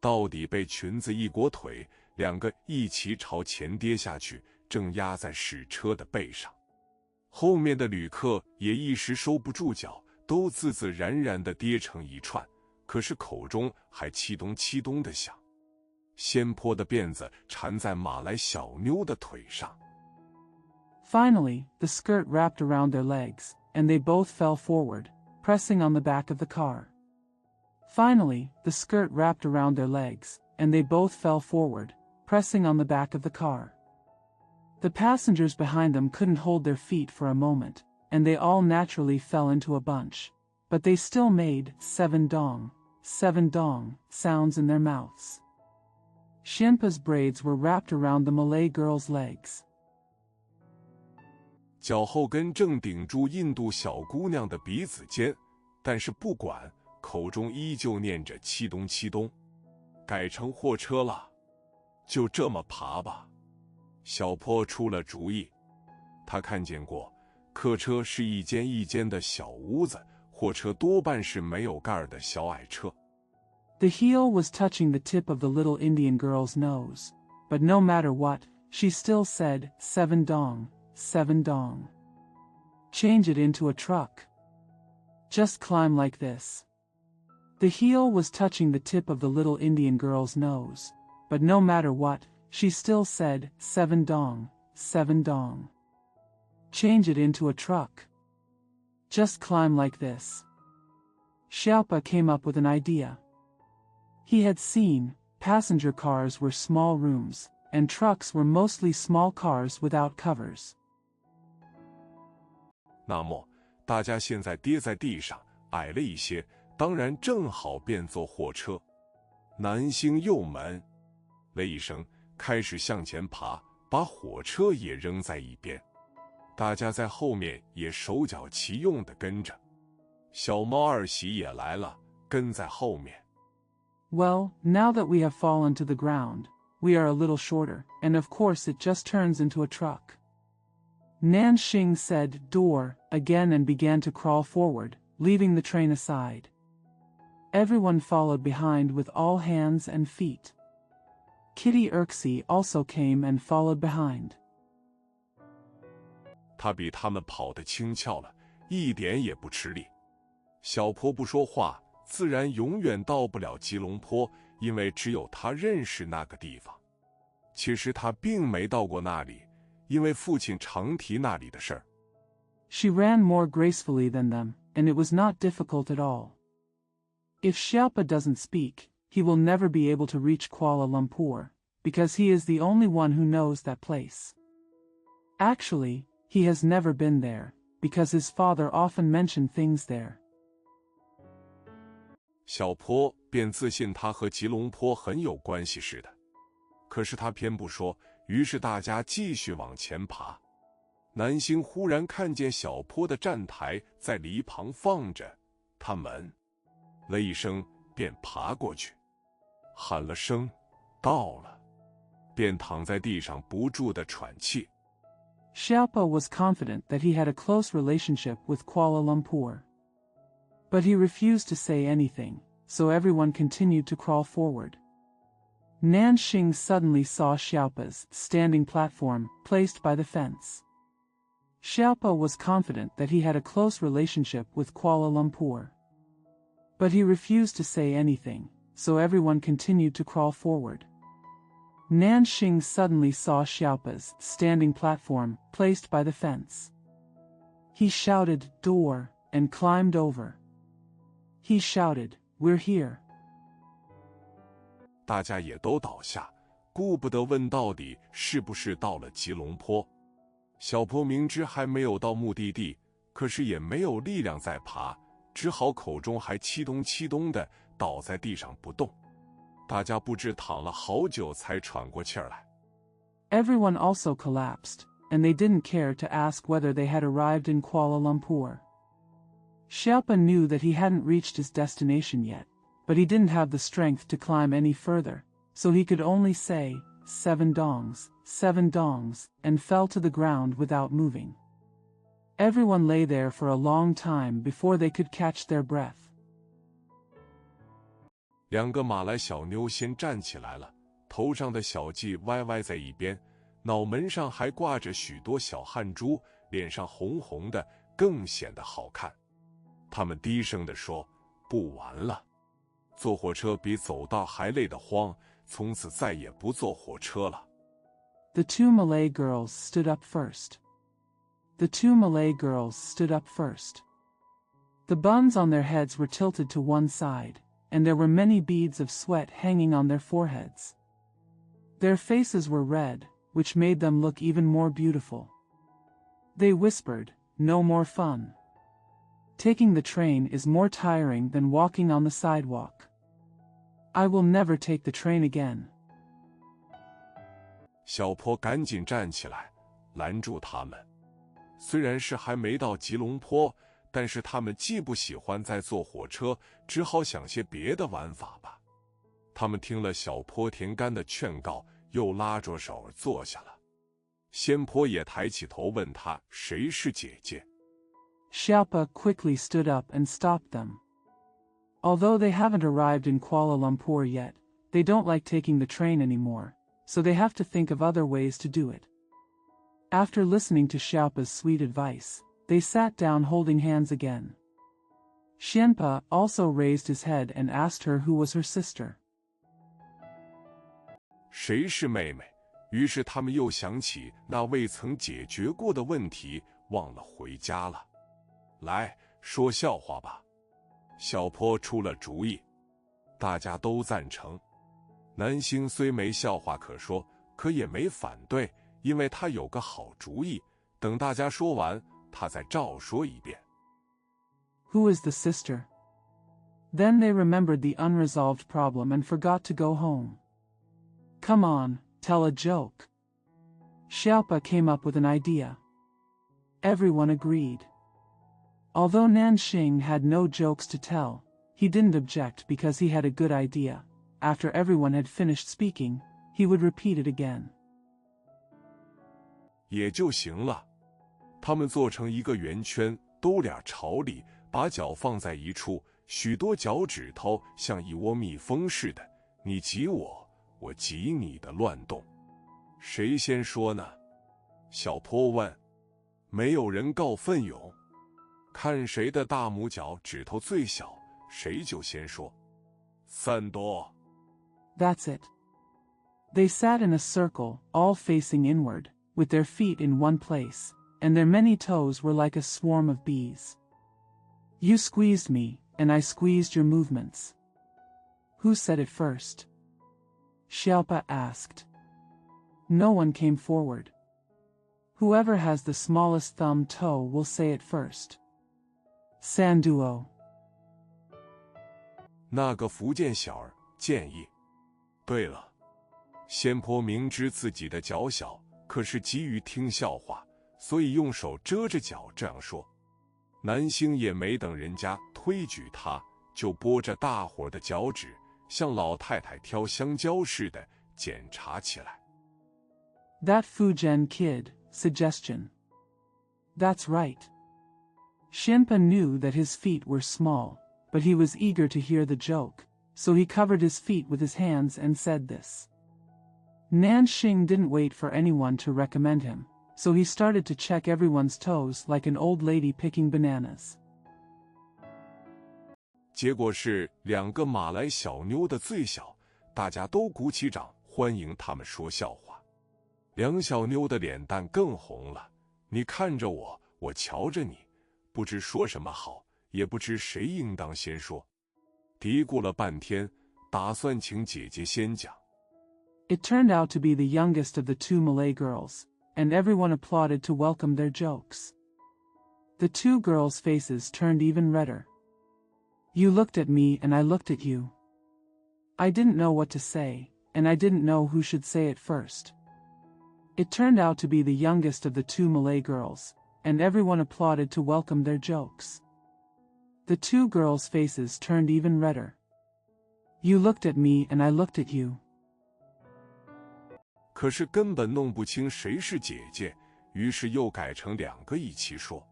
到底被裙子一裹腿，两个一起朝前跌下去，正压在驶车的背上。后面的旅客也一时收不住脚，都自自然然地跌成一串，可是口中还七咚七咚地响。仙坡的辫子缠在马来小妞的腿上。Finally, the skirt wrapped around their legs, and they both fell forward, pressing on the back of the car. Finally, the skirt wrapped around their legs, and they both fell forward, pressing on the back of the car. The passengers behind them couldn't hold their feet for a moment, and they all naturally fell into a bunch. But they still made seven dong sounds in their mouths. Xianpa's braids were wrapped around the Malay girl's legs. 脚后跟正顶住印度小姑娘的鼻子尖，但是不管，口中依旧念着七东七东。改成货车了，就这么爬吧。小坡出了主意，他看见过，客车是一间一间的小屋子，货车多半是没有盖的小矮车。The heel was touching the tip of the little Indian girl's nose, but no matter what, she still said, 7 dong, 7 dong. Change it into a truck. Just climb like this. The heel was touching the tip of the little Indian girl's nose, but no matter what, she still said, 7 dong, 7 dong. Change it into a truck. Just climb like this. Xiaopa came up with an idea. He had seen, passenger cars were small rooms, and trucks were mostly small cars without covers. 那么，大家现在跌在地上，矮了一些，当然正好变坐货车。南星又闷了一声，开始向前爬，把火车也扔在一边。大家在后面也手脚齐用地跟着。小猫二喜也来了，跟在后面。Well, now that we have fallen to the ground, we are a little shorter, and of course it just turns into a truck. Nanxing said, door, again and began to crawl forward, leaving the train aside. Everyone followed behind with all hands and feet. Kitty Urxie also came and followed behind. 他比他们跑得轻巧了，一点也不吃力。小坡不说话，自然永远到不了吉隆坡，因为只有他认识那个地方。其实他并没到过那里，因为父亲常提那里的事儿。She ran more gracefully than them, and it was not difficult at all. If Xiaopa doesn't speak, he will never be able to reach Kuala Lumpur, because he is the only one who knows that place. Actually, he has never been there, because his father often mentioned things there. 小坡便自信他和吉隆坡很有关系似的，可是他偏不说，于是大家继续往前爬。南星忽然看见小坡的站台在篱旁放着，他闷了一声，便爬过去，喊了声“到了”，便躺在地上不住地喘气。Xiaopa was confident that he had a close relationship with Kuala Lumpur. But he refused to say anything, so everyone continued to crawl forward. Nanxing suddenly saw Xiaopa's standing platform placed by the fence. Xiaopa was confident that he had a close relationship with Kuala Lumpur. But he refused to say anything, so everyone continued to crawl forward. Nanxing suddenly saw Xiaopa's standing platform placed by the fence. He shouted, door, and climbed over. He shouted, we're here. 大家也都倒下，顾不得问到底是不是到了吉隆坡。小坡明知还没有到目的地，可是也没有力量再爬，只好口中还七咚七咚的倒在地上不动。大家不知躺了好久才喘过气儿来。Everyone also collapsed, and they didn't care to ask whether they had arrived in Kuala Lumpur. Xiaopa knew that he hadn't reached his destination yet, but he didn't have the strength to climb any further, so he could only say, 7 dongs, 7 dongs, and fell to the ground without moving. Everyone lay there for a long time before they could catch their breath. 两个马来小妞先站起来了，头上的小髻歪歪在一边，脑门上还挂着许多小汗珠，脸上红红的，更显得好看。他们低声地说：“不玩了，坐火车比走道还累得慌，从此再也不坐火车了。” The two Malay girls stood up first. The two Malay girls stood up first. The buns on their heads were tilted to one side, and there were many beads of sweat hanging on their foreheads. Their faces were red, which made them look even more beautiful. They whispered, "No more fun. Taking the train is more tiring than walking on the sidewalk. I will never take the train again." 小坡赶紧站起来，拦住他们。虽然是还没到吉隆坡，但是他们既不喜欢再坐火车，只好想些别的玩法吧。他们听了小坡田干的劝告，又拉着手坐下了。仙坡也抬起头问他谁是姐姐。Xiaopa quickly stood up and stopped them. Although they haven't arrived in Kuala Lumpur yet, they don't like taking the train anymore, so they have to think of other ways to do it. After listening to Xiaopa's sweet advice, they sat down holding hands again. Xianpa also raised his head and asked her who was her sister. 谁是妹妹？于是他们又想起那未曾解决过的问题，忘了回家了。来，说笑话吧。小坡出了主意，大家都赞成。南星虽没笑话可说，可也没反对，因为他有个好主意。等大家说完，他再照说一遍。Who is the sister? Then they remembered the unresolved problem and forgot to go home. Come on, tell a joke. Xiaopa came up with an idea. Everyone agreed. Although Nanxing had no jokes to tell, he didn't object because he had a good idea. After everyone had finished speaking, he would repeat it again. 也就行了。他们做成一个圆圈，都俩朝里，把脚放在一处，许多脚趾头像一窝蜜蜂似的，你挤我，我挤你的乱动。谁先说呢？小坡问。没有人告奋勇，看谁的大拇脚指头最小，谁就先说。3多。That's it. They sat in a circle, all facing inward, with their feet in one place, and their many toes were like a swarm of bees. You squeezed me, and I squeezed your movements. Who said it first? Xiaopa asked. No one came forward. Whoever has the smallest thumb toe will say it first. Sanduo. 那个福建小儿建议。对了，仙坡明知自己的脚小，可是急于听笑话，所以用手遮着脚这样说。南星也没等人家推举他，就拨着大伙的脚趾，像老太太挑香蕉似的检查起来。That Fujian kid, suggestion. That's right. Xianpa knew that his feet were small, but he was eager to hear the joke, so he covered his feet with his hands and said this. Nanxing didn't wait for anyone to recommend him, so he started to check everyone's toes like an old lady picking bananas. 结果是2个马来小妞的最小，大家都鼓起掌欢迎他们说笑话。梁小妞的脸蛋更红了，你看着我，我瞧着你，不知说什么好，也不知谁应当先说。嘀咕了半天，打算请姐姐先讲。It turned out to be the youngest of the 2 Malay girls, and everyone applauded to welcome their jokes. The 2 girls' faces turned even redder. You looked at me and I looked at you. I didn't know what to say, and I didn't know who should say it first. It turned out to be the youngest of the 2 Malay girls, and everyone applauded to welcome their jokes. The 2 girls' faces turned even redder. You looked at me and I looked at you. 可是根本弄不清谁是姐姐，于是又改成2个一起说。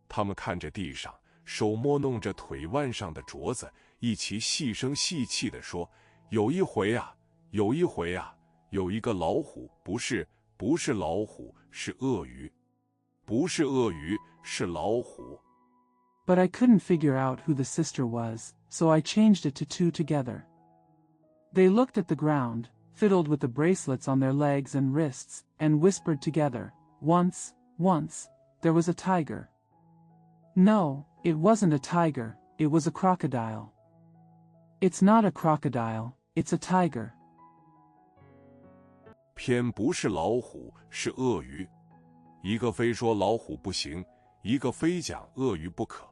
他们看着地上，手摸弄着腿腕上的镯子，一起细声细气地说：有一回啊，有一回啊，有一个老虎，不是老虎，是鳄鱼。不是鳄鱼，是老虎。But I couldn't figure out who the sister was, so I changed it to 2 together. They looked at the ground, fiddled with the bracelets on their legs and wrists, and whispered together, once, there was a tiger. No, it wasn't a tiger, it was a crocodile. It's not a crocodile, it's a tiger. 偏不是老虎，是鳄鱼。一个非说老虎不行，一个非讲鳄鱼不可。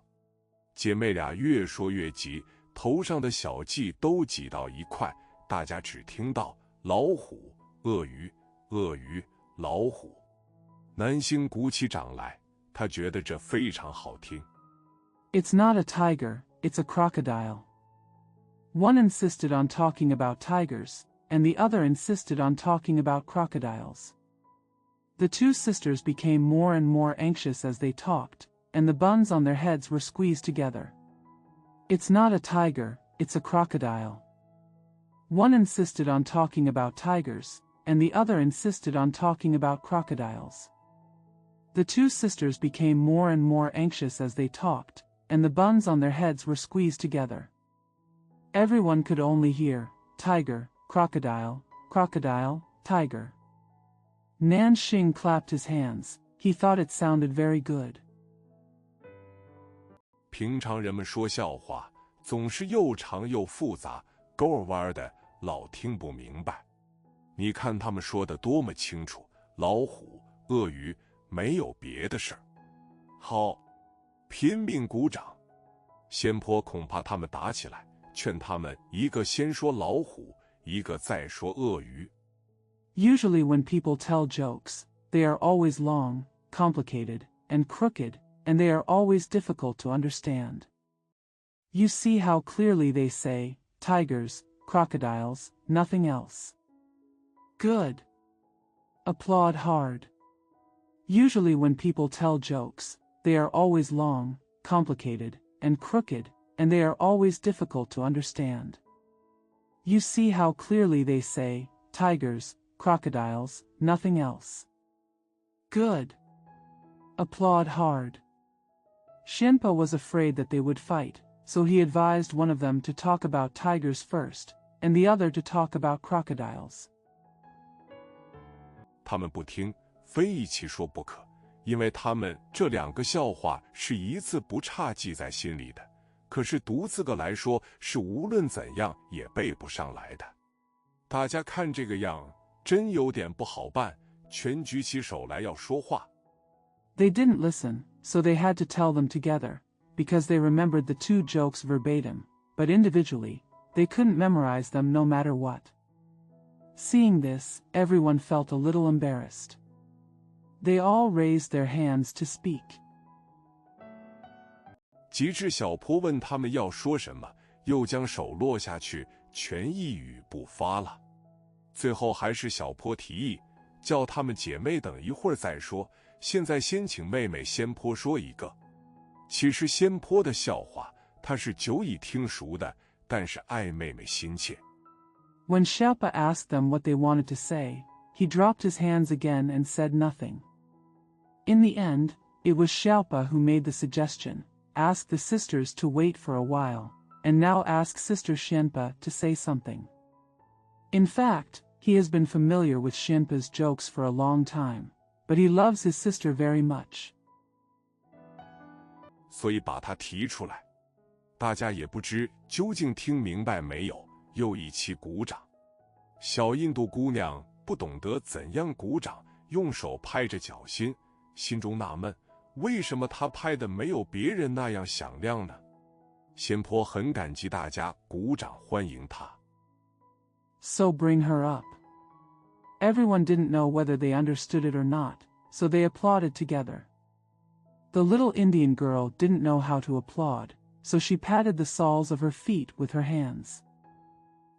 姐妹俩越说越急，头上的小髻都挤到一块，大家只听到老虎、鳄鱼、鳄鱼、老虎。南星鼓起掌来，他觉得这非常好听。It's not a tiger, it's a crocodile. One insisted on talking about tigers, and the other insisted on talking about crocodiles. The two sisters became more and more anxious as they talked, and the buns on their heads were squeezed together. It's not a tiger, it's a crocodile. One insisted on talking about tigers, and the other insisted on talking about crocodiles. The two sisters became more and more anxious as they talked, and the buns on their heads were squeezed together. Everyone could only hear, tiger, crocodile, crocodile, tiger. Nanxing clapped his hands. He thought it sounded very good. 平常人们说笑话，总是又长又复杂，勾儿弯的，老听不明白。你看他们说的多么清楚，老虎、鳄鱼，没有别的事儿。好，拼命鼓掌。先坡恐怕他们打起来，劝他们一个先说老虎，一个再说鳄鱼。Usually when people tell jokes, they are always long, complicated, and crooked, and they are always difficult to understand. You see how clearly they say, tigers, crocodiles, nothing else. Good. Applaud hard. Usually when people tell jokes, they are always long, complicated, and crooked, and they are always difficult to understand. You see how clearly they say, tigers, crocodiles, nothing else. Good. Applaud hard. Shenpa was afraid that they would fight, so he advised one of them to talk about tigers first, and the other to talk about crocodiles. 他们不听，非一起说不可，因为他们这两个笑话是一字不差记在心里的，可是独自个来说是无论怎样也背不上来的。大家看这个样，真有点不好办，全举起手来要说话。They didn't listen, so they had to tell them together, because they remembered the two jokes verbatim, but individually, they couldn't memorize them no matter what. Seeing this, everyone felt a little embarrassed. They all raised their hands to speak. 及至小坡问他们要说什么，又将手落下去，全一语不发了。最后还是小坡提议，叫他们姐妹等一会儿再说，现在先请妹妹先坡说一个。其实先坡的笑话，他是久已听熟的，但是爱妹妹心切。When Xiaopa asked them what they wanted to say, he dropped his hands again and said nothing. In the end, it was Xiaopa who made the suggestion, ask the sisters to wait for a while, and now ask Sister Xianpa to say something. In fact, he has been familiar with Xianpa's jokes for a long time, but he loves his sister very much. 所以把他提出来，大家也不知究竟听明白没有，又一起鼓掌。小印度姑娘不懂得怎样鼓掌，用手拍着脚心，心中纳闷，为什么她拍的没有别人那样响亮呢？先坡很感激大家鼓掌欢迎她。So bring her up. Everyone didn't know whether they understood it or not, so they applauded together. The little Indian girl didn't know how to applaud, so she patted the soles of her feet with her hands.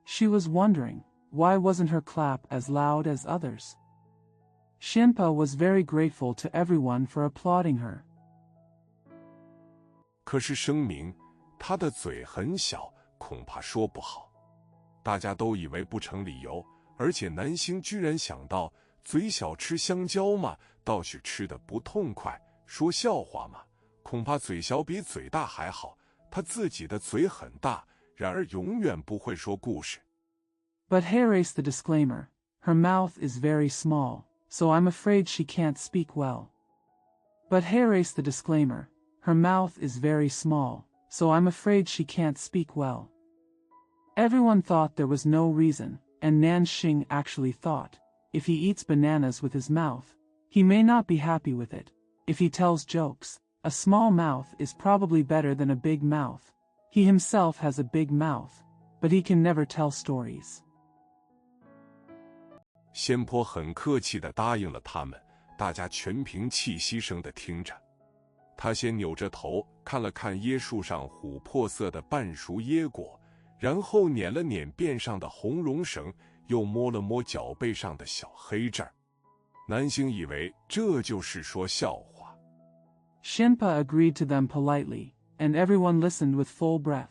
She was wondering, why wasn't her clap as loud as others? Shenpa was very grateful to everyone for applauding her. 可是声明，她的嘴很小，恐怕说不好。大家都以为不成理由，而且南星居然想到，嘴小吃香蕉嘛，倒许吃得不痛快，说笑话嘛，恐怕嘴小比嘴大还好。他自己的嘴很大，然而永远不会说故事。But here's the disclaimer. Her mouth is very small, so I'm afraid she can't speak well. But here's the disclaimer. Her mouth is very small, so I'm afraid she can't speak well. Everyone thought there was no reason, and Nanxing actually thought, if he eats bananas with his mouth, he may not be happy with it. If he tells jokes, a small mouth is probably better than a big mouth. He himself has a big mouth, but he can never tell stories. 仙坡很客气地答应了他们，大家全凭气息声地听着。他先扭着头看了看椰树上琥珀色的半熟椰果，然后捻了捻辫上的红绒绳，又摸了摸脚背上的小黑痣儿。南星以为这就是说笑话。Shenpa agreed to them politely, and everyone listened with full breath.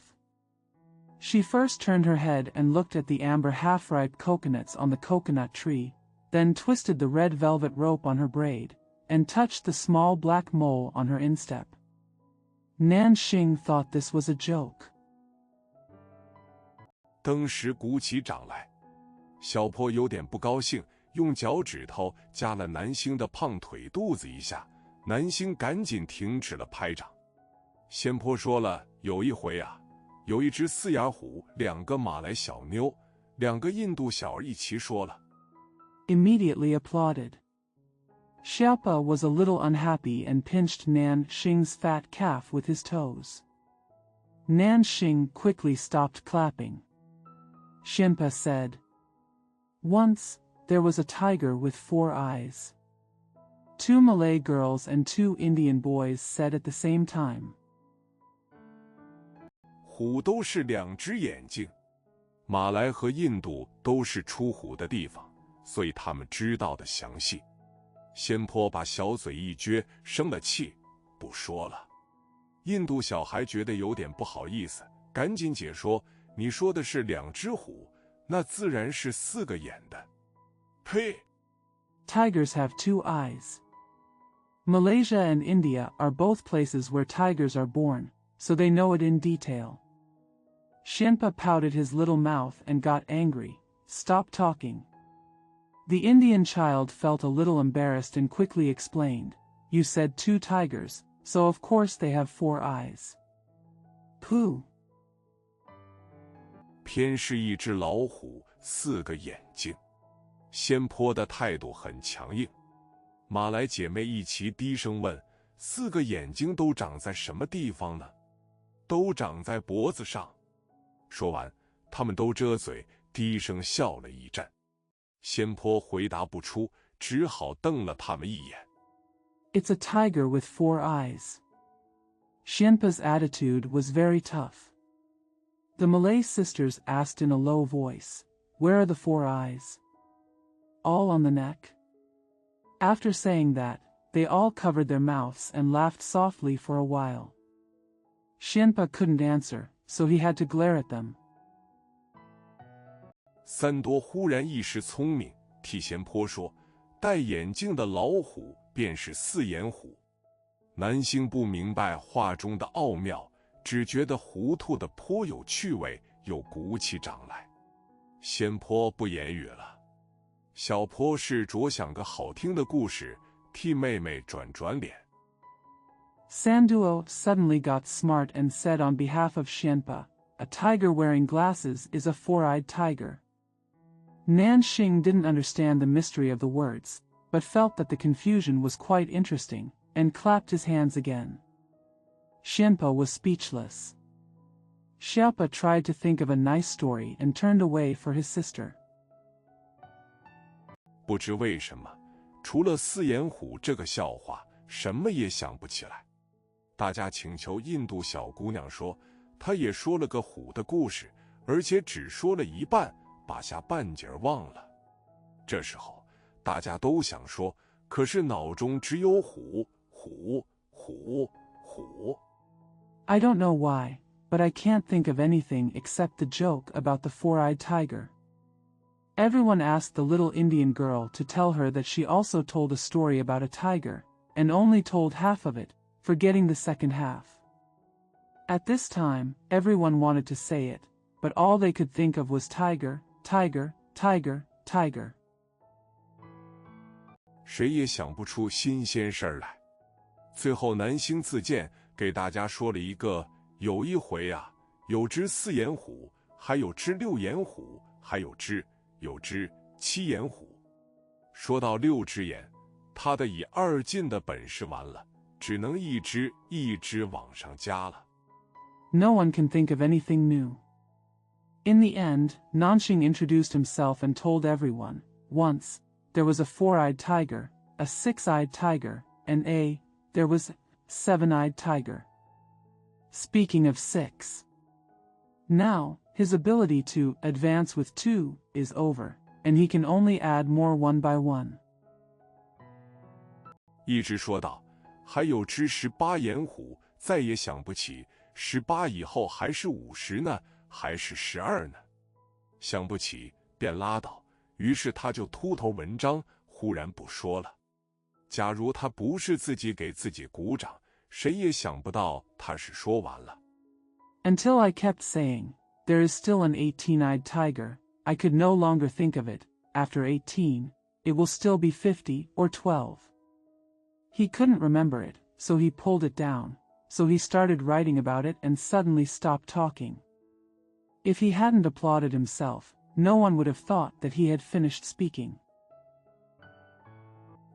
She first turned her head and looked at the amber half-ripe coconuts on the coconut tree, then twisted the red velvet rope on her braid, and touched the small black mole on her instep. Nanxing thought this was a joke. 登时鼓起掌来，小坡有点不高兴，用脚趾头夹了南星的胖腿肚子一下，南星赶紧停止了拍掌。仙坡说了，有一回啊，有一只四眼虎，两个马来小妞，两个印度小儿一起说了。Immediately applauded. Xiaopa was a little unhappy and pinched Nanxing's fat calf with his toes. Nanxing quickly stopped clapping. Shenpa said, "Once, there was a tiger with 4 eyes." 2 Malay girls and 2 Indian boys said at the same time. 虎都是2只眼睛，马来和印度都是出虎的地方，所以他们知道的详细。仙坡把小嘴一撅，生了气，不说了。印度小孩觉得有点不好意思，赶紧解说：“你说的是2只虎，那自然是4个眼的。”呸 Tigers have 2 eyes. Malaysia and India are both places where tigers are born, so they know it in detail. Shenpa pouted his little mouth and got angry. Stop talking. The Indian child felt a little embarrassed and quickly explained, "You said 2 tigers, so of course they have 4 eyes." Pooh. 偏是一只老虎，4个眼睛。仙坡的态度很强硬。马来姐妹一齐低声问：“4个眼睛都长在什么地方呢？”都长在脖子上。说完，他们都遮嘴，低声笑了一阵。仙坡回答不出，只好瞪了他们一眼。It's a tiger with 4 eyes. Shenpa's attitude was very tough. The Malay sisters asked in a low voice, "Where are the 4 eyes?" "All on the neck." After saying that, they all covered their mouths and laughed softly for a while. Shenpa couldn't answer, so he had to glare at them. 三多忽然一时聪明，替仙坡说：“戴眼镜的老虎便是4眼虎。”南星不明白话中的奥妙，只觉得糊涂的颇有趣味，又鼓起掌来。仙坡不言语了。小坡是着想个好听的故事，替妹妹转脸。Sanduo suddenly got smart and said on behalf of Shenpa, "A tiger wearing glasses is a 4-eyed tiger." Nanxing didn't understand the mystery of the words, but felt that the confusion was quite interesting, and clapped his hands again. Shenpa was speechless. Xiaopa tried to think of a nice story and turned away for his sister. 不知为什么，除了4眼虎这个笑话，什么也想不起来。大家请求印度小姑娘说，她也说了个虎的故事，而且只说了一半，把下半截忘了。这时候，大家都想说，可是脑中只有虎。 I don't know why, but I can't think of anything except the joke about the 4-eyed tiger. Everyone asked the little Indian girl to tell her that she also told a story about a tiger, and only told half of it, forgetting the second half. At this time, everyone wanted to say it, but all they could think of was tiger, tiger, tiger, tiger. 谁也想不出新鲜事儿来。最后南星自荐给大家说了一个：有一回啊，有只4眼虎，还有只6眼虎，还有只7眼虎。说到6只眼，他的以2进的本事完了，只能一只往上加了。No one can think of anything new. In the end, Nanxing introduced himself and told everyone, "Once, there was a four-eyed tiger, a six-eyed tiger, and there was seven-eyed tiger. Speaking of six. Now, his ability to advance with 2 is over, and he can only add more one by one. 一直说道，还有只18眼虎，再也想不起18以后还是50呢，还是12呢？想不起便拉倒。于是他就秃头文章，忽然不说了。假如他不是自己给自己鼓掌，谁也想不到他是说完了。Until I kept saying, there is still an 18-eyed tiger, I could no longer think of it. After 18, it will still be 50 or 12. He couldn't remember it, so he pulled it down. So he started writing about it and suddenly stopped talking. If he hadn't applauded himself, no one would have thought that he had finished speaking.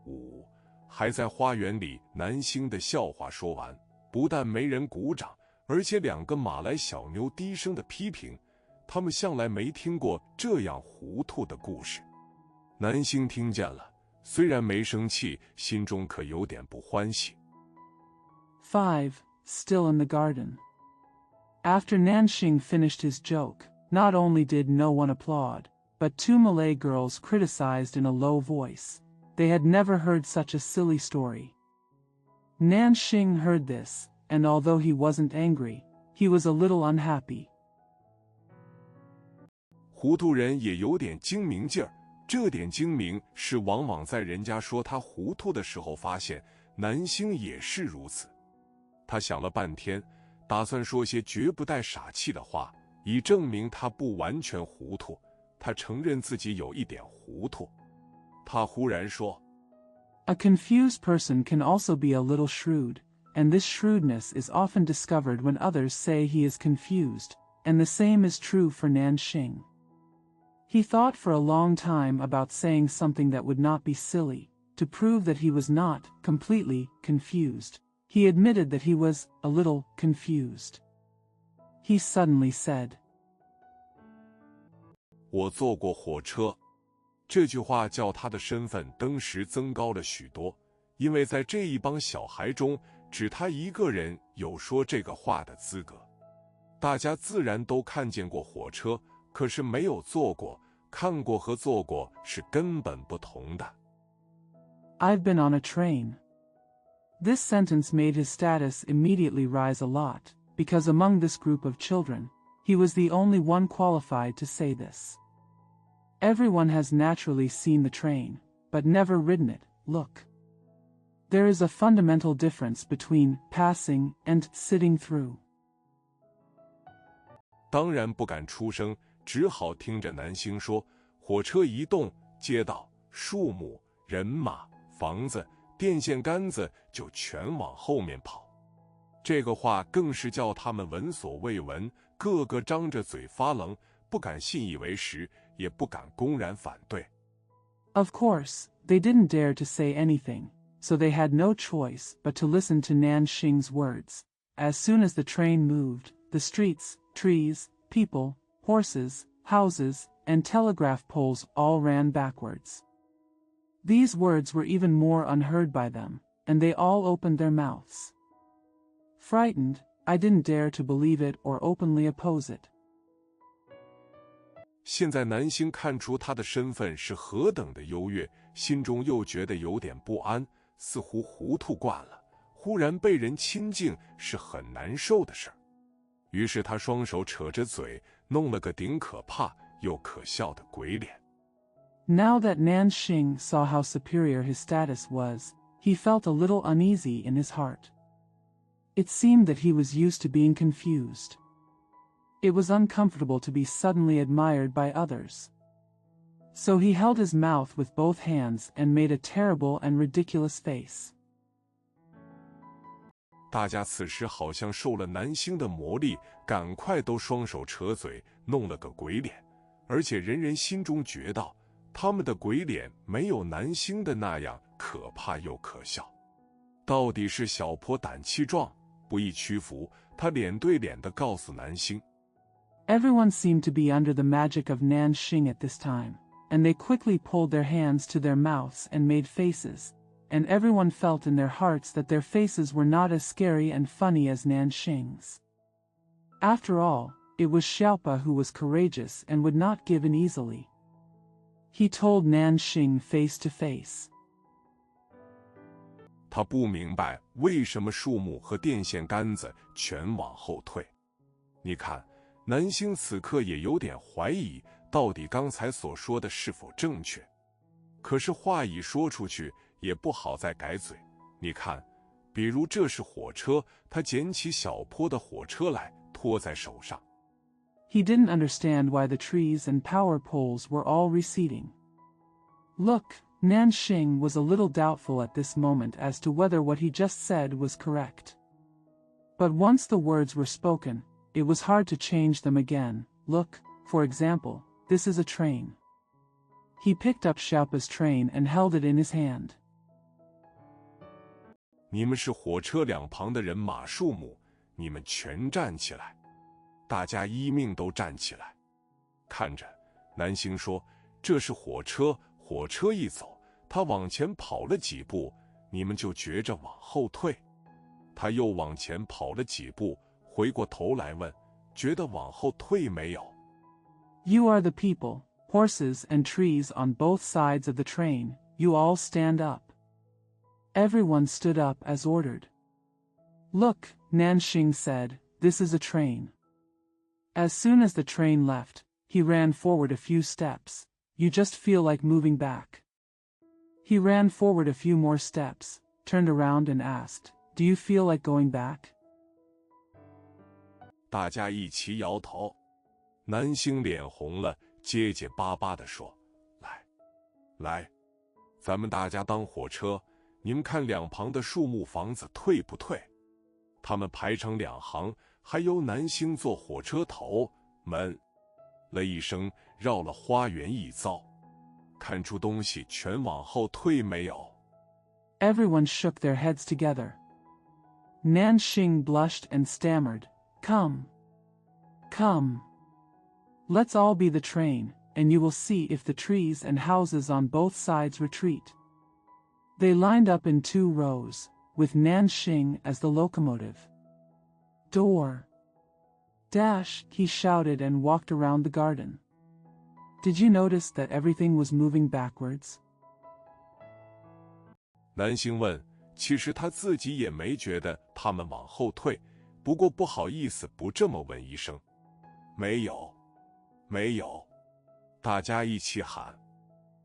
5. 还在花园里，南星的笑话说完，不但没人鼓掌，而且2个马来小妞低声的批评，他们向来没听过这样糊涂的故事。南星听见了，虽然没生气，心中可有点不欢喜。5. Still in the garden. After Nanxing finished his joke, not only did no one applaud, but 2 Malay girls criticized in a low voice. They had never heard such a silly story. Nanxing heard this, and although he wasn't angry, he was a little unhappy. 糊涂人也有点精明劲儿，这点精明是往往在人家说他糊涂的时候发现，南星也是如此。他想了半天，打算说些绝不带傻气的话，以证明他不完全糊涂。他承认自己有一点糊涂。他忽然说 A confused person can also be a little shrewd, and this shrewdness is often discovered when others say he is confused, and the same is true for Nanxing. He thought for a long time about saying something that would not be silly, to prove that he was not completely confused. He admitted that he was a little confused. He suddenly said, 我坐过火车。这句话叫他的身份登时增高了许多，因为在这一帮小孩中，只他一个人有说这个话的资格。大家自然都看见过火车，可是没有坐过，看过和坐过是根本不同的。I've been on a train. This sentence made his status immediately rise a lot, because among this group of children, he was the only one qualified to say this. Everyone has naturally seen the train, but never ridden it. Look. There is a fundamental difference between passing and sitting through. 当然不敢出声，只好听着南星说，火车一动，街道、树木、人马、房子、电线杆子就全往后面跑。这个话更是叫他们闻所未闻，个个张着嘴发愣，不敢信以为实，也不敢公然反对。Of course, they didn't dare to say anything, so they had no choice but to listen to Nanxing's words. As soon as the train moved, the streets, trees, people, horses, houses, and telegraph poles all ran backwards. These words were even more unheard by them, and they all opened their mouths. Frightened, I didn't dare to believe it or openly oppose it. 现在南星看出他的身份是何等的优越，心中又觉得有点不安，似乎糊涂惯了，忽然被人亲近是很难受的事儿。于是他双手扯着嘴，弄了个顶可怕又可笑的鬼脸。Now that Nanxing saw how superior his status was, he felt a little uneasy in his heart. It seemed that he was used to being confused. It was uncomfortable to be suddenly admired by others. So he held his mouth with both hands and made a terrible and ridiculous face. 大家此时好像受了南星的魔力，赶快都双手扯嘴，弄了个鬼脸，而且人人心中觉到，他们的鬼脸没有南星的那样可怕又可笑。到底是小坡胆气壮，不易屈服，他脸对脸地告诉南星。Everyone seemed to be under the magic of Nanxing at this time, and they quickly pulled their hands to their mouths and made faces, and everyone felt in their hearts that their faces were not as scary and funny as Nanxing's. After all, it was Xiaopa who was courageous and would not give in easily. He told Nanxing face to face. 他不明白为什么树木和电线杆子全往后退。你看，南星此刻也有点怀疑，到底刚才所说的是否正确。可是话已说出去，也不好再改嘴。你看，比如这是火车，他捡起小坡的火车来，托在手上。He didn't understand why the trees and power poles were all receding. Look, Nanxing was a little doubtful at this moment as to whether what he just said was correct. But once the words were spoken, it was hard to change them again. Look, for example, this is a train. He picked up Xiaopa's train and held it in his hand. 你们是火车两旁的人马树木，你们全站起来。大家一命都站起来。看着，南星说：“这是火车，火车一走，他往前跑了几步，你们就觉着往后退。他又往前跑了几步，回过头来问：觉得往后退没有？” You are the people, horses and trees on both sides of the train, you all stand up. Everyone stood up as ordered. Look, Nanxing said, this is a train. As soon as the train left, he ran forward a few steps. You just feel like moving back. He ran forward a few more steps, turned around and asked, Do you feel like going back? 大家一起摇头。南星脸红了，结结巴巴地说：“来，咱们大家当火车，你们看两旁的树木房子退不退？”他们排成两行，还由南星做火车头，闷了一声，绕了花园一遭，看出东西全往后退没有？ Everyone shook their heads together. Nanxing blushed and stammered, Come. Let's all be the train, and you will see if the trees and houses on both sides retreat. They lined up in 2 rows, with Nanxing as the locomotive. Door. Dash, he shouted and walked around the garden. Did you notice that everything was moving backwards? 南星问，其实他自己也没觉得他们往后退，不过不好意思不这么问一声。没有，大家一起喊。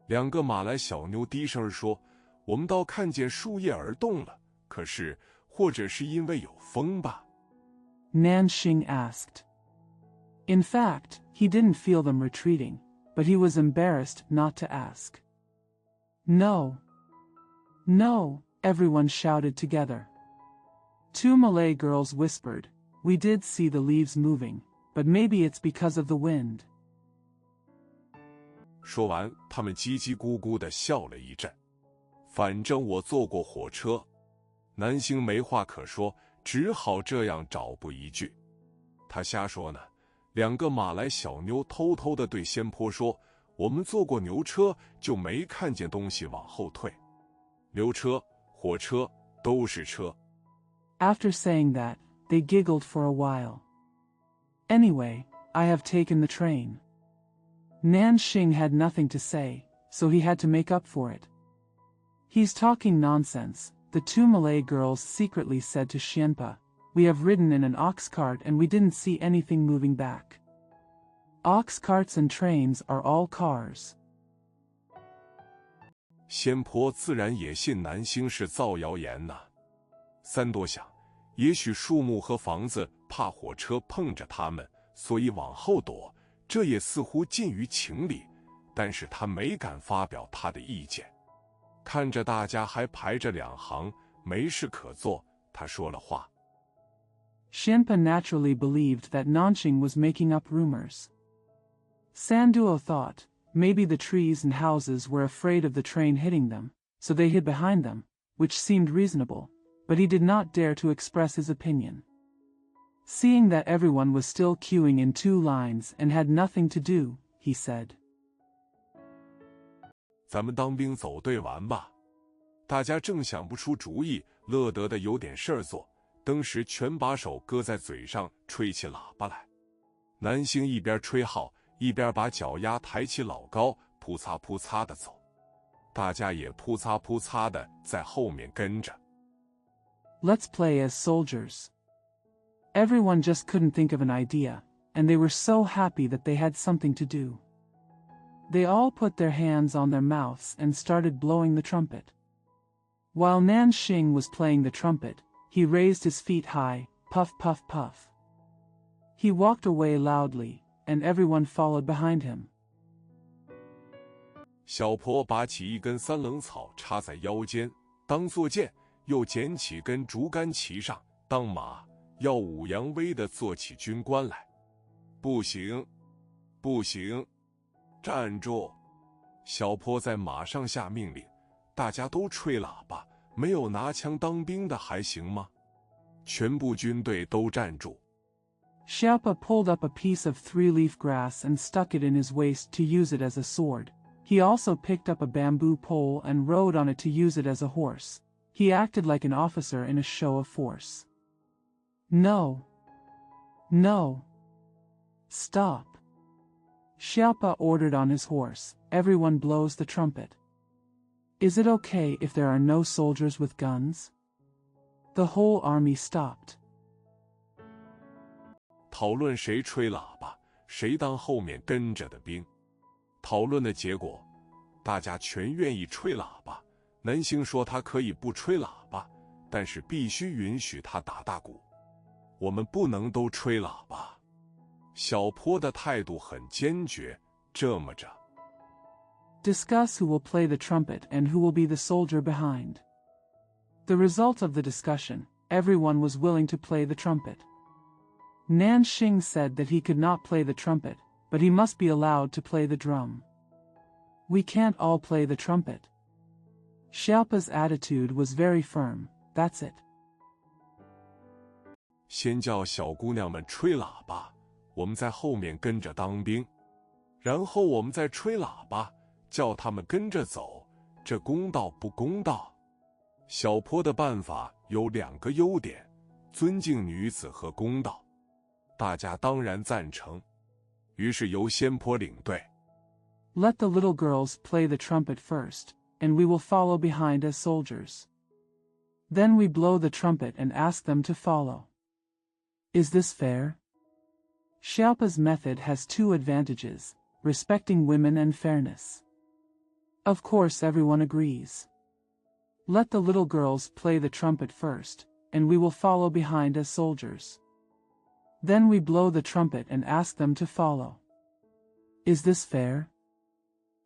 2个马来小妞低声说，我们倒看见树叶儿动了，可是或者是因为有风吧。Nanxing asked. In fact, he didn't feel them retreating, but he was embarrassed not to ask. No, everyone shouted together. 2 Malay girls whispered, We did see the leaves moving, but maybe it's because of the wind. 说完，他们叽叽咕咕地笑了一阵。反正我坐过火车。南星没话可说，只好这样找补一句。他瞎说呢。2个马来小妞偷偷地对仙坡说，我们坐过牛车，就没看见东西往后退。牛车、火车都是车。After saying that, they giggled for a while. Anyway, I have taken the train. Nanxing had nothing to say, so he had to make up for it. He's talking nonsense, the 2 Malay girls secretly said to Xianpa. We have ridden in an ox cart and we didn't see anything moving back. Ox carts and trains are all cars. 仙坡自然也信南星是造谣言呐。3多想，也许树木和房子怕火车碰着他们，所以往后躲，这也似乎近于情理，但是他没敢发表他的意见。看着大家还排着2行，没事可做，他说了话。Xianpa naturally believed that Nanxing was making up rumors. Sanduo thought, maybe the trees and houses were afraid of the train hitting them, so they hid behind them, which seemed reasonable, but he did not dare to express his opinion. Seeing that everyone was still queuing in 2 lines and had nothing to do, he said, 咱们当兵走对玩吧。大家正想不出主意，乐得的有点事儿做，登时全把手搁在嘴上，吹起喇叭来。男星一边吹号，一边把脚丫抬起老高，扑擦扑擦的走。大家也扑擦扑擦的在后面跟着。Let's play as soldiers. Everyone just couldn't think of an idea, and they were so happy that they had something to do. They all put their hands on their mouths and started blowing the trumpet. While Nanxing was playing the trumpet, he raised his feet high, puff puff puff. He walked away loudly, and everyone followed behind him. 小坡拔起一根三棱草插在腰间，当作剑，又捡起根竹竿骑上，当马，耀武扬威地做起军官来。不行，不行，站住！小坡在马上下命令，大家都吹喇叭，没有拿枪当兵的还行吗？全部军队都站住。Xiaopa pulled up a piece of three-leaf grass and stuck it in his waist to use it as a sword. He also picked up a bamboo pole and rode on it to use it as a horse. He acted like an officer in a show of force. No. No. Stop. Xiaopa ordered on his horse. Everyone blows the trumpet. Is it okay if there are no soldiers with guns? The whole army stopped. 讨论谁吹喇叭，谁当后面跟着的兵。讨论的结果，大家全愿意吹喇叭。南星说他可以不吹喇叭，但是必须允许他打大鼓。我们不能都吹喇叭。小坡的态度很坚决，这么着。Discuss who will play the trumpet and who will be the soldier behind. The result of the discussion, everyone was willing to play the trumpet. Nanxing said that he could not play the trumpet, but he must be allowed to play the drum. We can't all play the trumpet. Xiaopa's attitude was very firm, that's it. 先叫小姑娘们吹喇叭，我们在后面跟着当兵，然后我们再吹喇叭，叫他们跟着走，这公道不公道？小坡的办法有两个优点，尊敬女子和公道。大家当然赞成，于是由先坡领队。Let the little girls play the trumpet first, and we will follow behind as soldiers. Then we blow the trumpet and ask them to follow. Is this fair? Xiaopa's method has two advantages, respecting women and fairness. Of course everyone agrees. Let the little girls play the trumpet first, and we will follow behind as soldiers. Then we blow the trumpet and ask them to follow. Is this fair?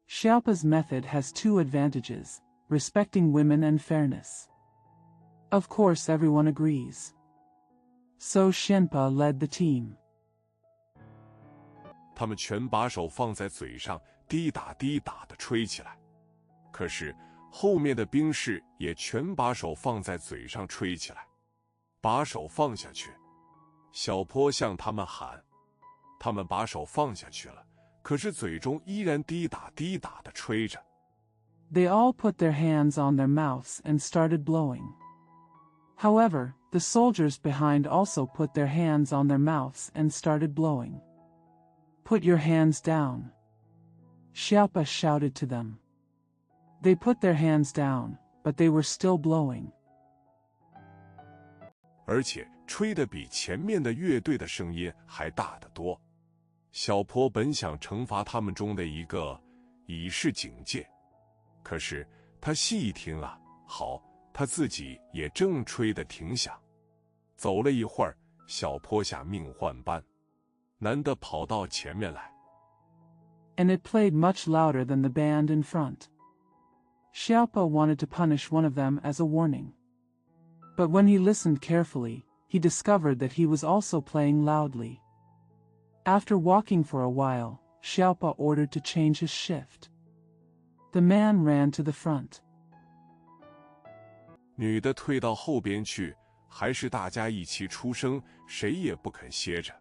Xiaopa's method has two advantages, respecting women and fairness. Of course everyone agrees. So Xianpa led the team. 他们全把手放在嘴上，滴答滴答地吹起来。可是后面的兵士也全把手放在嘴上吹起来。把手放下去。小坡向他们喊，他们把手放下去了，可是嘴中依然滴答滴答地吹着。They all put their hands on their mouths and started blowing. However, the soldiers behind also put their hands on their mouths and started blowing. Put your hands down. Xiaopa shouted to them. They put their hands down, but they were still blowing. 而且吹得比前面的乐队的声音还大得多。小坡本想惩罚他们中的一个，以示警戒，可是他细一听啊，好，他自己也正吹得挺响。走了一会儿，小坡下命换班，男的跑到前面来。And it played much louder than the band in front. Xiaopa wanted to punish one of them as a warning. But when he listened carefully, he discovered that he was also playing loudly. After walking for a while, Xiaopa ordered to change his shift. The man ran to the front. 女的退到后边去，还是大家一起出声，谁也不肯歇着。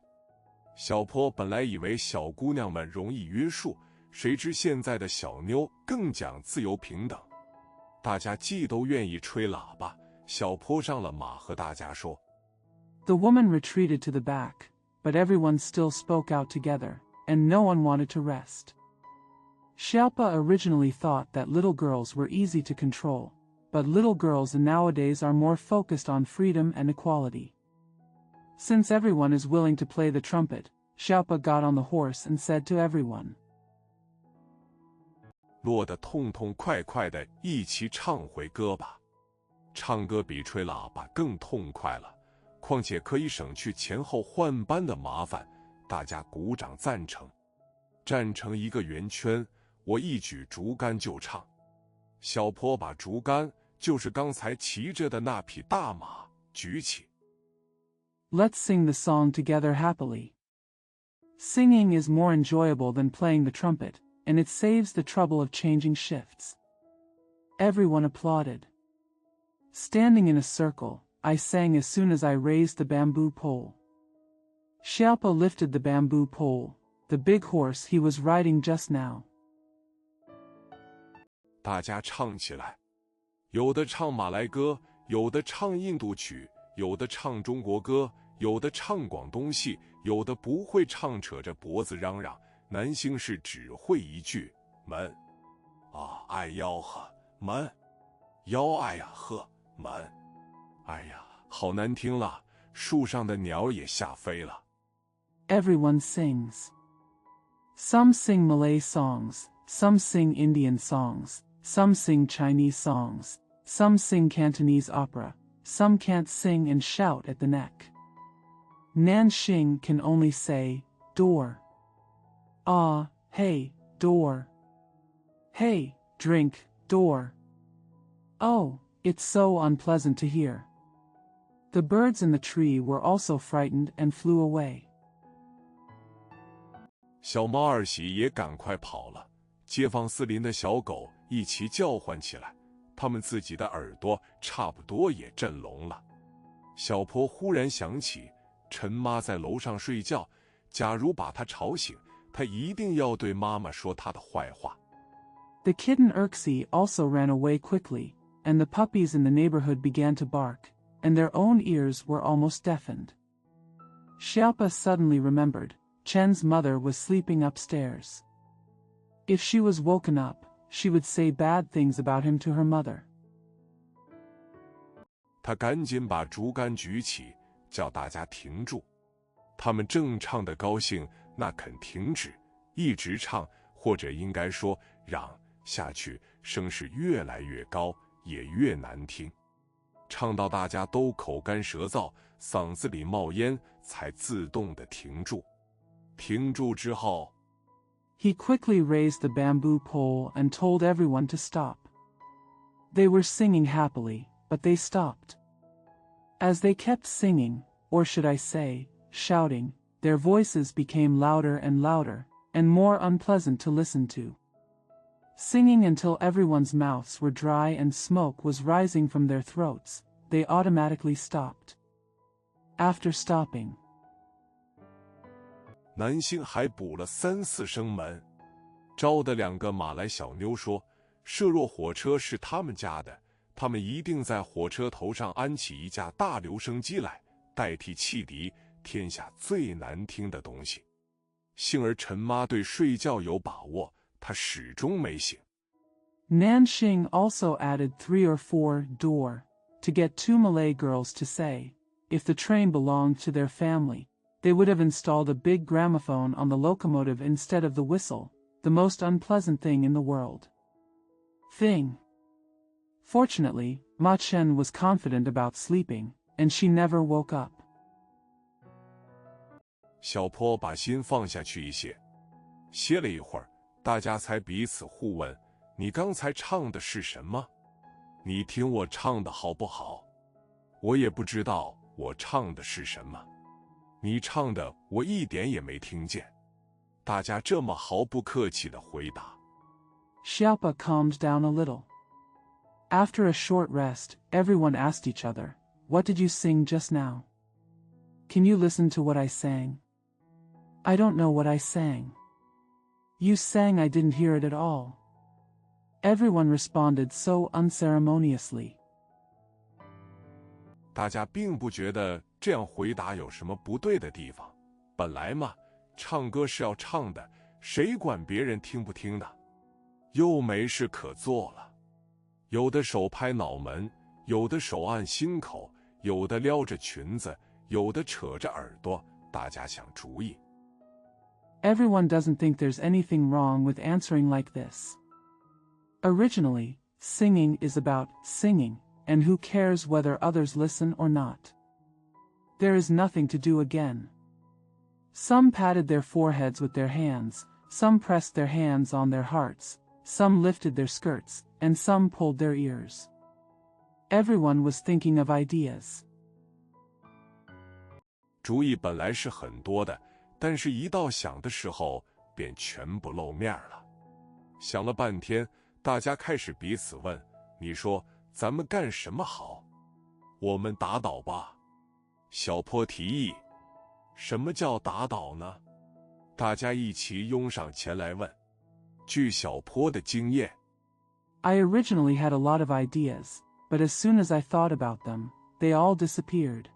小坡本来以为小姑娘们容易约束，谁知现在的小妞更讲自由平等，大家既都愿意吹喇叭。小坡上了马，和大家说。The woman retreated to the back, but everyone still spoke out together, and no one wanted to rest. Xiaopa originally thought that little girls were easy to control, but little girls nowadays are more focused on freedom and equality. Since everyone is willing to play the trumpet, Xiaopa got on the horse and said to everyone, 落得痛痛快快的一起唱回歌吧。唱歌比吹喇叭更痛快了，况且可以省去前后换班的麻烦。大家鼓掌赞成。站成一个圆圈，我一举竹竿就唱。小坡把竹竿，就是刚才骑着的那匹大马，举起。Let's sing the song together happily. Singing is more enjoyable than playing the trumpet, and it saves the trouble of changing shifts. Everyone applauded. Standing in a circle, I sang as soon as I raised the bamboo pole. Xiaopa lifted the bamboo pole, the big horse he was riding just now. 大家唱起来，有的唱马来歌，有的唱印度曲，有的唱中国歌，有的唱广东戏，有的不会唱，扯着脖子嚷嚷。男性是只会一句门，啊，哎吆喝门，吆哎呀喝门，哎呀，好难听了，树上的鸟也吓飞了。Everyone sings. Some sing Malay songs, some sing Indian songs, some sing Chinese songs, some sing Cantonese opera, some can't sing and shout at the neck. Nanxing can only say, door. Ah, hey, door. Hey, drink, door. Oh, it's so unpleasant to hear. The birds in the tree were also frightened and flew away. 小猫二喜也赶快跑了，街坊四邻的小狗一起叫唤起来，它们自己的耳朵差不多也震聋了。小坡忽然想起，陈妈在楼上睡觉，假如把她吵醒，她一定要对妈妈说她的坏话。The kitten Erxie also ran away quickly, and the puppies in the neighborhood began to bark, and their own ears were almost deafened. Xiaopa suddenly remembered, Chen's mother was sleeping upstairs. If she was woken up, she would say bad things about him to her mother. 他赶紧把竹竿举起，叫大家停住。他们正唱得高兴，那肯停止，一直唱，或者应该说嚷下去，声势越来越高，也越难听。唱到大家都口干舌燥，嗓子里冒烟，才自动地停住。停住之后， He quickly raised the bamboo pole and told everyone to stop. They were singing happily, but they stopped. As they kept singing, or should I say, shouting, their voices became louder and louder, and more unpleasant to listen to. Singing until everyone's mouths were dry and smoke was rising from their throats, they automatically stopped. After stopping, 男性还补了3、4声门，招的2个马来小妞说，设若火车是他们家的，他们一定在火车头上安起一架大留声机来，代替汽笛，天下最难听的东西。幸而陈妈对睡觉有把握，她始终没醒。Nanxing also added 3 or 4 door to get 2 Malay girls to say, if the train belonged to their family, they would have installed a big gramophone on the locomotive instead of the whistle, the most unpleasant thing in the world. Fortunately, Ma Chen was confident about sleeping, and she never woke up. 小坡把心放下去一些，歇了一会儿，大家才彼此互问：“你刚才唱的是什么？你听我唱的好不好？我也不知道我唱的是什么。你唱的我一点也没听见。”大家这么毫不客气地回答。Xiaopa calmed down a little. After a short rest, everyone asked each other, "What did you sing just now? Can you listen to what I sang?" "I don't know what I sang." You sang I didn't hear it at all. Everyone responded so unceremoniously. 大家并不觉得这样回答有什么不对的地方，本来嘛，唱歌是要唱的，谁管别人听不听呢？又没事可做了，有的手拍脑门，有的手按心口，有的撩着裙子，有的扯着耳朵，大家想主意。Everyone doesn't think there's anything wrong with answering like this. Originally, singing is about singing, and who cares whether others listen or not? There is nothing to do again. Some patted their foreheads with their hands, some pressed their hands on their hearts, some lifted their skirts, and some pulled their ears. Everyone was thinking of ideas. 主意本来是很多的，但是一到想的时候，便全不露面了。想了半天，大家开始彼此问：“你说咱们干什么好？我们打倒吧。”小坡提议：“什么叫打倒呢？”大家一起拥上前来问。据小坡的经验 I originally had a lot of ideas, but as soon as I thought about them, they all disappeared.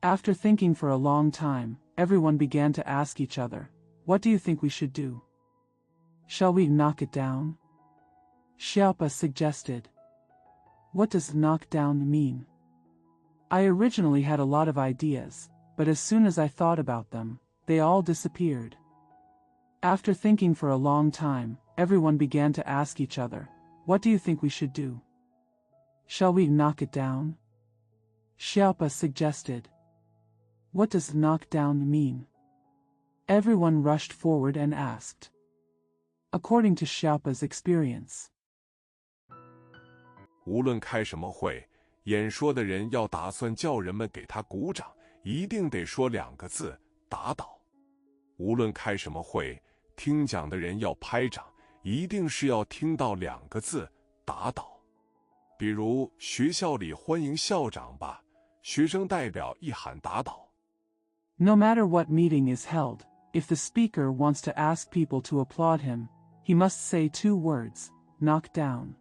After thinking for a long time, everyone began to ask each other, "What do you think we should do? Shall we knock it down?" Xiaopa suggested. What does knock down mean? I originally had a lot of ideas, but as soon as I thought about them, they all disappeared. After thinking for a long time, everyone began to ask each other, "What do you think we should do? Shall we knock it down?" Xiaopa suggested. What does knock down mean? Everyone rushed forward and asked. According to Xiaopa's experience, 无论开什么会，演说的人要打算叫人们给他鼓掌，一定得说2个字：打倒。无论开什么会，听讲的人要拍掌，一定是要听到2个字：打倒。比如学校里欢迎校长吧，学生代表一喊打倒。No matter what meeting is held, if the speaker wants to ask people to applaud him, he must say 2 words, knock down.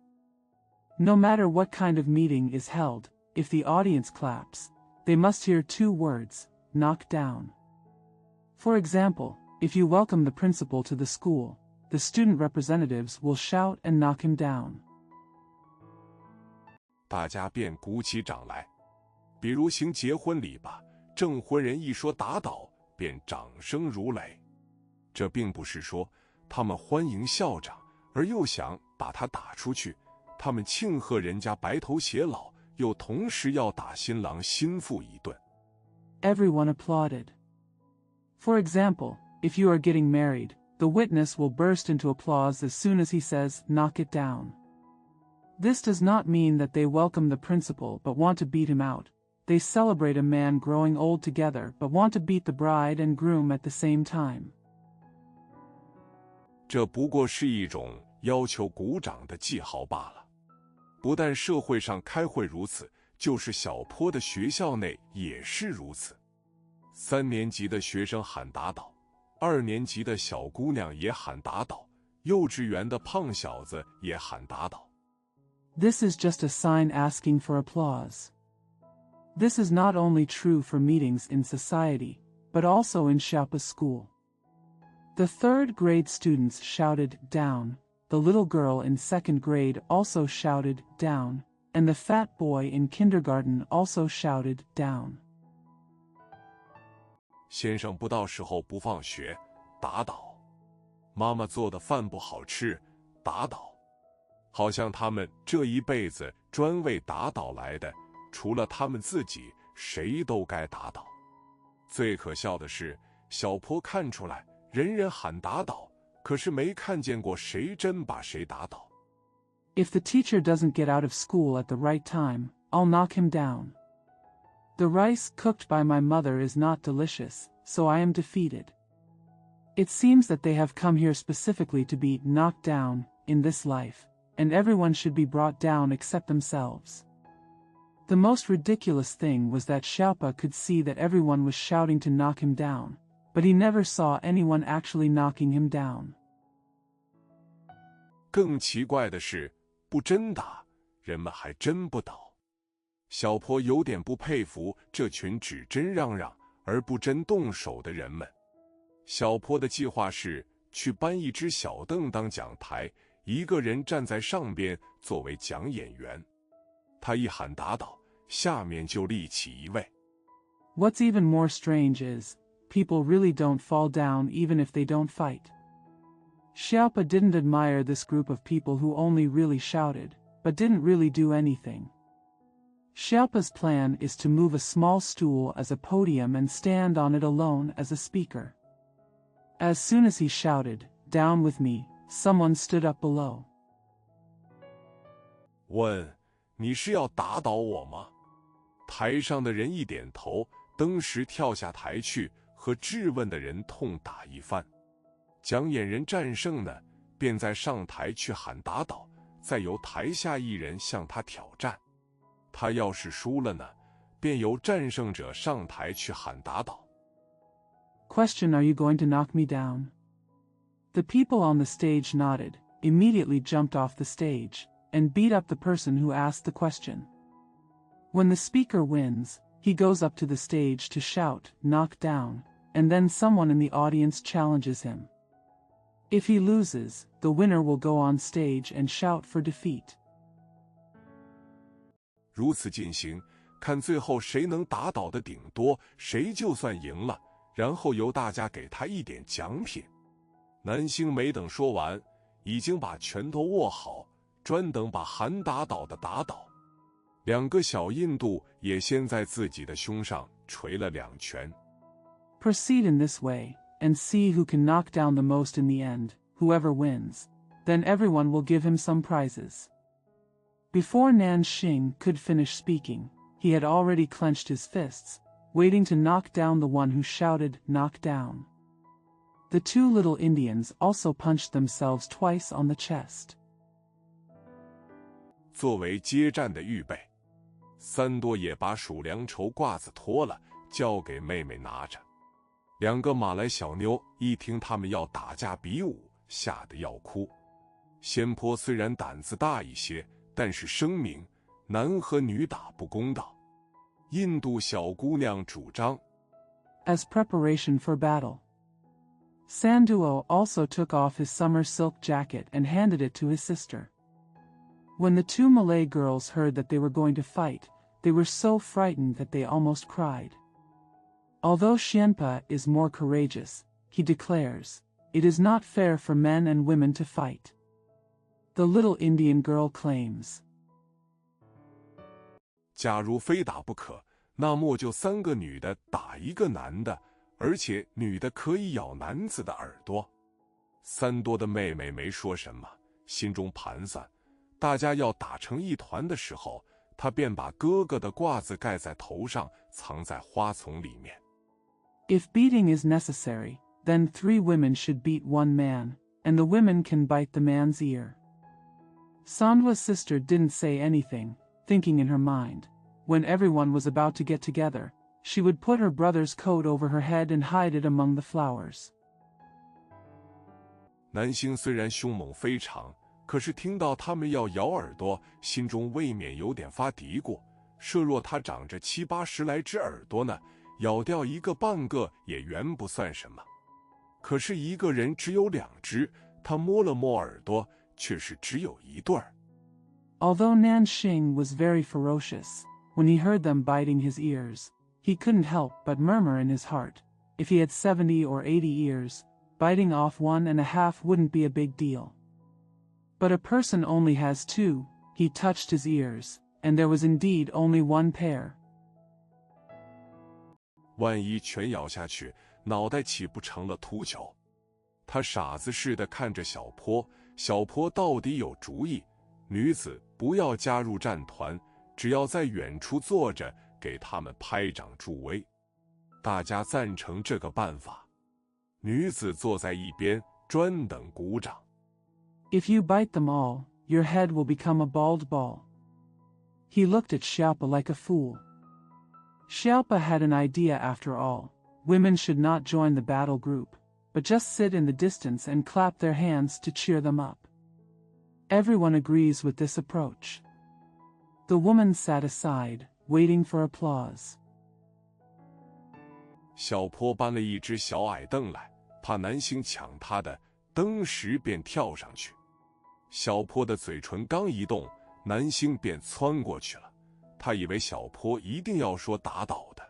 No matter what kind of meeting is held, if the audience claps, they must hear 2 words, knock down. For example, if you welcome the principal to the school, the student representatives will shout and knock him down. 大家便鼓起掌来。比如行结婚礼吧，证婚人一说打倒，便掌声如雷。这并不是说他们欢迎校长，而又想把他打出去。他们庆贺人家白头偕老，又同时要打新郎新妇一顿。Everyone applauded. For example, if you are getting married, the witness will burst into applause as soon as he says, "Knock it down." This does not mean that they welcome the principal but want to beat him out. They celebrate a man growing old together but want to beat the bride and groom at the same time. 这不过是一种要求鼓掌的记号罢了。不但社会上开会如此，就是小坡的学校内也是如此。3年级的学生喊打倒，2年级的小姑娘也喊打倒，幼稚园的胖小子也喊打倒。This is just a sign asking for applause. This is not only true for meetings in society, but also in Xiaopa's school. The 3rd grade students shouted, "Down." The little girl in 2nd grade also shouted, "Down," and the fat boy in kindergarten also shouted, "Down." 先生不到时候不放学，打倒。妈妈做的饭不好吃，打倒。好像他们这一辈子专为打倒来的，除了他们自己，谁都该打倒。最可笑的是，小坡看出来，人人喊打倒，可是没看见过谁真把谁打倒。If the teacher doesn't get out of school at the right time, I'll knock him down. The rice cooked by my mother is not delicious, so I am defeated. It seems that they have come here specifically to be knocked down in this life, and everyone should be brought down except themselves. The most ridiculous thing was that Xiaopa could see that everyone was shouting to knock him down, but he never saw anyone actually knocking him down. 更奇怪的是，不真打，人们还真不倒。小坡有点不佩服这群只真嚷嚷而不真动手的人们。小坡的计划是去搬一只小凳当讲台，一个人站在上边作为讲演员。他一喊打倒，下面就立起一位。What's even more strange is, people really don't fall down even if they don't fight. Xiaopa didn't admire this group of people who only really shouted, but didn't really do anything. Xiaopa's plan is to move a small stool as a podium and stand on it alone as a speaker. As soon as he shouted, "Down with me," someone stood up below. 问：你是要打倒我吗？台上的人一点头，登时跳下台去，和质问的人痛打一番。讲演人战胜呢，便在上台去喊打倒，再由台下一人向他挑战。他要是输了呢，便由战胜者上台去喊打倒。Question: Are you going to knock me down? The people on the stage nodded, immediately jumped off the stage, and beat up the person who asked the question. When the speaker wins, he goes up to the stage to shout, "Knock down," and then someone in the audience challenges him. If he loses, the winner will go on stage and shout for defeat. 如此进行，看最后谁能打倒的顶多，谁就算赢了，然后由大家给他一点奖品。男星没等说完，已经把拳头握好，专等把喊打倒的打倒。两个小印度也先在自己的胸上捶了2拳。Proceed in this way, and see who can knock down the most in the end. Whoever wins, then everyone will give him some prizes. Before Nanxing could finish speaking, he had already clenched his fists, waiting to knock down the one who shouted, "Knock down." The two little Indians also punched themselves twice on the chest. 作为接战的预备，三多也把数粮绸褂子脱了，交给妹妹拿着。两个马来小妞一听他们要打架比武，吓得要哭。仙坡虽然胆子大一些，但是声明男和女打不公道。印度小姑娘主张 As preparation for battle. Sanduo also took off his summer silk jacket and handed it to his sister. When the two Malay girls heard that they were going to fight, they were so frightened that they almost cried. Although Xianpa is more courageous, he declares, "It is not fair for men and women to fight." The little Indian girl claims. 假如非打不可，那么就3个女的打1个男的，而且女的可以咬男子的耳朵。三多的妹妹没说什么，心中盘算，大家要打成一团的时候，她便把哥哥的褂子盖在头上，藏在花丛里面。If beating is necessary, then 3 women should beat 1 man, and the women can bite the man's ear. Sandwa's sister didn't say anything, thinking in her mind, when everyone was about to get together, she would put her brother's coat over her head and hide it among the flowers. 男星虽然凶猛非常，可是听到他们要咬耳朵，心中未免有点发嘀咕。设若他长着7、80来只耳朵呢，咬掉1个半个也原不算什么。可是一个人只有2只，他摸了摸耳朵，却是只有1对儿。Although Nanxing was very ferocious, when he heard them biting his ears, he couldn't help but murmur in his heart, if he had 70 or 80 ears, biting off 1.5 wouldn't be a big deal. But a person only has 2, he touched his ears, and there was indeed only 1 pair. 万一全咬下去，脑袋岂不成了秃球？他傻子似的看着小坡，小坡到底有主意，女子不要加入战团，只要在远处坐着，给他们拍掌助威。大家赞成这个办法，女子坐在一边，专等鼓掌。If you bite them all, your head will become a bald ball. He looked at Xiaopa like a fool. Xiaopa had an idea after all. Women should not join the battle group, but just sit in the distance and clap their hands to cheer them up. Everyone agrees with this approach. The woman sat aside, waiting for applause. 小坡搬了一只小矮凳来，怕男星抢他的，登时便跳上去。小坡的嘴唇刚一动，男星便窜过去了。他以为小坡一定要说打倒的，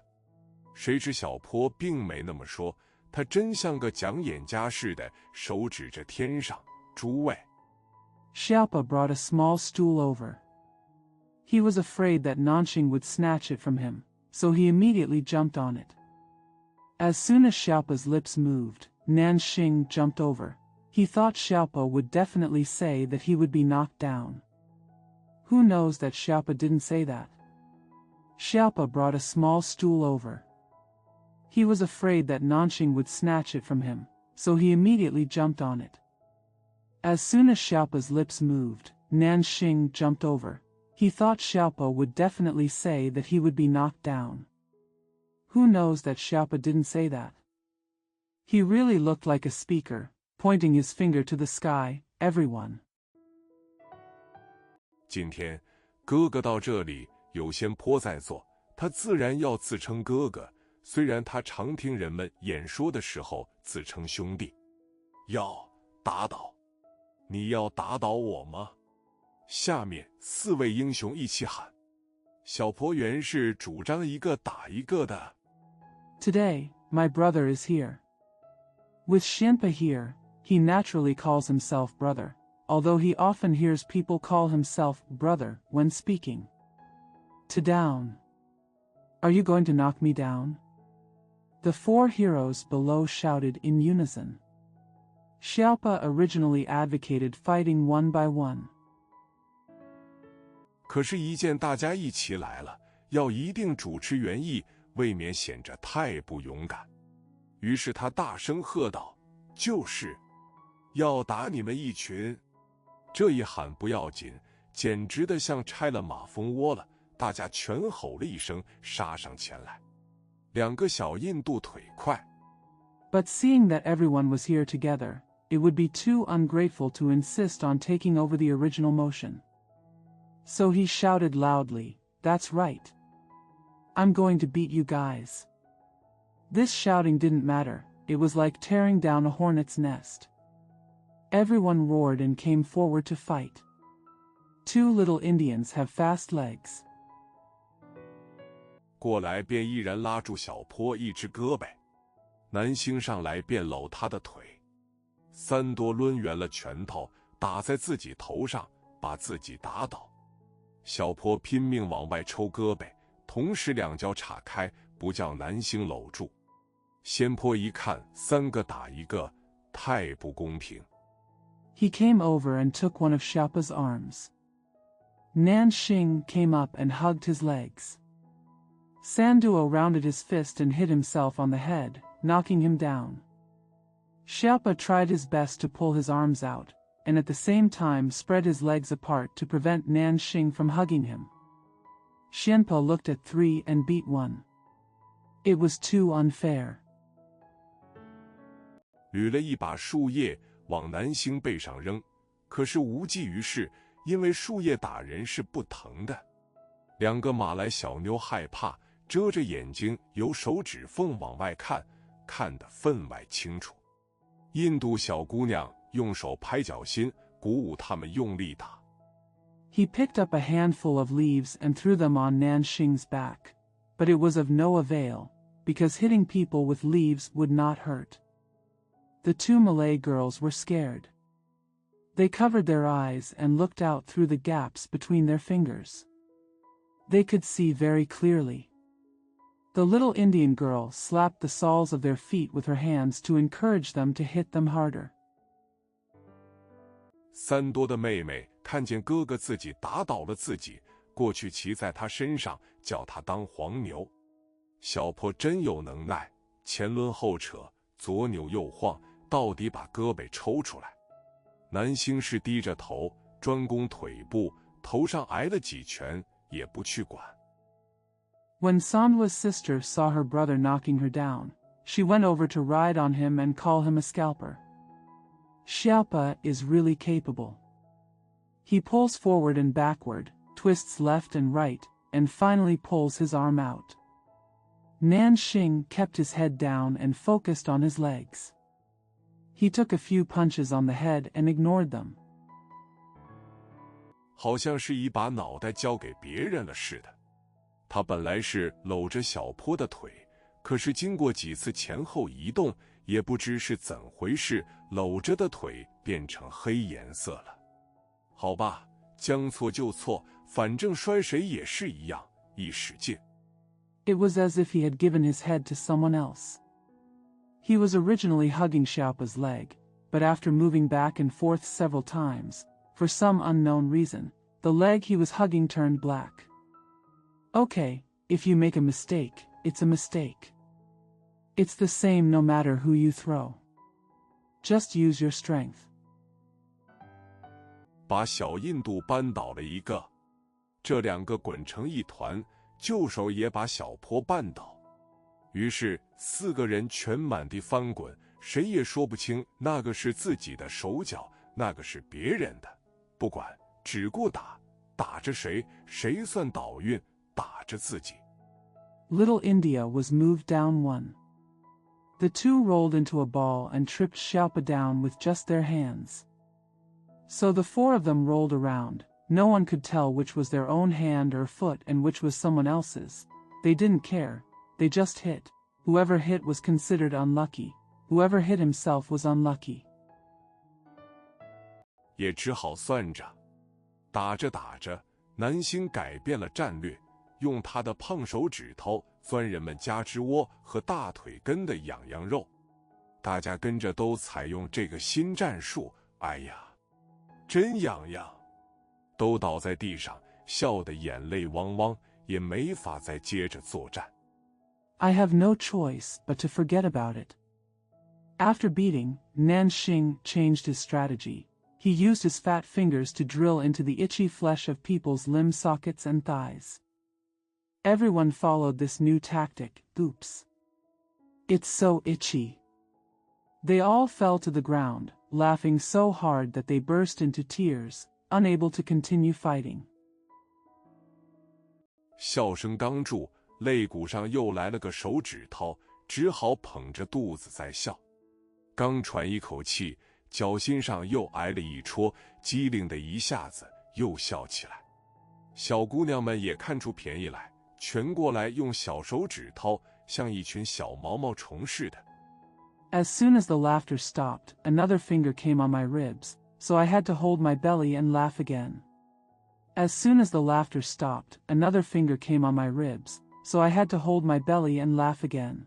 谁知小坡并没那么说，他真像个讲演家似的，手指着天上，诸位。Xiaopa brought a small stool over. He was afraid that Nanxing would snatch it from him, so he immediately jumped on it. As soon as Xiaopa's lips moved, Nanxing jumped over. He thought Xiaopa would definitely say that he would be knocked down. Who knows that Xiaopa didn't say that? Xiaopa brought a small stool over. He was afraid that Nanxing would snatch it from him, so he immediately jumped on it. As soon as Xiaopa's lips moved, Nanxing jumped over. He thought Xiaopa would definitely say that he would be knocked down. Who knows that Xiaopa didn't say that? He really looked like a speaker, pointing his finger to the sky, everyone. 今天哥哥到这里，有先坡在座，他自然要自称哥哥，虽然他常听人们演说的时候自称兄弟。要打倒，你要打倒我吗？下面4位英雄一起喊。小坡原是主张一个打一个的。Today, my brother is here. With Xianpa here, he naturally calls himself brother, although he often hears people call himself brother when speaking. To down. Are you going to knock me down? The 4 heroes below shouted in unison. Xiaopa originally advocated fighting one by one. 可是，一见大家一起来了，要一定主持原意，未免显着太不勇敢。于是他大声喝道：“就是要打你们一群！”这一喊不要紧，简直的像拆了马蜂窝了。大家全吼了一声，杀上前来。2个小印度腿快。But seeing that everyone was here together, it would be too ungrateful to insist on taking over the original motion. So he shouted loudly, "That's right. I'm going to beat you guys." This shouting didn't matter, it was like tearing down a hornet's nest. Everyone roared and came forward to fight. 2 little Indians have fast legs. 过来便一人拉住小坡一只胳膊，男星上来便搂他的腿，3多抡圆了拳头打在自己头上，把自己打倒。小坡拼命往外抽胳膊，同时2脚岔开，不叫男星搂住。先坡一看3个打1个，太不公平。He came over and took one of Xiaopa's arms. Nanxing came up and hugged his legs. Sanduo rounded his fist and hit himself on the head, knocking him down. Xiaopa tried his best to pull his arms out, and at the same time spread his legs apart to prevent Nanxing from hugging him. Xianpa looked at 3 and beat 1. It was too unfair. 捋了一把树叶往男星背上扔，可是无济于事，因为树叶打人是不疼的。2个马来小妞害怕，遮着眼睛由手指缝往外看，看得分外清楚。印度小姑娘用手拍脚心，鼓舞他们用力打。He picked up a handful of leaves and threw them on Nanxing's back, but it was of no avail, because hitting people with leaves would not hurt. The 2 Malay girls were scared. They covered their eyes and looked out through the gaps between their fingers. They could see very clearly. The little Indian girl slapped the soles of their feet with her hands to encourage them to hit them harder. 3多的妹妹看见哥哥自己打倒了自己，过去骑在他身上，叫他当黄牛。小坡真有能耐，前抡后扯，左扭右晃，到底把胳膊抽出来。男星是低着头，专攻腿部，头上挨了几拳，也不去管。When Sanwa's sister saw her brother knocking her down, she went over to ride on him and call him a scalper. Xiaopa is really capable. He pulls forward and backward, twists left and right, and finally pulls his arm out. Nanxing kept his head down and focused on his legs. He took a few punches on the head and ignored them. 好像是一把脑袋交给别人了似的。他本来是搂着小坡的腿，可是经过几次前后移动，也不知是怎回事，搂着的腿变成黑颜色了。好吧，将错就错，反正摔谁也是一样，一使劲。It was as if he had given his head to someone else. He was originally hugging Xiaopa's leg, but after moving back and forth several times, for some unknown reason, the leg he was hugging turned black. Okay, if you make a mistake, it's a mistake. It's the same no matter who you throw. Just use your strength. 把小印度扳倒了一个，这两个滚成一团，右手也把小坡绊倒。于是4个人全满地翻滚，谁也说不清那个是自己的手脚，那个是别人的。不管，只顾打，打着谁，谁算倒运，打着自己。Little India was moved down one. The two rolled into a ball and tripped Xiaopa down with just their hands. So the 4 of them rolled around. No one could tell which was their own hand or foot and which was someone else's. They didn't care. They just hit. Whoever hit was considered unlucky. Whoever hit himself was unlucky. 也只好算着。打着打着，南星改变了战略，用他的胖手指头钻人们家肢窝和大腿根的痒痒肉。大家跟着都采用这个新战术，哎呀，真痒痒！都倒在地上，笑得眼泪汪汪，也没法再接着作战。I have no choice but to forget about it. After beating, Nanxing changed his strategy. He used his fat fingers to drill into the itchy flesh of people's limb sockets and thighs. Everyone followed this new tactic. Oops. It's so itchy. They all fell to the ground, laughing so hard that they burst into tears, unable to continue fighting. 笑声刚住，肋骨上又来了个手指头，只好捧着肚子在笑。刚喘一口气，脚心上又挨了一戳，机灵的一下子又笑起来。小姑娘们也看出便宜来，全过来用小手指头，像一群小毛毛虫似的。As soon as the laughter stopped, another finger came on my ribs, so I had to hold my belly and laugh again. As soon as the laughter stopped, another finger came on my ribs, so I had to hold my belly and laugh again.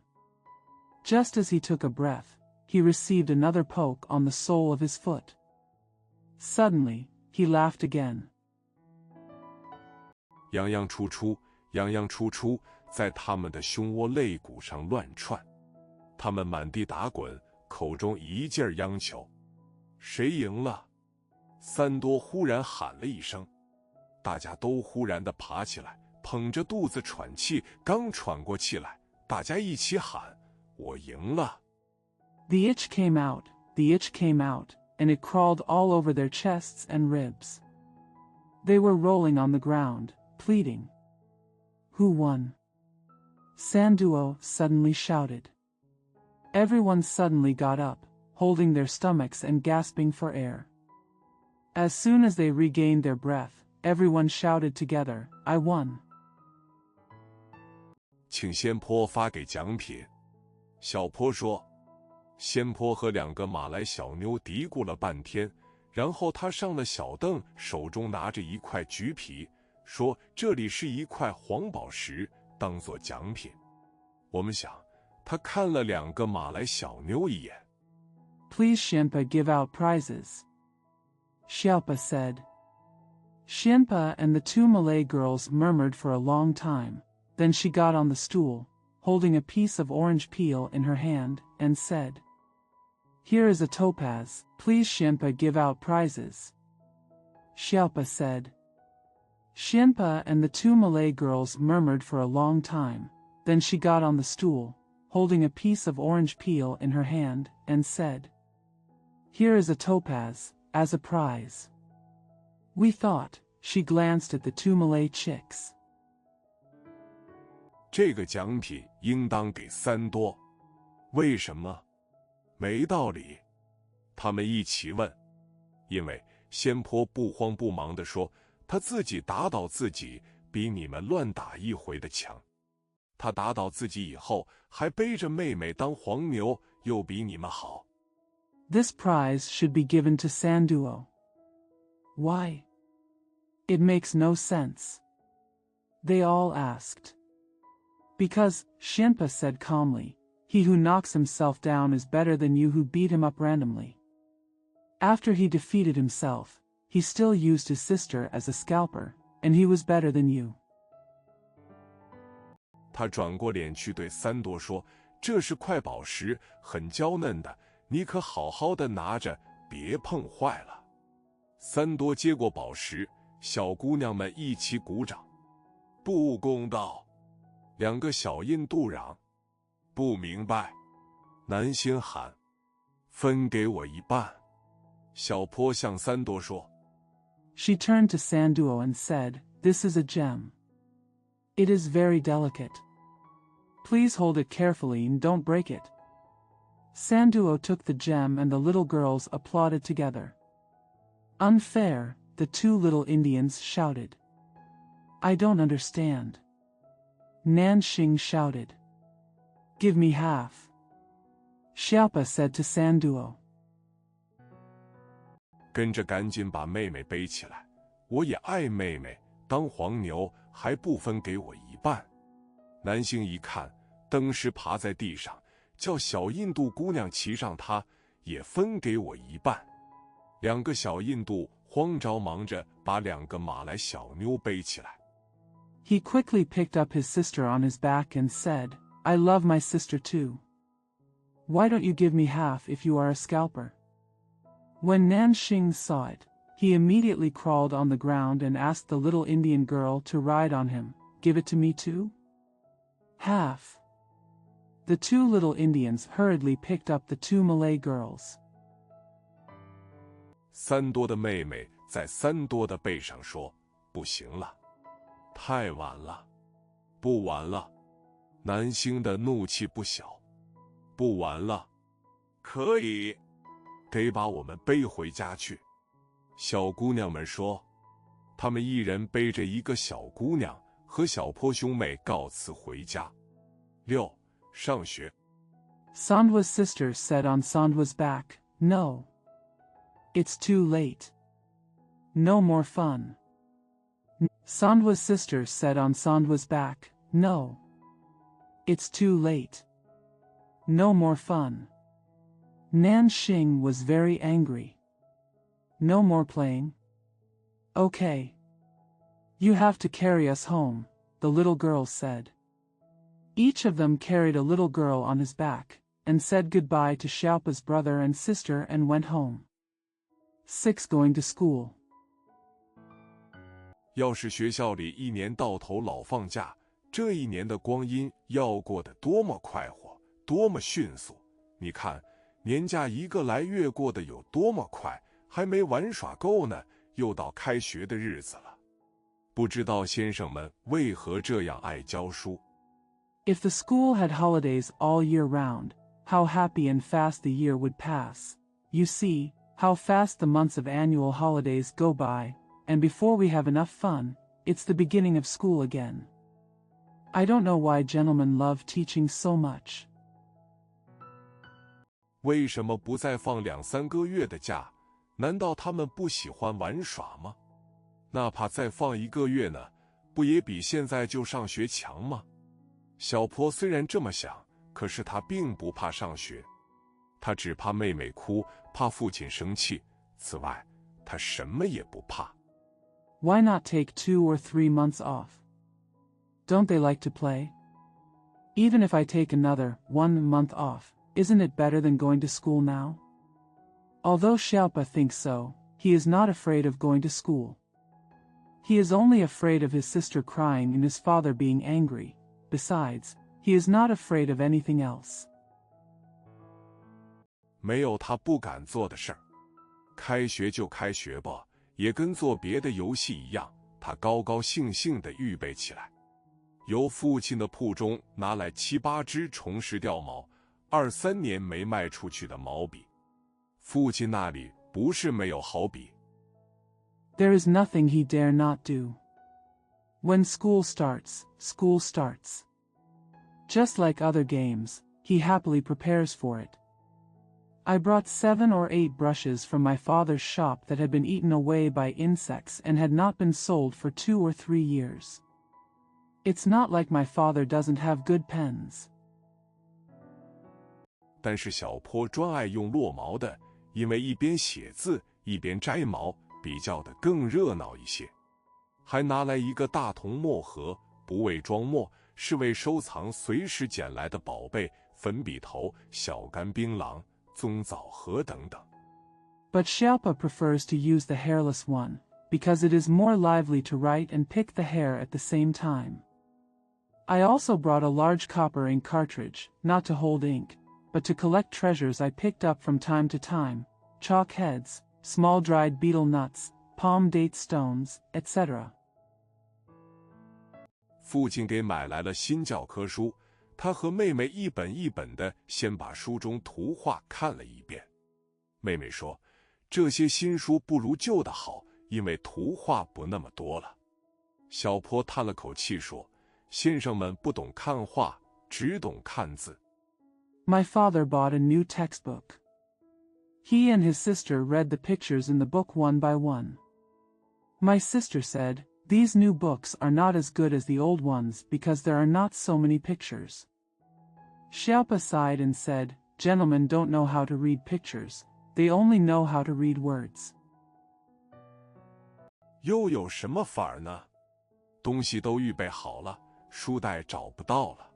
Just as he took a breath, he received another poke on the sole of his foot. Suddenly, he laughed again. 洋洋出出，洋洋出出，在他们的胸窝肋骨上乱窜。他们满地打滚，口中一劲儿央求：“谁赢了？”三多忽然喊了一声，大家都忽然地爬起来，捧着肚子喘气。刚喘过气来，大家一起喊：“我赢了！” The itch came out, the itch came out, and it crawled all over their chests and ribs. They were rolling on the ground, pleading. Who won? Sanduo suddenly shouted. Everyone suddenly got up, holding their stomachs and gasping for air. As soon as they regained their breath, everyone shouted together, I won. 请仙坡发给奖品。小坡说。仙坡和2个马来小妞嘀咕了半天，然后他上了小凳，手中拿着一块橘皮，说这里是一块黄宝石，当作奖品。我们想，他看了2个马来小妞一眼。Please Xianpa give out prizes. Xiaopa said. Xianpa and the 2 Malay girls murmured for a long time, then she got on the stool, holding a piece of orange peel in her hand, and said, Here is a topaz, please Xianpa give out prizes. Xiaopa said. Xianpa and the 2 Malay girls murmured for a long time, then she got on the stool, holding a piece of orange peel in her hand, and said, Here is a topaz, as a prize. We thought. She glanced at the two Malay chicks. 这个奖品应当给3多。为什么？没道理。他们一起问。因为仙坡不慌不忙地说，他自己打倒自己比你们乱打一回的强。他打倒自己以后，还背着妹妹当黄牛，又比你们好。This prize should be given to Sanduo. Why? It makes no sense. They all asked. Because, Shenpa said calmly, he who knocks himself down is better than you who beat him up randomly. After he defeated himself, he still used his sister as a scalper, and he was better than you. 他转过脸去对3多说，这是块宝石，很娇嫩的，你可好好的拿着，别碰坏了。3多接过宝石，小姑娘们一起鼓掌。不公道！2个小印度嚷。不明白！南星喊。分给我一半。小坡向3多说。She turned to Sanduo and said, This is a gem. It is very delicate. Please hold it carefully and don't break it. Sanduo took the gem and the little girls applauded together. Unfair, the 2 little Indians shouted. I don't understand. Nanxing shouted. Give me half. Xiaopa said to Sanduo. 跟着赶紧把妹妹背起来，我也爱妹妹，当黄牛还不分给我一半。南星一看，登时爬在地上，叫小印度姑娘骑上她，也分给我一半。2个小印度慌着忙着把2个马来小妞背起来。He quickly picked up his sister on his back and said, I love my sister too. Why don't you give me half if you are a scalper? When Nanxing saw it, he immediately crawled on the ground and asked the little Indian girl to ride on him. Give it to me too? Half. The 2 little Indians hurriedly picked up the 2 Malay girls. 3多的妹妹在3多的背上说，不行了，太晚了，不晚了。南星的怒气不小，不晚了，可以，得把我们背回家去。小姑娘们说，她们一人背着一个小姑娘，和小坡兄妹告辞回家。6. 上学。Sandwa's sister said on Sandwa's back, No. It's too late. No more fun. Sandwa's sister said on Sandwa's back, No. It's too late. No more fun. Nanxing was very angry. No more playing? Okay. You have to carry us home, the little girls said. Each of them carried a little girl on his back, and said goodbye to Xiaopa's brother and sister and went home. 6. Going to school. 要是学校里一年到头老放假，这一年的光阴要过得多么快活，多么迅速！你看，年假一个来月过得有多么快，还没玩耍够呢，又到开学的日子了。不知道先生们为何这样爱教书。If the school had holidays all year round, how happy and fast the year would pass. You see, how fast the months of annual holidays go by, and before we have enough fun, it's the beginning of school again. I don't know why gentlemen love teaching so much. 为什么不再放2、3个月的假？难道他们不喜欢玩耍吗？哪怕再放1个月呢，不也比现在就上学强吗？小坡虽然这么想，可是他并不怕上学，他只怕妹妹哭，怕父亲生气，此外，他什么也不怕。Why not take 2 or 3 months off? Don't they like to play? Even if I take another 1 month off, isn't it better than going to school now? Although Xiaopa thinks so, he is not afraid of going to school. He is only afraid of his sister crying and his father being angry. Besides, he is not afraid of anything else. 没有他不敢做的事儿。开学就开学吧，也跟做别的游戏一样，他高高兴兴地预备起来。由父亲的铺中拿来7、8支重石掉毛，2、3年没卖出去的毛笔。父亲那里不是没有好笔。There is nothing he dare not do. When school starts, school starts. Just like other games, he happily prepares for it. I brought 7 or 8 brushes from my father's shop that had been eaten away by insects and had not been sold for 2 or 3 years. It's not like my father doesn't have good pens. 但是小坡专爱用落毛的，因为一边写字一边摘毛，比较的更热闹一些。还拿来一个大铜墨盒，不为装墨，是为收藏随时捡来的宝贝，粉笔头、小干槟榔、棕枣核等等。But Xiaopa prefers to use the hairless one, because it is more lively to write and pick the hair at the same time. I also brought a large copper ink cartridge, not to hold ink, but to collect treasures I picked up from time to time, chalk heads, small dried betel nuts, palm date stones, etc. 父亲给买来了新教科书，他和妹妹一本一本的先把书中图画看了一遍。妹妹说，这些新书不如旧的好，因为图画不那么多了。小坡叹了口气说，先生们不懂看画，只懂看字。My father bought a new textbook. He and his sister read the pictures in the book one by one. My sister said, "These new books are not as good as the old ones because there are not so many pictures." Xiaopa sighed and said, "Gentlemen don't know how to read pictures, they only know how to read words." 又有什么法儿呢？东西都预备好了，书袋找不到了。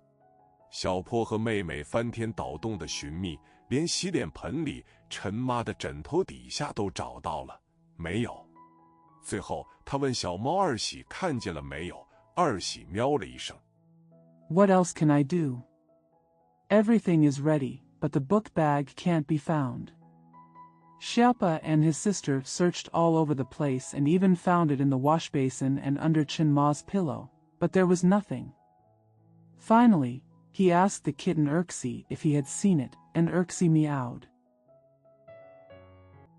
小坡和妹妹翻天倒动的寻觅，连洗脸盆里、陈妈的枕头底下都找到了，没有。最后他问小猫二喜看见了没有，二喜喵了一声。What else can I do? Everything is ready, but the book bag can't be found. Xiaopa and his sister searched all over the place and even found it in the wash basin and under Chen Ma's pillow, but there was nothing. Finally, he asked the kitten Erxi if he had seen it, and Erxi meowed.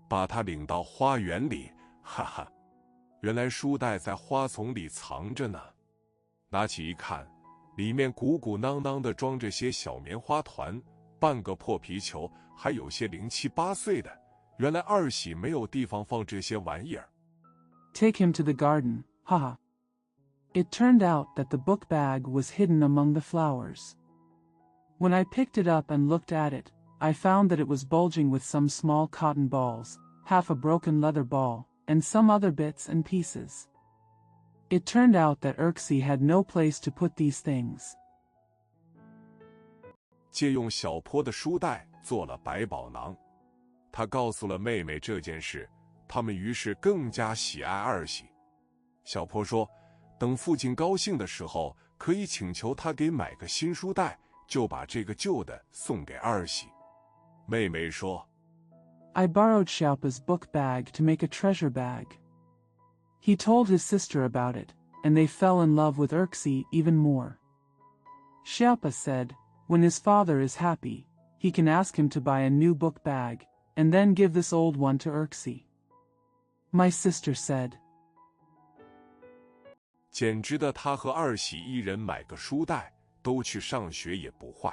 把他领到花园里，哈哈，原来书袋在花丛里藏着呢。拿起一看，里面鼓鼓囊囊的装着些小棉花团，半个破皮球，还有些0、7、8岁的。原来二喜没有地方放这些玩意儿。Take him to the garden, haha. It turned out that the book bag was hidden among the flowers. When I picked it up and looked at it, I found that it was bulging with some small cotton balls, half a broken leather ball, and some other bits and pieces. It turned out that Erxi had no place to put these things. 借用小坡的书袋做了百宝囊。他告诉了妹妹这件事，他们于是更加喜爱二喜。小坡说，等父亲高兴的时候，可以请求他给买个新书袋，就把这个旧的送给二喜。妹妹说， I borrowed Xiaopa's book bag to make a treasure bag. He told his sister about it, and they fell in love with Erxi even more. Xiaopa said, when his father is happy, he can ask him to buy a new book bag, and then give this old one to Erxi. My sister said, 简直的，他和二喜一人买个书袋，都去上学也不坏。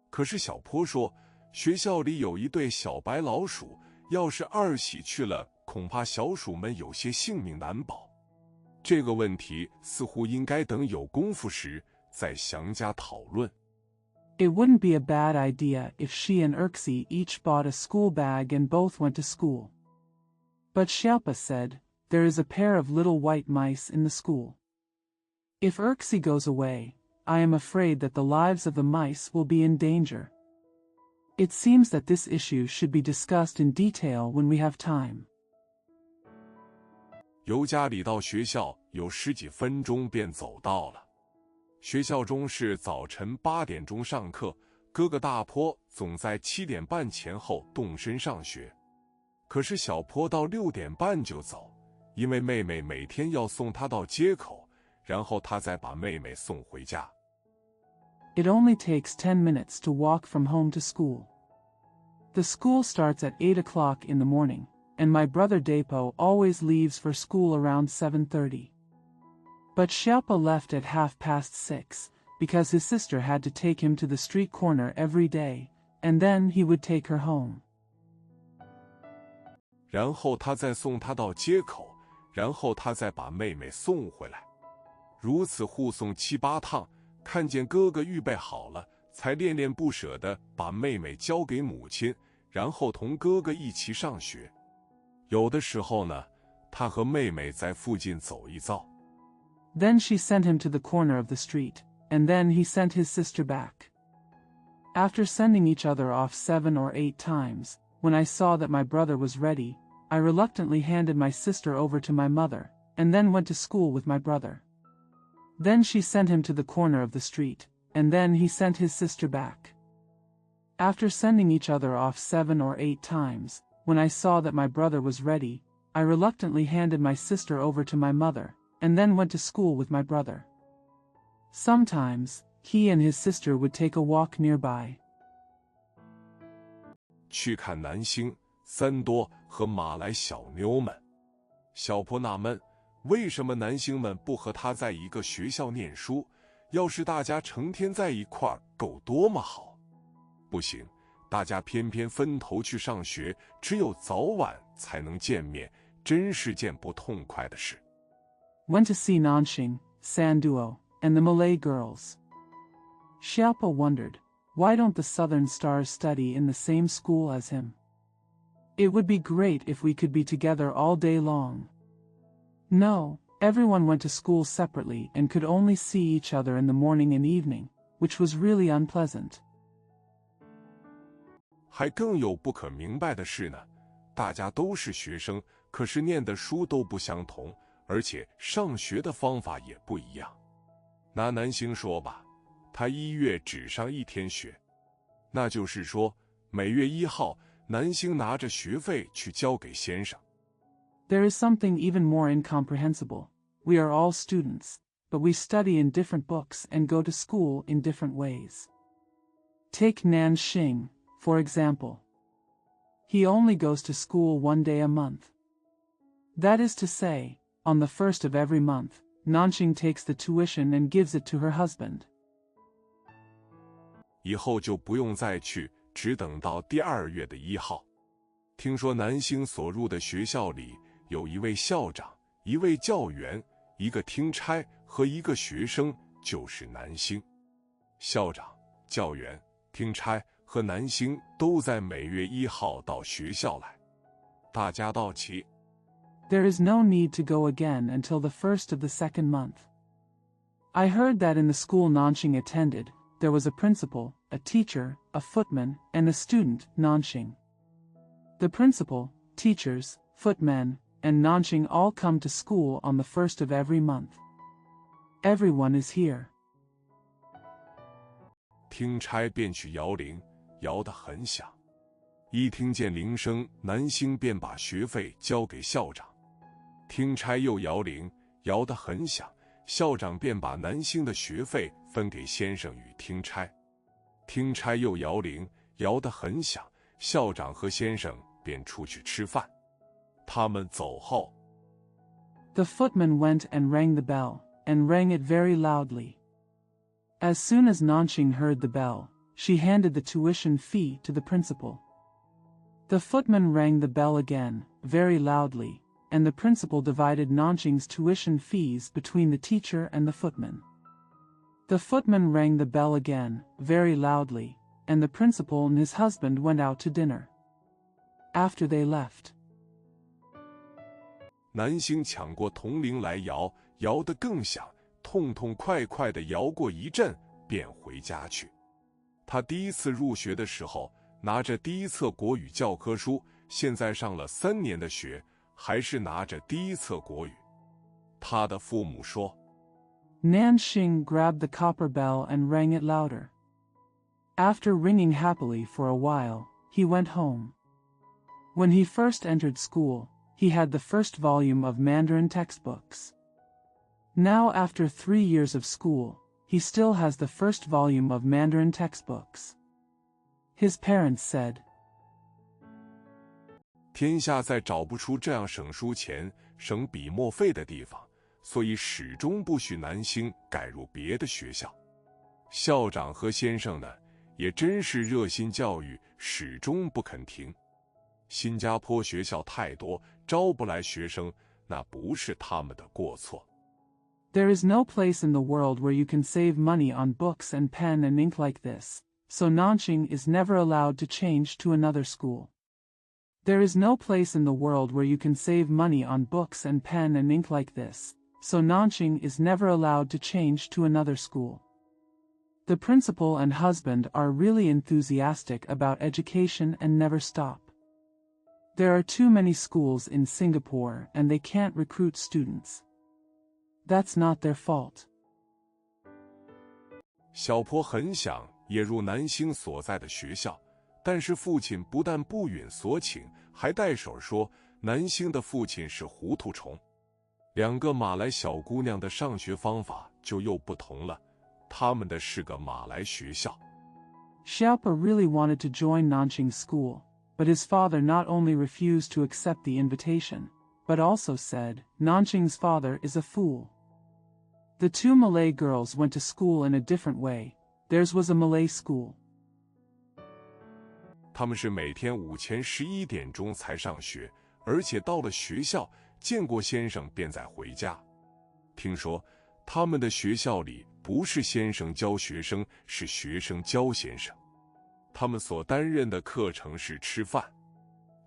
可是小坡说，学校里有一对小白老鼠，要是二喜去了，恐怕小鼠们有些性命难保。这个问题似乎应该等有功夫时再详加讨论。It wouldn't be a bad idea if she and Erxi each bought a school bag and both went to school. But Xiaopa said, there is a pair of little white mice in the school. If Erxi goes away, I am afraid that the lives of the mice will be in danger. It seems that this issue should be discussed in detail when we have time. 由家里到学校有10几分钟便走到了。学校中是早晨8点钟上课，哥哥大坡总在7点半前后动身上学。可是小坡到6点半就走，因为妹妹每天要送她到街口，然后她再把妹妹送回家。It only takes 10 minutes to walk from home to school. The school starts at 8 o'clock in the morning, and my brother Dapo always leaves for school around 7:30. But Xiaopo left at 6:30, because his sister had to take him to the street corner every day, and then he would take her home. 然后他再送她到街口，然后他再把妹妹送回来，如此护送7、8趟，看见哥哥预备好了，才恋恋不舍地把妹妹交给母亲，然后同哥哥一起上学。有的时候呢，他和妹妹在附近走一遭。Then she sent him to the corner of the street, and then he sent his sister back. After sending each other off 7 or 8 times, when I saw that my brother was ready, I reluctantly handed my sister over to my mother, and then went to school with my brother. Then she sent him to the corner of the street, and then he sent his sister back. After sending each other off 7 or 8 times, when I saw that my brother was ready, I reluctantly handed my sister over to my mother, and then went to school with my brother. Sometimes, he and his sister would take a walk nearby. 去看南星、三多和马来小妞们。小坡纳闷，为什么男星们不和他在一个学校念书？要是大家成天在一块儿，够多么好！不行，大家偏偏分头去上学，只有早晚才能见面，真是件不痛快的事。Went to see Nanxing, Sanduo, and the Malay girls. Xiaopo wondered, why don't the Southern stars study in the same school as him? It would be great if we could be together all day long. No, everyone went to school separately and could only see each other in the morning and evening, which was really unpleasant. 还更有不可明白的是呢，大家都是学生，可是念的书都不相同，而且上学的方法也不一样。拿南星说吧，他1月只上1天学，那就是说，每月1号，南星拿着学费去交给先生。There is something even more incomprehensible. We are all students, but we study in different books and go to school in different ways. Take Nanxing, for example. He only goes to school 1 day a month. That is to say, on the 1st of every month, Nanxing takes the tuition and gives it to her husband. 以后就不用再去，只等到第2月的1号。听说南星所入的学校里有一位校长、一位教员、一个听差和一个学生，就是南星。校长、教员、听差和南星都在每月1号到学校来。大家到齐。There is no need to go again until the 1st of the 2nd month. I heard that in the school Nanxing attended, there was a principal, a teacher, a footman, and a student, Nanxing. The principal, teachers, footmen, and Nanxing all come to school on the 1st of every month. Everyone is here. 听差便去摇铃，摇得很响。一听见铃声，南星便把学费交给校长。听差又摇铃，摇得很响，校长便把南星的学费分给先生与听差。听差又摇铃，摇得很响，校长和先生便出去吃饭。他们走后， The footman went and rang the bell, and rang it very loudly. As soon as Nanxing heard the bell, she handed the tuition fee to the principal. The footman rang the bell again, very loudly, and the principal divided Nanxing's tuition fees between the teacher and the footman. The footman rang the bell again, very loudly, and the principal and his husband went out to dinner. After they left, 南星抢过铜铃来摇，摇得更响，痛痛快快地摇过一阵，便回家去。他第一次入学的时候，拿着第1册国语教科书，现在上了3年的学，还是拿着第1册国语。他的父母说， Nanxing grabbed the copper bell and rang it louder. After ringing happily for a while, he went home. When he first entered school, he had the first volume of Mandarin textbooks. Now, after 3 years of school, he still has the first volume of Mandarin textbooks. His parents said, 天下再找不出这样省书钱、省笔墨费的地方，所以始终不许南星改入别的学校。校长和先生呢，也真是热心教育，始终不肯停。新加坡学校太多，招不来学生，那不是他们的过错。There is no place in the world where you can save money on books and pen and ink like this, so Nanjing is never allowed to change to another school. There is no place in the world where you can save money on books and pen and ink like this, so Nanjing is never allowed to change to another school. The principal and husband are really enthusiastic about education and never stop. There are too many schools in Singapore and they can't recruit students. That's not their fault. 小坡很想也入南星所在的学校，但是父亲不但不允所请，还带手说南星的父亲是糊涂虫。两个马来小姑娘的上学方法就又不同了，他们的是个马来学校。Xiaopa really wanted to join Nanjing School, but his father not only refused to accept the invitation, but also said, Nanjing's father is a fool. The two Malay girls went to school in a different way. Theirs was a Malay school. 他们是每天午前11点钟才上学，而且到了学校见过先生便再回家。听说他们的学校里不是先生教学生，是学生教先生。他们所担任的课程是吃饭，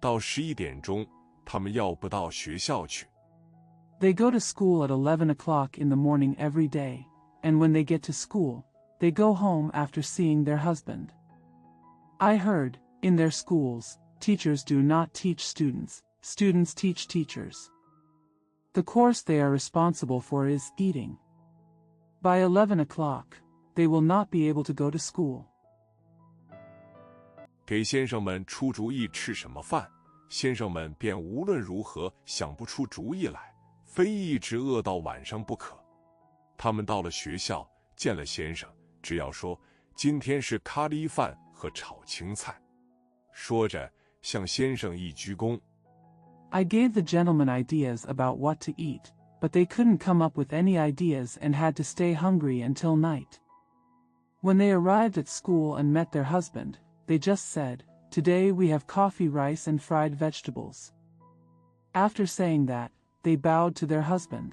到11点钟，他们要不到学校去。They go to school at 11 o'clock in the morning every day, and when they get to school, they go home after seeing their husband. I heard, in their schools, teachers do not teach students, students teach teachers. The course they are responsible for is eating. By 11 o'clock, they will not be able to go to school. 给先生们出主意吃什么饭，先生们便无论如何想不出主意来，非一直饿到晚上不可。他们到了学校，见了先生，只要说今天是咖喱饭和炒青菜，说着向先生一鞠躬。I gave the gentlemen ideas about what to eat, but they couldn't come up with any ideas and had to stay hungry until night. When they arrived at school and met their husband, they just said, "Today we have coffee, rice and fried vegetables." After saying that, they bowed to their husband.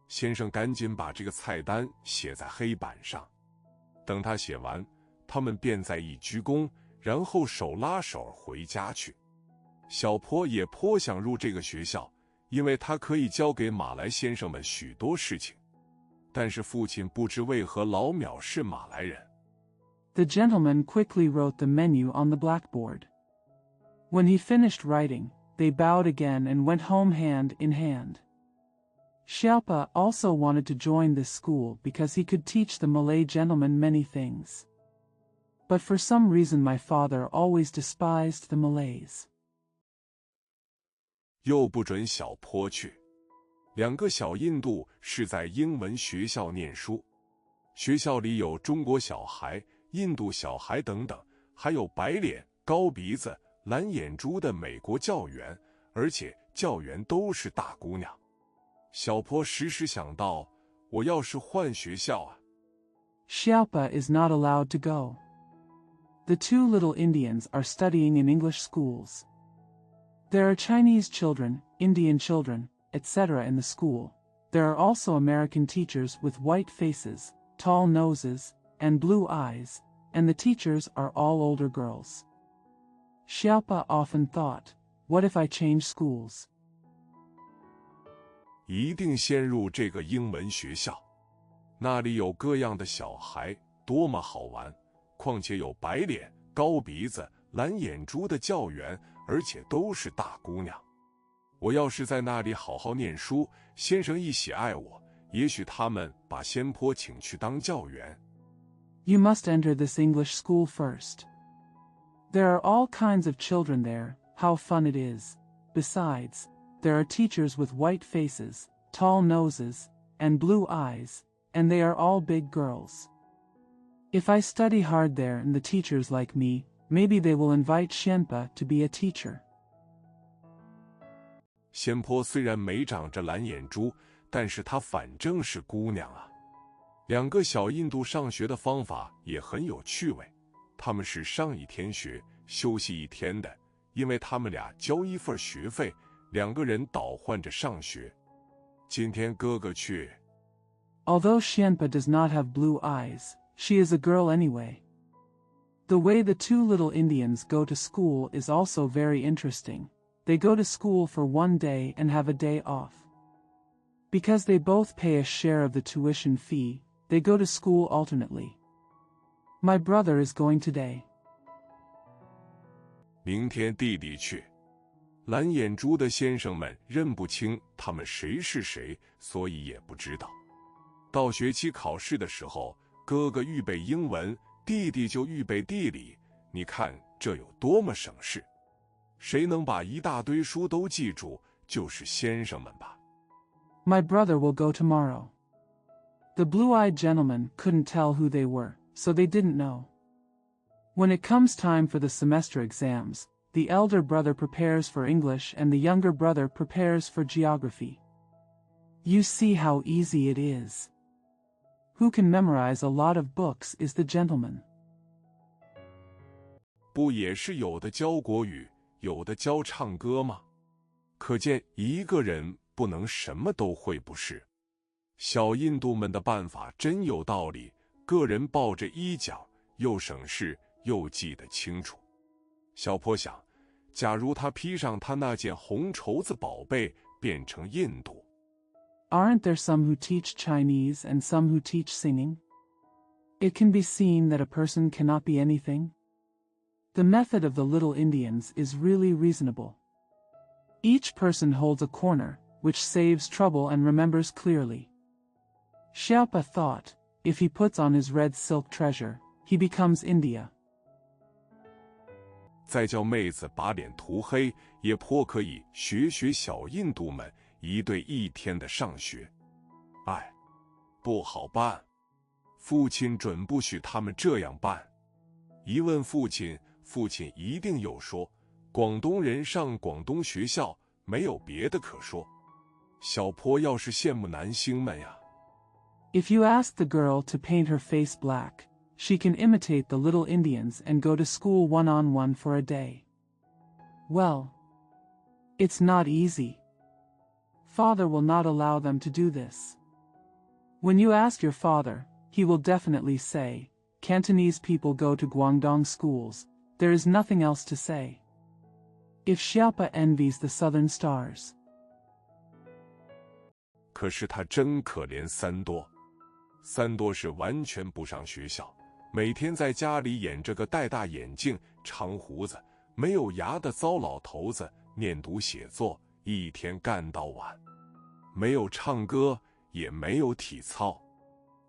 先生赶紧把这个菜单写在黑板上。等他写完，他们便再一鞠躬，然后手拉手回家去。小坡也颇想入这个学校，因为他可以教给马来先生们许多事情。但是父亲不知为何老藐视马来人。The gentleman quickly wrote the menu on the blackboard. When he finished writing, they bowed again and went home hand in hand. Xiaopa also wanted to join this school because he could teach the Malay gentlemen many things. But for some reason my father always despised the Malays. 又不准小坡去。两个小印度是在英文学校念书，学校里有中国小孩、印度小孩等等，还有白脸、高鼻子、蓝眼珠的美国教员，而且教员都是大姑娘。小坡时时想到，我要是换学校啊。Xiaopa is not allowed to go. The two little Indians are studying in English schools. There are Chinese children, Indian children, etc. in the school. There are also American teachers with white faces, tall noses, and blue eyes, and the teachers are all older girls. Xiaopa often thought, what if I change schools? 一定先入这个英文学校，那里有各样的小孩，多么好玩！况且有白脸、高鼻子、蓝眼珠的教员，而且都是大姑娘。我要是在那里好好念书，先生一喜爱我，也许他们把先坡请去当教员。You must enter this English school first. There are all kinds of children there, how fun it is. Besides, there are teachers with white faces, tall noses, and blue eyes, and they are all big girls. If I study hard there and the teachers like me, maybe they will invite Xianpa to be a teacher. 仙坡虽然没长着蓝眼珠，但是她反正是姑娘啊。两个小印度上学的方法也很有趣味，他们是上一天学，休息一天的，因为他们俩交一份学费，两个人倒换着上学。今天哥哥去。Although Xianpa does not have blue eyes, she is a girl anyway. The way the two little Indians go to school is also very interesting. They go to school for one day and have a day off. Because they both pay a share of the tuition fee, they go to school alternately. My brother is going today. 明天弟弟去。蓝眼珠的先生们认不清他们谁是谁，所以也不知道。到学期考试的时候，哥哥预备英文，弟弟就预备地理。你看这有多么省事！谁能把一大堆书都记住，就是先生们吧。My brother will go tomorrow. The blue-eyed gentlemen couldn't tell who they were, so they didn't know. When it comes time for the semester exams, the elder brother prepares for English and the younger brother prepares for geography. You see how easy it is. Who can memorize a lot of books is the gentleman. 不也是有的教国语，有的教唱歌吗？可见一个人不能什么都会，不是？小印度们的办法真有道理，个人抱着一角，又省事又记得清楚。小坡想，假如他披上他那件红绸子宝贝，变成印度。Aren't there some who teach Chinese and some who teach singing? It can be seen that a person cannot be anything. The method of the little Indians is really reasonable. Each person holds a corner, which saves trouble and remembers clearly. Xiaopa thought, if he puts on his red silk treasure, he becomes India. 再叫妹子把脸涂黑，也颇可以学学小印度们一对一天的上学。哎，不好办，父亲准不许他们这样办。一问父亲，父亲一定又说，广东人上广东学校，没有别的可说。小坡要是羡慕男星们呀。If you ask the girl to paint her face black, she can imitate the little Indians and go to school one-on-one for a day. Well, it's not easy. Father will not allow them to do this. When you ask your father, he will definitely say, Cantonese people go to Guangdong schools, there is nothing else to say. If Xiaopa envies the southern stars. 可是他真可怜三多。三多是完全不上学校，每天在家里演着个戴大眼镜、长胡子、没有牙的糟老头子，念读写作，一天干到晚。没有唱歌，也没有体操。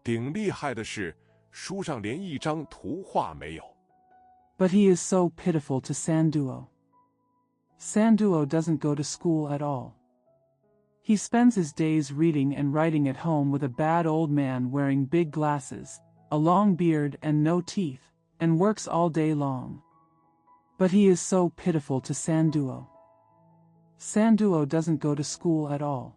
顶厉害的是，书上连一张图画没有。But he is so pitiful to Sanduo. Sanduo doesn't go to school at all. He spends his days reading and writing at home with a bad old man wearing big glasses, a long beard and no teeth, and works all day long. But he is so pitiful to Sanduo. Sanduo doesn't go to school at all.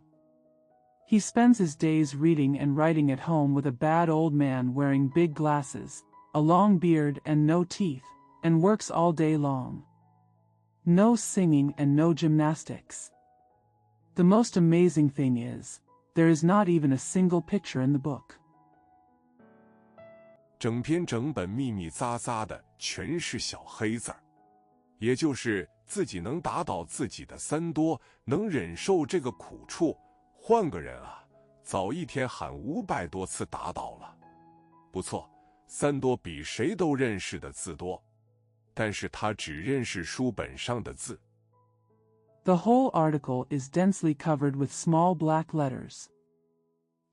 He spends his days reading and writing at home with a bad old man wearing big glasses, a long beard and no teeth, and works all day long. No singing and no gymnastics. The most amazing thing is, there is not even a single picture in the book. 整篇整本密密匝匝的全是小黑字儿，也就是自己能打倒自己的三多，能忍受这个苦处。换个人啊，早一天喊500多次打倒了。不错，三多比谁都认识的字多，但是他只认识书本上的字。The whole article is densely covered with small black letters.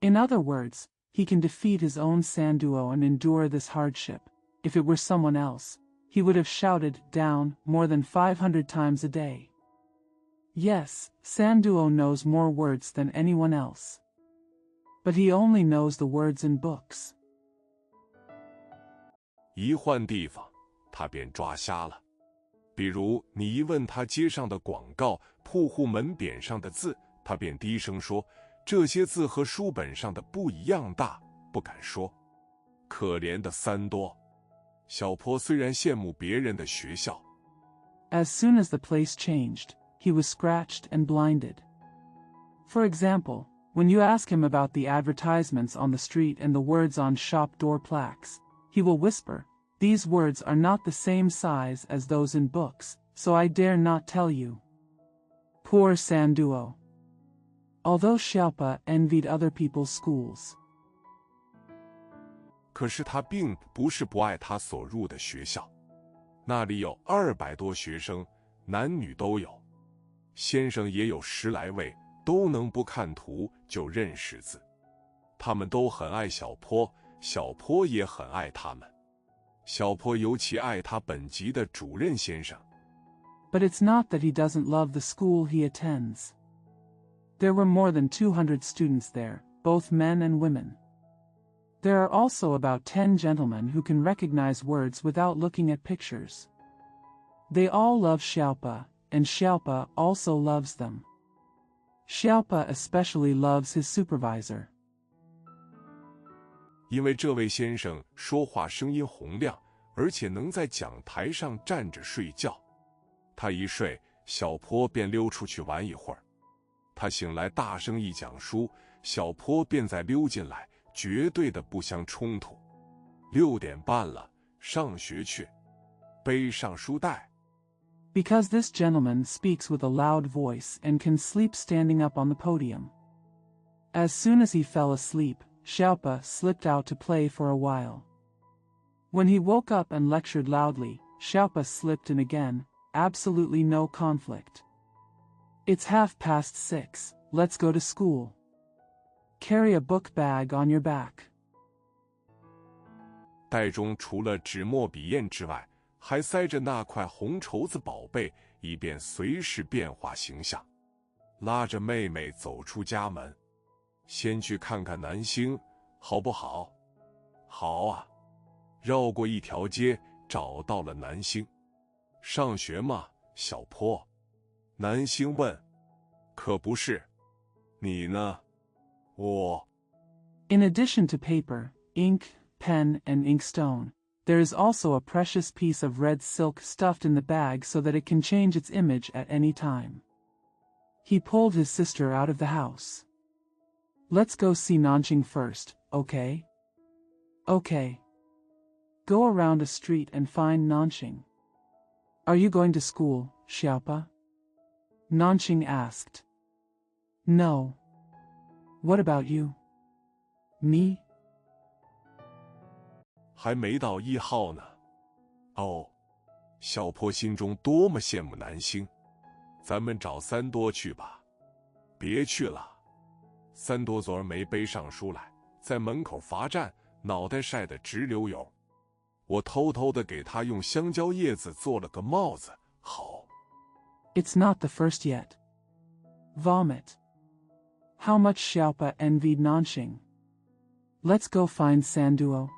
In other words, he can defeat his own Sanduo and endure this hardship. If it were someone else, he would have shouted down more than 500 times a day. Yes, Sanduo knows more words than anyone else. But he only knows the words in books. 一换地方，他便抓瞎了。比如你一问他街上的广告、铺户门匾上的字，他便低声说：“这些字和书本上的不一样大，不敢说。”可怜的三多。小坡虽然羡慕别人的学校 As soon as the place changed, he was scratched and blinded. For example, when you ask him about the advertisements on the street and the words on shop door plaques, he will whisper, "These words are not the same size as those in books, so I dare not tell you." Poor Sanduo. Although Xiaopa envied other people's schools. 可是他并不是不爱他所入的学校，那里有200多学生，男女都有，先生也有10来位，都能不看图就认识字。他们都很爱小坡，小坡也很爱他们。小坡尤其爱他本级的主任先生。But it's not that he doesn't love the school he attends. There were more than 200 students there, both men and women. There are also about 10 gentlemen who can recognize words without looking at pictures. They all love Xiaopa, and Xiaopa also loves them. Xiaopa especially loves his supervisor. 因为这位先生说话声音洪亮，而且能在讲台上站着睡觉。他一睡，小坡便溜出去玩一会儿。他醒来大声一讲书，小坡便再溜进来，绝对的不相冲突。6点半了，上学去，背上书袋。Because this gentleman speaks with a loud voice and can sleep standing up on the podium. As soon as he fell asleep, Xiaopa slipped out to play for a while. When he woke up and lectured loudly, Xiaopa slipped in again, absolutely no conflict. It's 6:30, let's go to school. Carry a book bag on your back. 袋中除了纸墨笔砚之外，还塞着那块红绸子宝贝，以便随时变化形象。拉着妹妹走出家门，先去看看南星，好不好？好啊。绕过一条街，找到了南星。上学吗，小坡？南星问。可不是。你呢？我。In addition to paper, ink, pen, and inkstone, there is also a precious piece of red silk stuffed in the bag so that it can change its image at any time. He pulled his sister out of the house. Let's go see Nanxing first, okay? Okay. Go around a street and find Nanxing. Are you going to school, Xiaopa? Nanxing asked. No. What about you? Me? 还没到1号呢。哦，小坡心中多么羡慕南星。咱们找三多去吧。别去了。三多昨儿没背上书来，在门口罚站，脑袋晒得直流油。我偷偷的给他用香蕉叶子做了个帽子，好。It's not the first yet. Vomit. How much Xiaopa envied Nanxing. Let's go find Sanduo.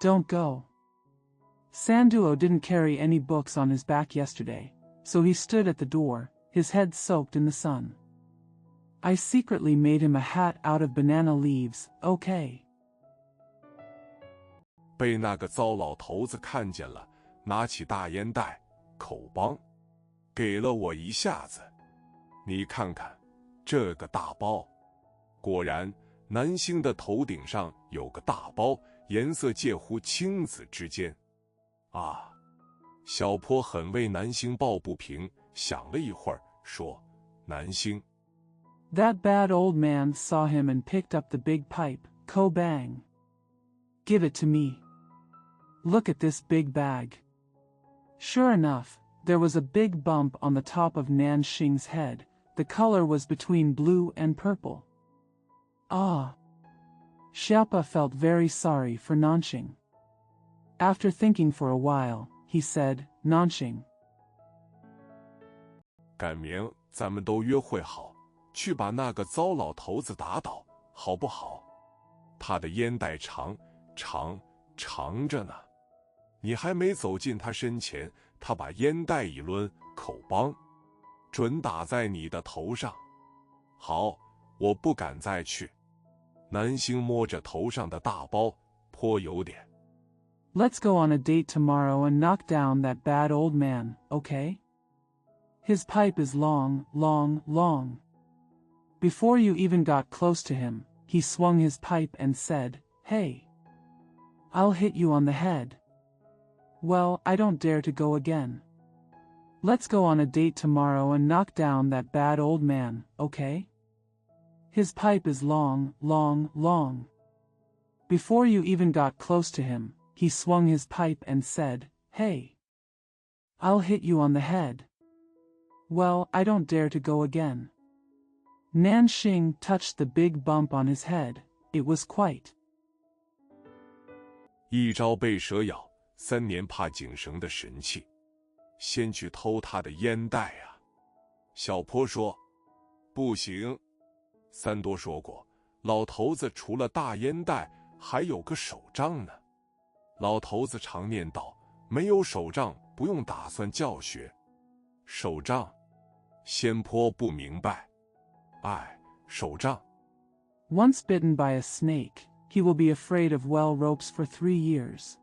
Don't go. Sanduo didn't carry any books on his back yesterday, so he stood at the door, his head soaked in the sun. I secretly made him a hat out of banana leaves, okay. 被那个糟老头子看见了，拿起大烟袋、口帮，给了我一下子。你看看，这个大包。果然，南星的头顶上有个大包，颜色介乎青紫之间。啊！小坡很为南星抱不平，想了一会儿，说：“南星。” That bad old man saw him and picked up the big pipe, ko-bang. Give it to me. Look at this big bag. Sure enough, there was a big bump on the top of Nanxing's head. The color was between blue and purple. Ah! Xiaopa felt very sorry for Nanxing. After thinking for a while, he said, nonching. 赶明咱们都约会好，去把那个糟老头子打倒，好不好？他的烟袋长着呢，你还没走近他身前，他把烟袋一抡，口梆，准打在你的头上。好，我不敢再去。南星摸着头上的大包，颇有点。Let's go on a date tomorrow and knock down that bad old man, okay? His pipe is long. Before you even got close to him, he swung his pipe and said, "Hey, I'll hit you on the head." Well, I don't dare to go again. Let's go on a date tomorrow and knock down that bad old man, okay? His pipe is long. Before you even got close to him, he swung his pipe and said, "Hey, I'll hit you on the head." Well, I don't dare to go again. Nanxing touched the big bump on his head. It was quite. 一朝被蛇咬，3年怕井绳的神器。先去偷他的烟袋啊！小坡说：“不行。”三多说过，老头子除了大烟袋，还有个手杖呢。老头子常念叨：“没有手杖，不用打算教学。”手杖，先坡不明白。手杖。Once bitten by a snake, he will be afraid of well ropes for 3 years.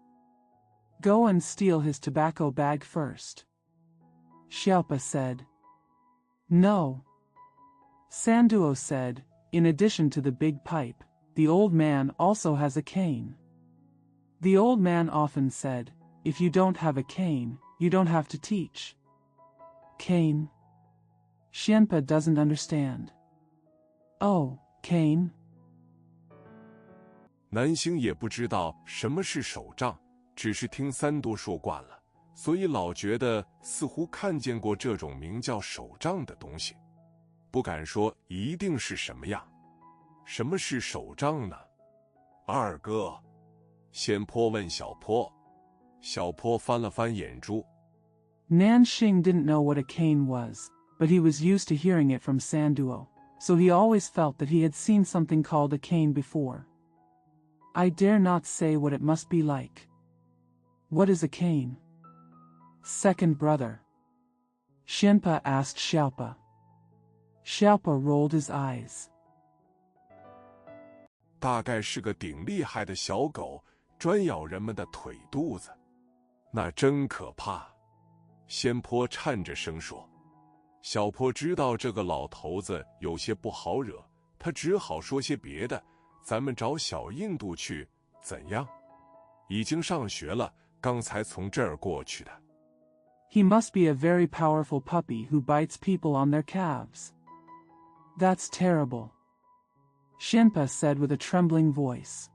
Go and steal his tobacco bag first. Xiaopa said. No. Sanduo said, in addition to the big pipe, the old man also has a cane. The old man often said, if you don't have a cane, you don't have to teach. Cane? Xianpa doesn't understand. Oh, cane? 南星也不知道什么是手杖，只是听三多说惯了，所以老觉得似乎看见过这种名叫手杖的东西，不敢说一定是什么样。什么是手杖呢？二哥，先坡问小坡。小坡翻了翻眼珠。Nanxing didn't know what a cane was, but he was used to hearing it from Sanduo, so he always felt that he had seen something called a cane before. I dare not say what it must be like. What is a cane? Second brother. Xianpa asked Xiaopa. Xiaopa rolled his eyes. 大概是个顶厉害的小狗，专咬人们的腿肚子，那真可怕。先坡颤着声说。小坡知道这个老头子有些不好惹，他只好说些别的。咱们找小印度去，怎样？已经上学了，刚才从这儿过去的。He must be a very powerful puppy who bites people on their calves. That's terrible. Xianpa said with a trembling voice.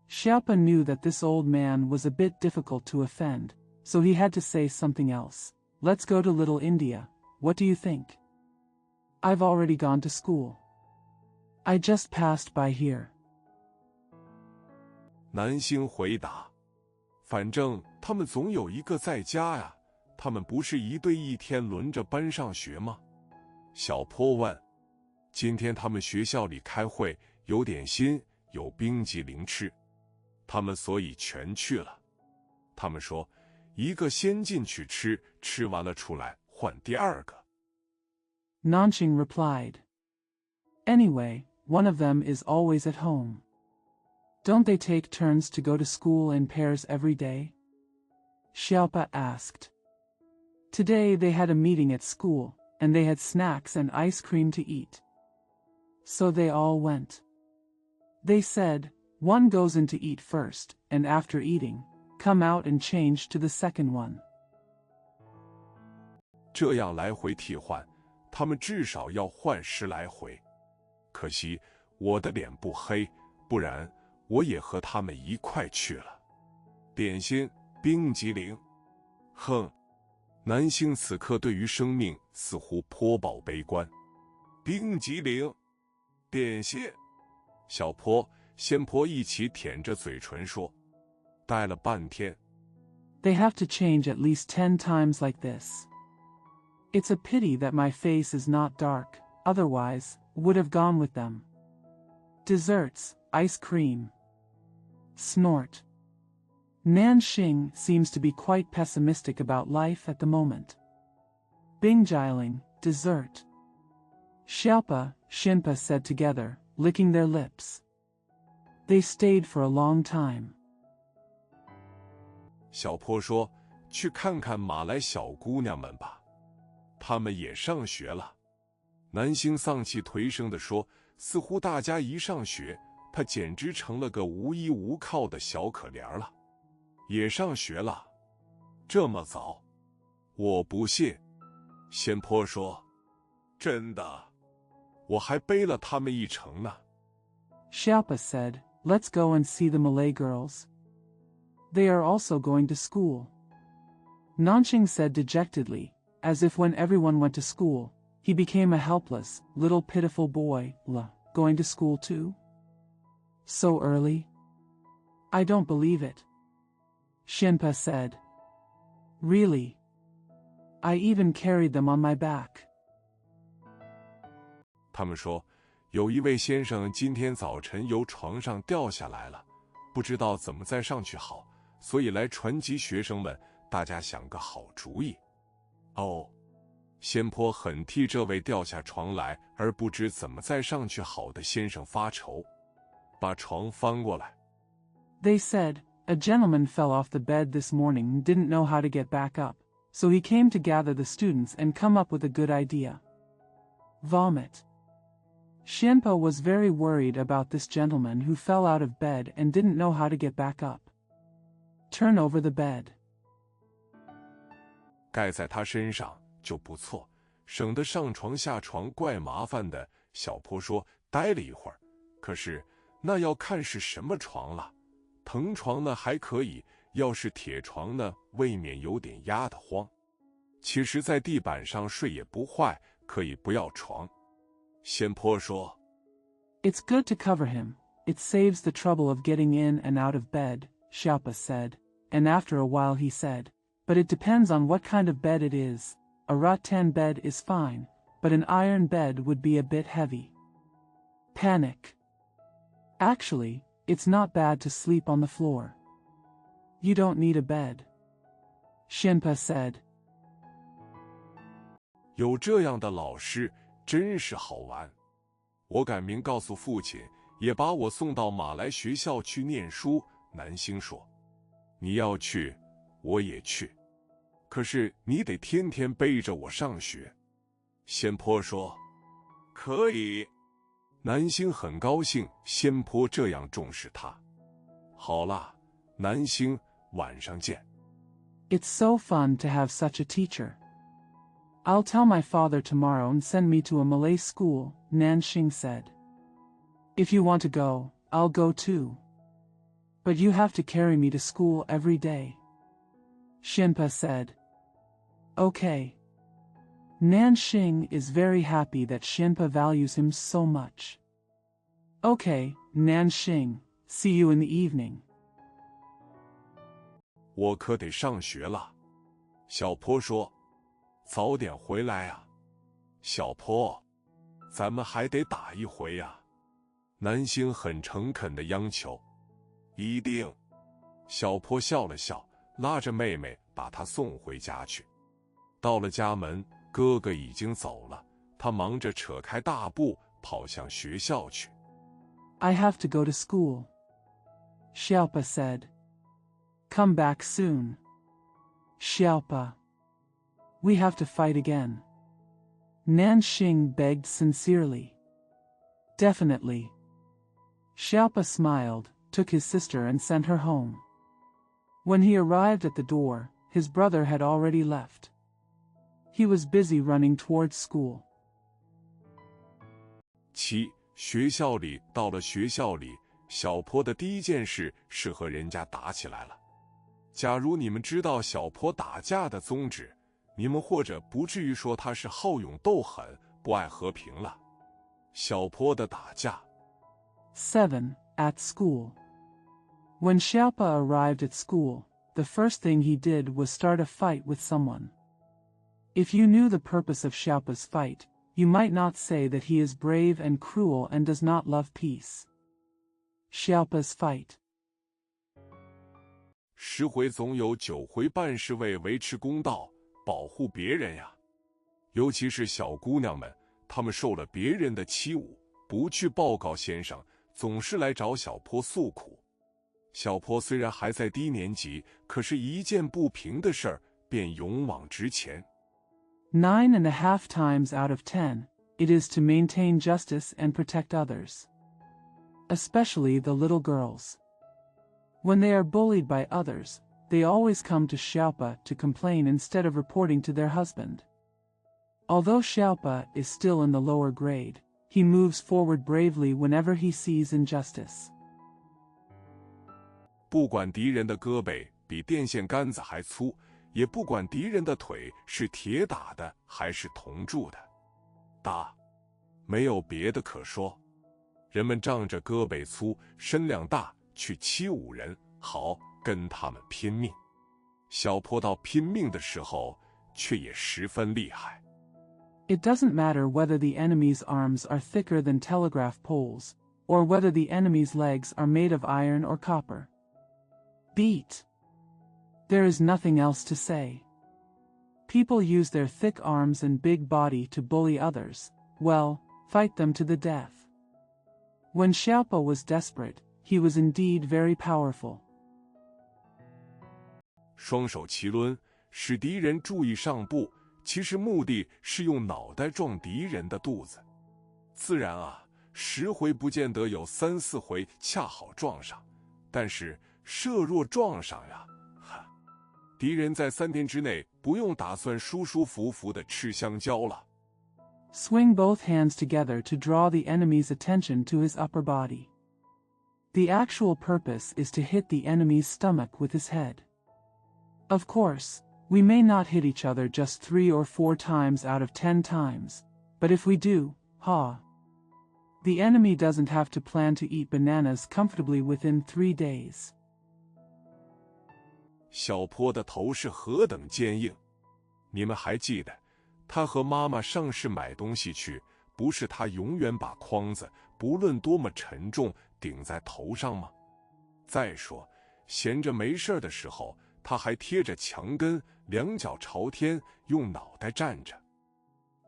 Xiaopa knew that this old man was a bit difficult to offend, so he had to say something else. Let's go to Little India, what do you think? I've already gone to school. I just passed by here. 南星回答：“反正他们总有一个在家呀，他们不是一对一天轮着班上学吗？”小坡问：“今天他们学校里开会，有点心，有冰激凌吃，他们所以全去了。他们说，一个先进去吃，吃完了出来换第二个。” Nanxing replied. Anyway, one of them is always at home. Don't they take turns to go to school in pairs every day? Xiaopa asked. Today they had a meeting at school, and they had snacks and ice cream to eat. So they all went. They said, one goes in to eat first, and after eating, come out and change to the second one. 这样来回替换，他们至少要换10来回。可惜我的脸不黑，不然我也和他们一块去了。点心，冰激凌。哼，南星此刻对于生命似乎颇抱悲观。冰激凌，点心。小坡、先坡一起舔着嘴唇说，待了半天。They have to change at least 10 times like this. It's a pity that my face is not dark, otherwise, would have gone with them. Desserts, ice cream. Snort. Nanxing seems to be quite pessimistic about life at the moment. Bingjiling, dessert. Xiaopa, Xinpa said together, licking their lips. They stayed for a long time. 小坡说：“去看看马来小姑娘们吧，她们也上学了。”南星丧气颓声地说：“似乎大家一上学，她简直成了个无依无靠的小可怜了。也上学了，这么早？我不信。”仙坡说：“真的，我还背了他们一程呢。” Xiaopa said, "Let's go and see the Malay girls. They are also going to school." Nanxing said dejectedly, as if when everyone went to school, he became a helpless, little pitiful boy, going to school too? So early? I don't believe it. Xinpa said. Really? I even carried them on my back. 他们说，有一位先生今天早晨由床上掉下来了，不知道怎么再上去好，所以来传集学生们，大家想个好主意。哦，仙坡很替这位掉下床来而不知怎么再上去好的先生发愁，把床翻过来。They said, "A gentleman fell off the bed this morning and didn't know how to get back up, so he came to gather the students and come up with a good idea. Vomit." Xianpa was very worried about this gentleman who fell out of bed and didn't know how to get back up. Turn over the bed. 盖在他身上就不错，省得上床下床怪麻烦的。小坡说，待了一会儿，可是那要看是什么床了。藤床呢还可以，要是铁床呢，未免有点压得慌。其实在地板上睡也不坏，可以不要床。仙坡说 It's good to cover him. It saves the trouble of getting in and out of bed, Xiaopa said, and after a while he said, but it depends on what kind of bed it is. A rattan bed is fine, but an iron bed would be a bit heavy. Panic. Actually, it's not bad to sleep on the floor. You don't need a bed. Xinpa said. 有这样的老师真是好玩。我赶明告诉父亲，也把我送到马来学校去念书。南星说，你要去，我也去，可是你得天天背着我上学。仙坡说，可以。南星很高兴仙坡这样重视他。好啦，南星，晚上见。It's so fun to have such a teacher. I'll tell my father tomorrow and send me to a Malay school, Nanxing said. If you want to go, I'll go too. But you have to carry me to school every day. Xinpa said. Okay. Nanxing is very happy that Xinpa values him so much. Okay, Nanxing, see you in the evening. 我可得上学了。小坡说，早点回来啊。小坡，咱们还得打一回啊。南星很诚恳地央求。一定。小坡笑了笑，拉着妹妹把她送回家去。到了家门，哥哥已经走了，他忙着扯开大布跑向学校去。I have to go to school. Xiaopa said. Come back soon. Xiaopa. We have to fight again. Nanxing begged sincerely. Definitely. Xiaopa smiled, took his sister and sent her home. When he arrived at the door, his brother had already left. He was busy running towards school. 7. 学校里，到了学校里，小坡的第一件事是和人家打起来了。假如你们知道小坡打架的宗旨，你们或者不至于说他是好勇斗狠、不爱和平了。小坡的打架。7. At school. When Xiaopa arrived at school, the first thing he did was start a fight with someone. If you knew the purpose of Xiaopa's fight, you might not say that he is brave and cruel and does not love peace. Xiaopa's fight. 10回总有9回半是为维持公道，保护别人呀。尤其是小姑娘们，她们受了别人的欺侮，不去报告先生，总是来找小坡诉苦。小坡虽然还在低年级，可是一件不平的事儿便勇往直前。9.5 times out of 10, it is to maintain justice and protect others. Especially the little girls. When they are bullied by others, they always come to Xiaopa to complain instead of reporting to their husband. Although Xiaopa is still in the lower grade, he moves forward bravely whenever he sees injustice. 不管敌人的胳膊比电线杆子还粗，也不管敌人的腿是铁打的还是铜铸的，打，没有别的可说。人们仗着胳膊粗、身量大去欺侮人，好跟他们拼命。小坡到拼命的时候，却也十分厉害。It doesn't matter whether the enemy's arms are thicker than telegraph poles, or whether the enemy's legs are made of iron or copper. Beat. There is nothing else to say. People use their thick arms and big body to bully others. Well, fight them to the death. When Xiaopa was desperate, he was indeed very powerful. 双手齐抡，使敌人注意上步，其实目的是用脑袋撞敌人的肚子。自然啊，10回不见得有3、4回恰好撞上，但是射若撞上呀，敌人在3天之内不用打算舒舒服服的吃香蕉了。Swing both hands together to draw the enemy's attention to his upper body. The actual purpose is to hit the enemy's stomach with his head. Of course, we may not hit each other just 3 or 4 times out of 10 times, but if we do, the enemy doesn't have to plan to eat bananas comfortably within 3 days. 小坡的头是何等坚硬，你们还记得他和妈妈上市买东西去，不是他永远把筐子不论多么沉重顶在头上吗？再说闲着没事的时候，他还贴着墙根，两脚朝天，用脑袋站着。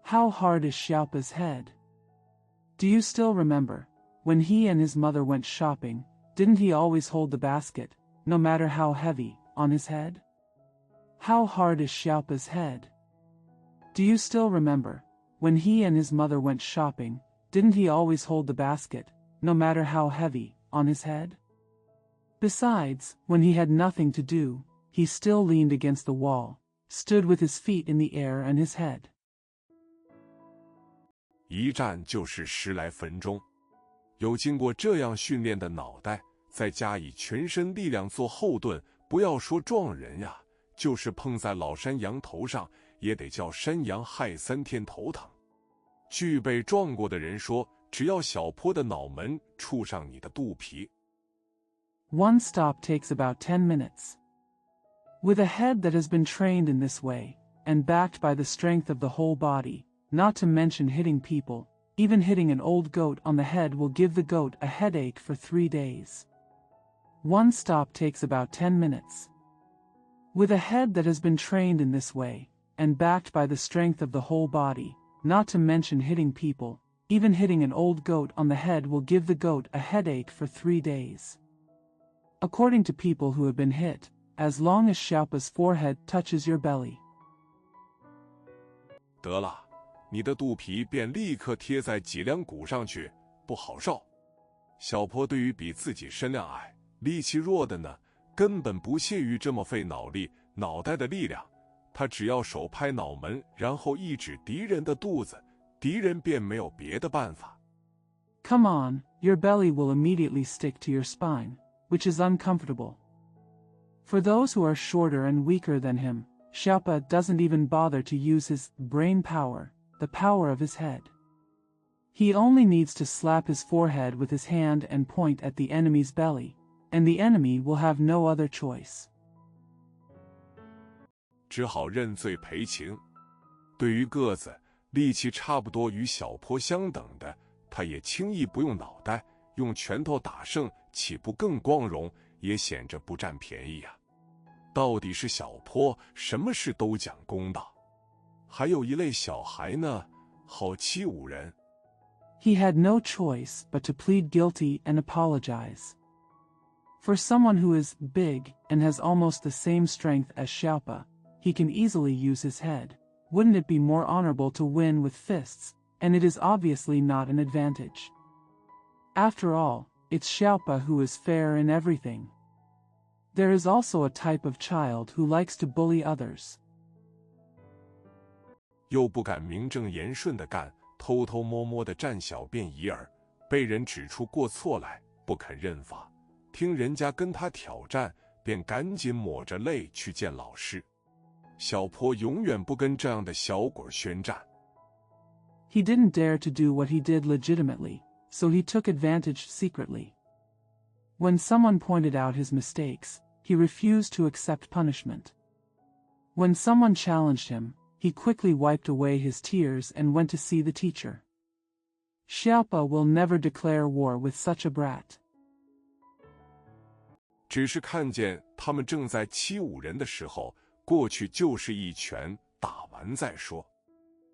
How hard is Xiaopa's head? Do you still remember, when he and his mother went shopping, didn't he always hold the basket, no matter how heavy, on his head? How hard is Xiaopa's head? Do you still remember, when he and his mother went shopping, didn't he always hold the basket, no matter how heavy, on his head? Besides, when he had nothing to do, he still leaned against the wall, stood with his feet in the air and his head. 一站就是10来分钟，有经过这样训练的脑袋，再加以全身力量做后盾，不要说撞人呀，就是碰在老山羊头上，也得叫山羊害3天头疼。据被撞过的人说，只要小坡的脑门触上你的肚皮。One stop takes about 10 minutes. With a head that has been trained in this way, and backed by the strength of the whole body, not to mention hitting people, even hitting an old goat on the head will give the goat a headache for 3 days. One stop takes about 10 minutes. With a head that has been trained in this way, and backed by the strength of the whole body, not to mention hitting people, even hitting an old goat on the head will give the goat a headache for 3 days. According to people who have been hit, as long as Xiaopa's forehead touches your belly. 得了，你的肚皮便立刻贴在脊梁骨上去，不好受。小坡对于比自己身量矮、力气弱的呢，根本不屑于这么费脑袋的力量。他只要手拍脑门，然后一指敌人的肚子，敌人便没有别的办法。Come on, your belly will immediately stick to your spine, which is uncomfortable. For those who are shorter and weaker than him, Xiaopa doesn't even bother to use his brain power, the power of his head. He only needs to slap his forehead with his hand and point at the enemy's belly, and the enemy will have no other choice. 只好认罪赔情。对于个子、力气差不多与小坡相等的，他也轻易不用脑袋，用拳头打胜，岂不更光荣，也显着不占便宜呀？到底是小坡什么事都讲公道，还有一类小孩呢，好欺侮人。He had no choice but to plead guilty and apologize. For someone who is big and has almost the same strength as Xiaopa, he can easily use his head. Wouldn't it be more honorable to win with fists? And it is obviously not an advantage. After all, it's Xiaopa who is fair in everything. There is also a type of child who likes to bully others. 又不敢名正言顺地干，偷偷摸摸地占小便宜儿，被人指出过错来，不肯认罚，听人家跟他挑战，便赶紧抹着泪去见老师。小坡永远不跟这样的小鬼宣战。He didn't dare to do what he did legitimately, so he took advantage secretly. When someone pointed out his mistakes, he refused to accept punishment. When someone challenged him, he quickly wiped away his tears and went to see the teacher. Xiaopa will never declare war with such a brat. 只是看见他们正在欺侮人的时候，过去就是一拳打完再说。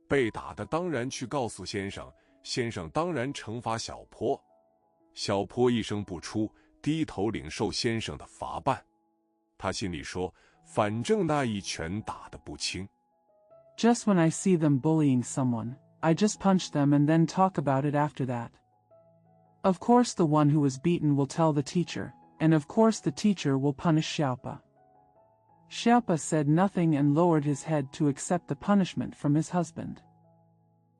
被打的当然去告诉先生，先生当然惩罚小坡。小坡一声不出，低头领受先生的罚办。他心里说，反正那一拳打得不轻。Just when I see them bullying someone, I just punch them and then talk about it after that. Of course the one who was beaten will tell the teacher, and of course the teacher will punish Xiaopa. Xiaopa said nothing and lowered his head to accept the punishment from his husband.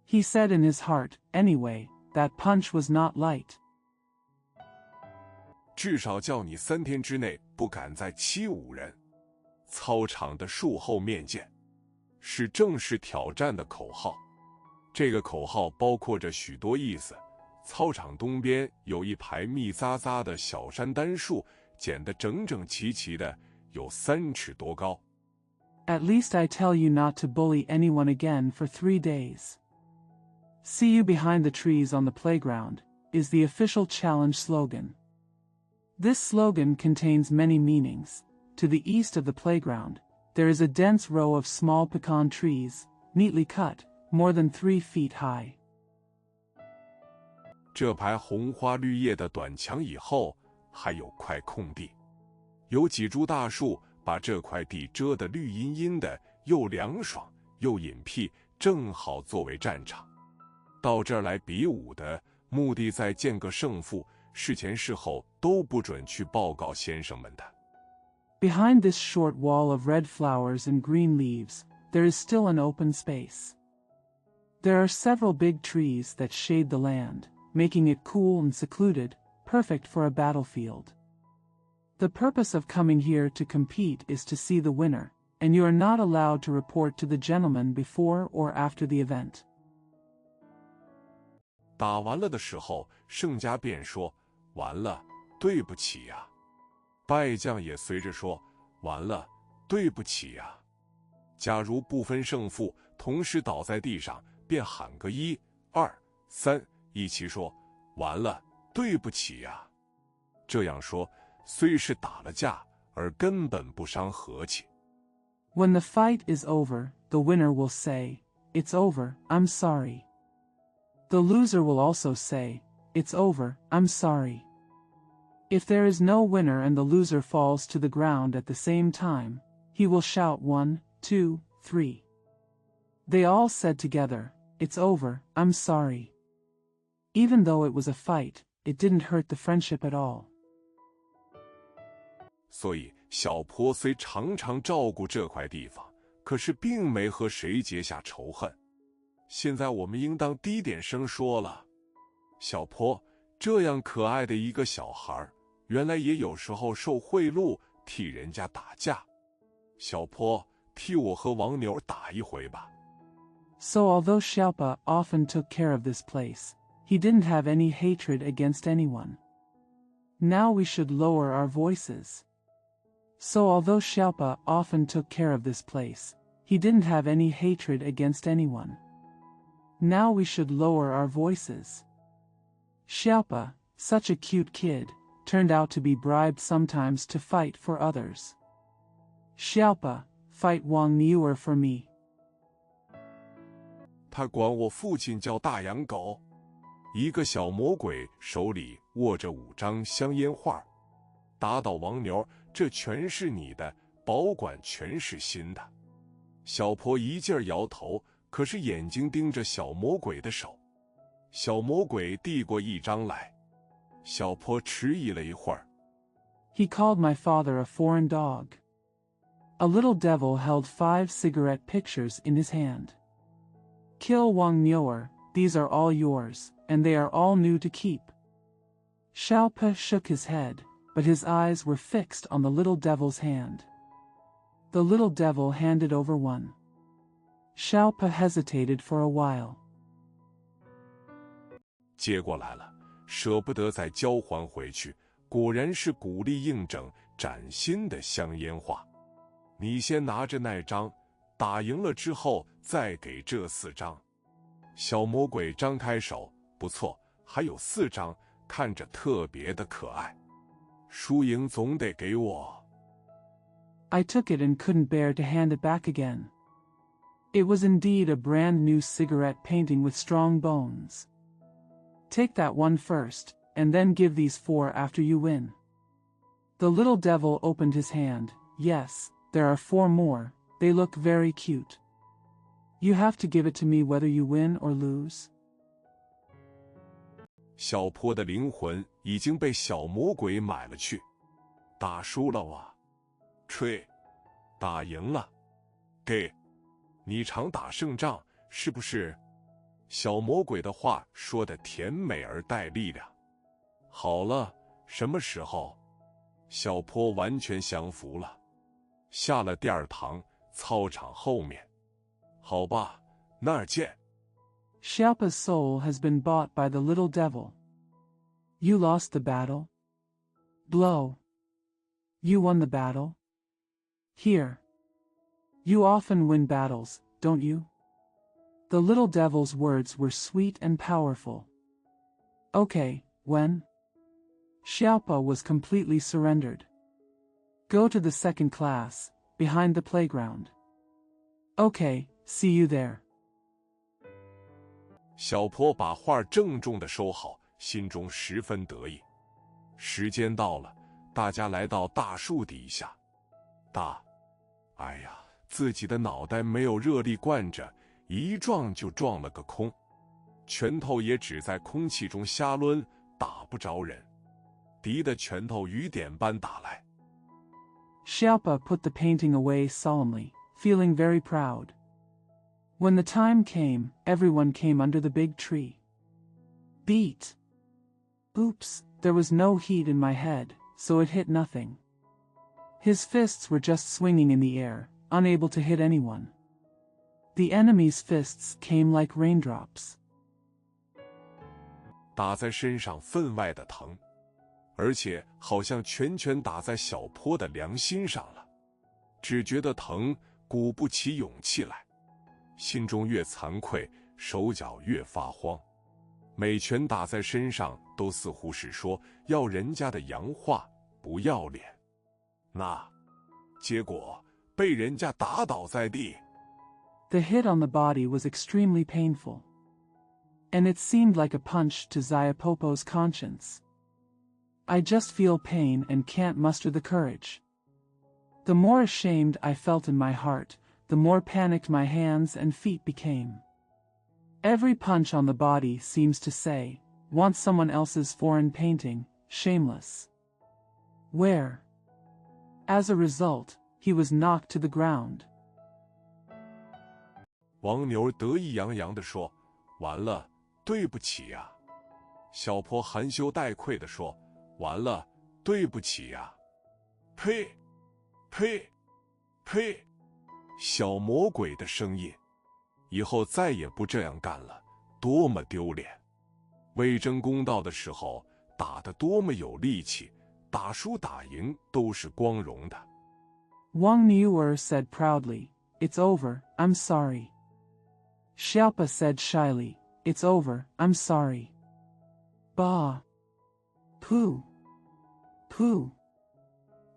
He said in his heart, anyway, that punch was not light. 至少叫你3天之内不敢再欺侮人。操场的树后面见，是正式挑战的口号。这个口号包括着许多意思。操场东边有一排密匝匝的小山丹树，剪得整整齐齐的，有3尺多高。At least I tell you not to bully anyone again for 3 days. See you behind the trees on the playground, is the official challenge slogan. This slogan contains many meanings. To the east of the playground, there is a dense row of small pecan trees, neatly cut, more than 3 feet high. 这排红花绿叶的短墙以后，还有块空地，有几株大树把这块地遮得绿茵茵的，又凉爽又隐蔽，正好作为战场。到这儿来比武的，目的在见个胜负，事前事后都不准去报告先生们的。Behind this short wall of red flowers and green leaves, there is still an open space. There are several big trees that shade the land, making it cool and secluded, perfect for a battlefield. The purpose of coming here to compete is to see the winner, and you are not allowed to report to the gentleman before or after the event. 打完了的时候，胜家便说：“完了，对不起呀。”败将也随着说：“完了，对不起呀。”假如不分胜负，同时倒在地上，便喊个1、2、3，一起说：“完了，对不起呀。”这样说，虽是打了架，而根本不伤和气。When the fight is over, the winner will say, "It's over, I'm sorry." The loser will also say, "It's over, I'm sorry." If there is no winner and the loser falls to the ground at the same time, he will shout 1, 2, 3. They all said together, "It's over, I'm sorry." Even though it was a fight, it didn't hurt the friendship at all. 所以小坡虽常常照顾这块地方，可是并没和谁结下仇恨。现在我们应当低点声说了，小坡这样可爱的一个小孩，原来也有时候受贿赂，替人家打架。小坡，替我和王牛打一回吧。So although Xiaopa often took care of this place, he didn't have any hatred against anyone. Now we should lower our voices. So although Xiaopa often took care of this place, he didn't have any hatred against anyone. Now we should lower our voices. Xiaopa, such a cute kid, turned out to be bribed sometimes to fight for others. Xiaopa, fight Wang Niuer for me. 他管我父亲叫大洋狗。一个小魔鬼手里握着5张香烟画，打倒王牛，这全是你的，保管全是新的。小坡一劲儿摇头，可是眼睛盯着小魔鬼的手。小魔鬼递过1张来，小坡迟疑了一会儿。He called my father a foreign dog. A little devil held 5 cigarette pictures in his hand. Kill Wang Niuer, these are all yours, and they are all new to keep. Xiaopa shook his head, but his eyes were fixed on the little devil's hand. The little devil handed over one. Xiaopa hesitated for a while. 接过来了，舍不得再交还回去，果然是鼓励印证崭新的香烟画。你先拿着那张，打赢了之后再给这4张。小魔鬼张开手，不错，还有4张，看着特别的可爱。输赢总得给我。I took it and couldn't bear to hand it back again. It was indeed a brand new cigarette painting with strong bones. Take that one first, and then give these 4 after you win. The little devil opened his hand. Yes, there are 4 more, they look very cute. You have to give it to me whether you win or lose. 小坡的灵魂已经被小魔鬼买了去。打输了啊，吹；打赢了，给。你常打胜仗，是不是？小魔鬼的话说得甜美而带力量。好了，什么时候？小坡完全降服了。下了第2堂，操场后面。好吧，那儿见。Xiaopa's soul has been bought by the little devil. You lost the battle. Blow. You won the battle. Here. You often win battles, don't you? The little devil's words were sweet and powerful. Okay, when? Xiaopa was completely surrendered. Go to the 2nd class, behind the playground. Okay, see you there. 小坡把画郑重地收好，心中十分得意。时间到了，大家来到大树底下。哎呀，自己的脑袋没有热力灌着，一撞就撞了个空，拳头也只在空气中瞎抡，打不着人。敌的拳头雨点般打来。Xiaopa put the painting away solemnly, feeling very proud. When the time came, everyone came under the big tree. Beat. Oops, there was no heat in my head, so it hit nothing. His fists were just swinging in the air, unable to hit anyone. The enemy's fists came like raindrops. 打在身上分外的疼，而且好像拳拳打在小坡的良心上了。只觉得疼，鼓不起勇气来。心中越惭愧，手脚越发慌。每拳打在身上，都似乎是说要人家的洋话，不要脸。结果被人家打倒在地。The hit on the body was extremely painful. And it seemed like a punch to Xiaopo's conscience. I just feel pain and can't muster the courage. The more ashamed I felt in my heart, the more panicked my hands and feet became. Every punch on the body seems to say, want someone else's foreign painting, shameless. Where? As a result, he was knocked to the ground. 王牛得意洋洋地说：“完了，对不起呀。”小坡含羞带愧地说：“完了，对不起呀。”呸！呸！呸！小魔鬼的声音，以后再也不这样干了，多么丢脸！为争公道的时候，打得多么有力气，打输打赢都是光荣的。Wang Niuer said proudly, "It's over, I'm sorry." Xiaopa said shyly, "It's over, I'm sorry." Ba. Pooh. Pooh.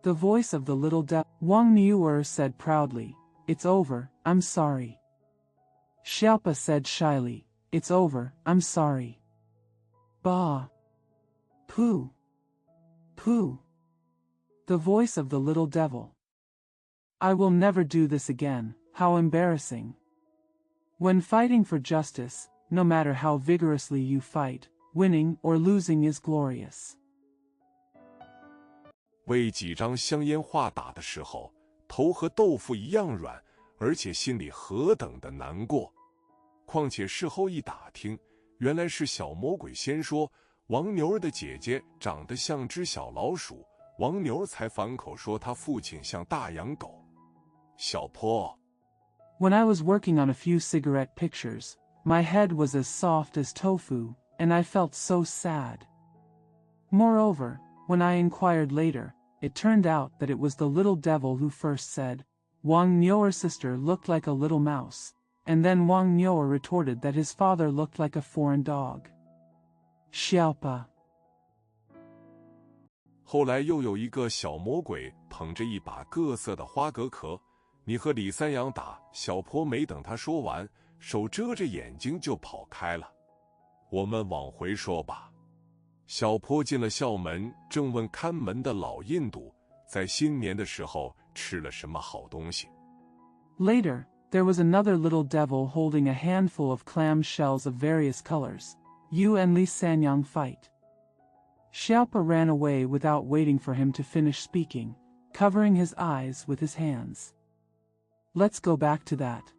The voice of the little devil. Wang Niuer said proudly, "It's over, I'm sorry." Xiaopa said shyly, "It's over, I'm sorry." Ba. Pooh. Pooh. The voice of the little devil. "I will never do this again, how embarrassing." When fighting for justice, no matter how vigorously you fight, winning or losing is glorious. 为几张香烟画打的时候，头和豆腐一样软，而且心里何等的难过。况且事后一打听，原来是小魔鬼先说王牛儿的姐姐长得像只小老鼠，王牛儿才反口说他父亲像大洋狗。小坡。When I was working on a few cigarette pictures, my head was as soft as tofu, and I felt so sad. Moreover, when I inquired later, it turned out that it was the little devil who first said, Wang Niuer's sister looked like a little mouse, and then Wang Niuer retorted that his father looked like a foreign dog. Xiaopa. 后来又有一个小魔鬼捧着一把各色的花蛤壳，你和李三阳打，小坡没等他说完，手遮着眼睛就跑开了。我们往回说吧。小坡进了校门，正问看门的老印度，在新年的时候吃了什么好东西。Later, there was another little devil holding a handful of clam shells of various colors. You and Li Sanyang fight. Xiaopa ran away without waiting for him to finish speaking, covering his eyes with his hands. Let's go back to that.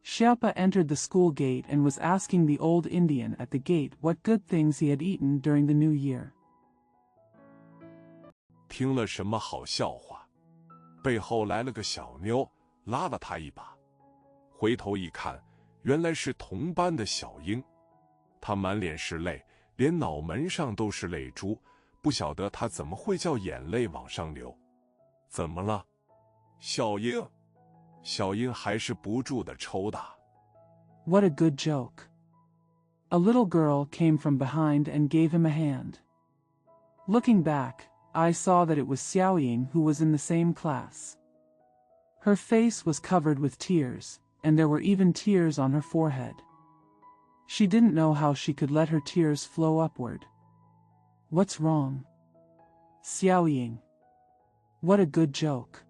Xiaopa entered the school gate and was asking the old Indian at the gate what good things he had eaten during the new year. 听了什么好笑话？背后来了个小妞，拉了他一把。回头一看，原来是同班的小英。他满脸是泪，连脑门上都是泪珠，不晓得他怎么会叫眼泪往上流。怎么了？小英。小英还是不住地抽打。What a good joke. A little girl came from behind and gave him a hand. Looking back, I saw that it was Xiaoying who was in the same class. Her face was covered with tears, and there were even tears on her forehead. She didn't know how she could let her tears flow upward. What's wrong? Xiaoying. What a good joke.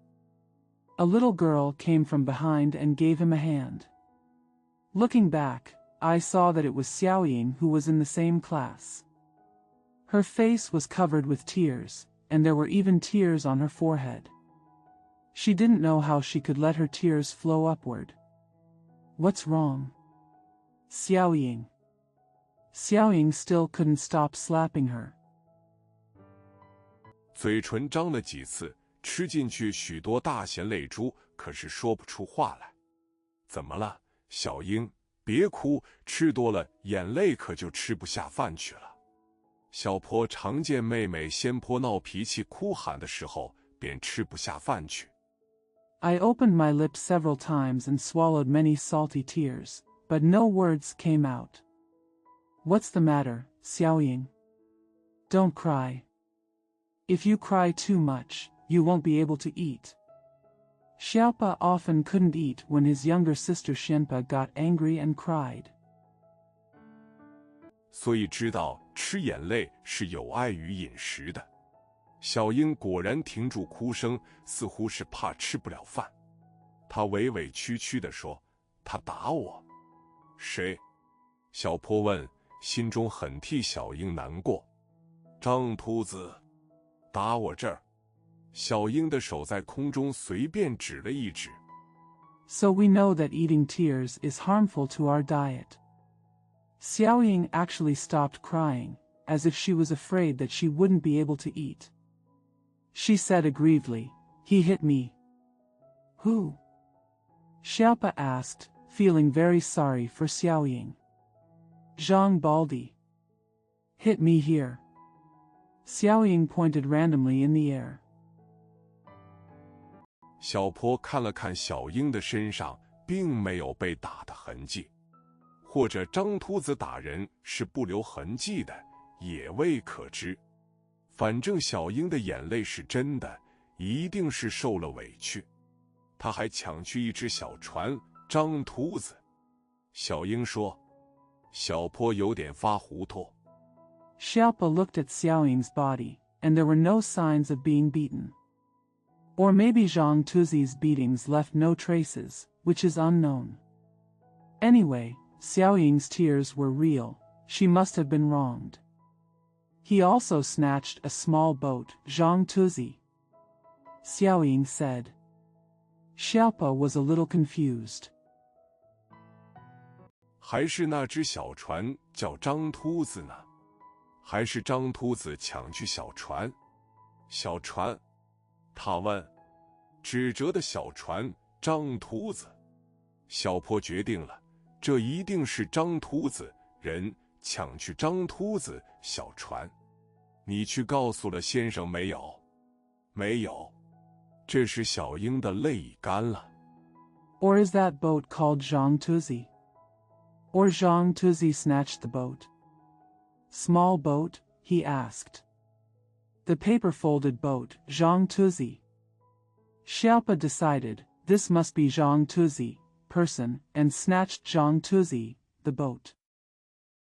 A little girl came from behind and gave him a hand. Looking back, I saw that it was Xiaoying who was in the same class. Her face was covered with tears, and there were even tears on her forehead. She didn't know how she could let her tears flow upward. What's wrong? Xiaoying. Xiaoying still couldn't stop slapping her. 嘴唇张了几次，吃进去许多大咸泪珠，可是说不出话来。怎么了，小英？别哭，吃多了眼泪可就吃不下饭去了。小坡常见妹妹先坡闹脾气哭喊的时候，便吃不下饭去。I opened my lips several times and swallowed many salty tears, but no words came out. What's the matter, Xiaoying? Don't cry. If you cry too much, you won't be able to eat. Xiaopa often couldn't eat when his younger sister Xianpa got angry and cried. 所以知道吃眼泪是有碍于饮食的。小英果然停住哭声，似乎是怕吃不了饭。她委委屈屈地说：“他打我。”谁？小坡问，心中很替小英难过。张秃子，打我这儿。小英的手在空中随便指了一指。So we know that eating tears is harmful to our diet. Xiaoying actually stopped crying, as if she was afraid that she wouldn't be able to eat. She said aggrievedly, "He hit me." Who? Xiaopa asked, feeling very sorry for Xiaoying. Zhang Baldi. Hit me here. Xiaoying pointed randomly in the air. 小坡看了看小鹰的身上，并没有被打的痕迹，或者张秃子打人是不留痕迹的，也未可知。反正小鹰的眼泪是真的，一定是受了委屈。他还抢去一只小船，张秃子。小鹰说。小坡有点发糊涂。Xiaopa looked at Xiaoying's body, and there were no signs of being beaten. Or maybe Zhang Tuzi's beatings left no traces, which is unknown. Anyway, Xiaoying's tears were real. She must have been wronged. He also snatched a small boat, Zhang Tuzi. Xiaoying said. Xiaopa was a little confused. 还是那只小船叫张秃子呢？还是张秃子抢去小船？小船？他问。指着的小船，张秃子。小坡决定了，这一定是张秃子人抢去张秃子小船。你去告诉了先生没有？没有。这时小鹰的泪已干了。Or is that boat called Zhang Tuzi? Or Zhang Tuzi snatched the boat? Small boat? He asked. The paper-folded boat, Zhang Tuzi. Xiaopa decided, this must be Zhang Tuzi, person, and snatched Zhang Tuzi, the boat.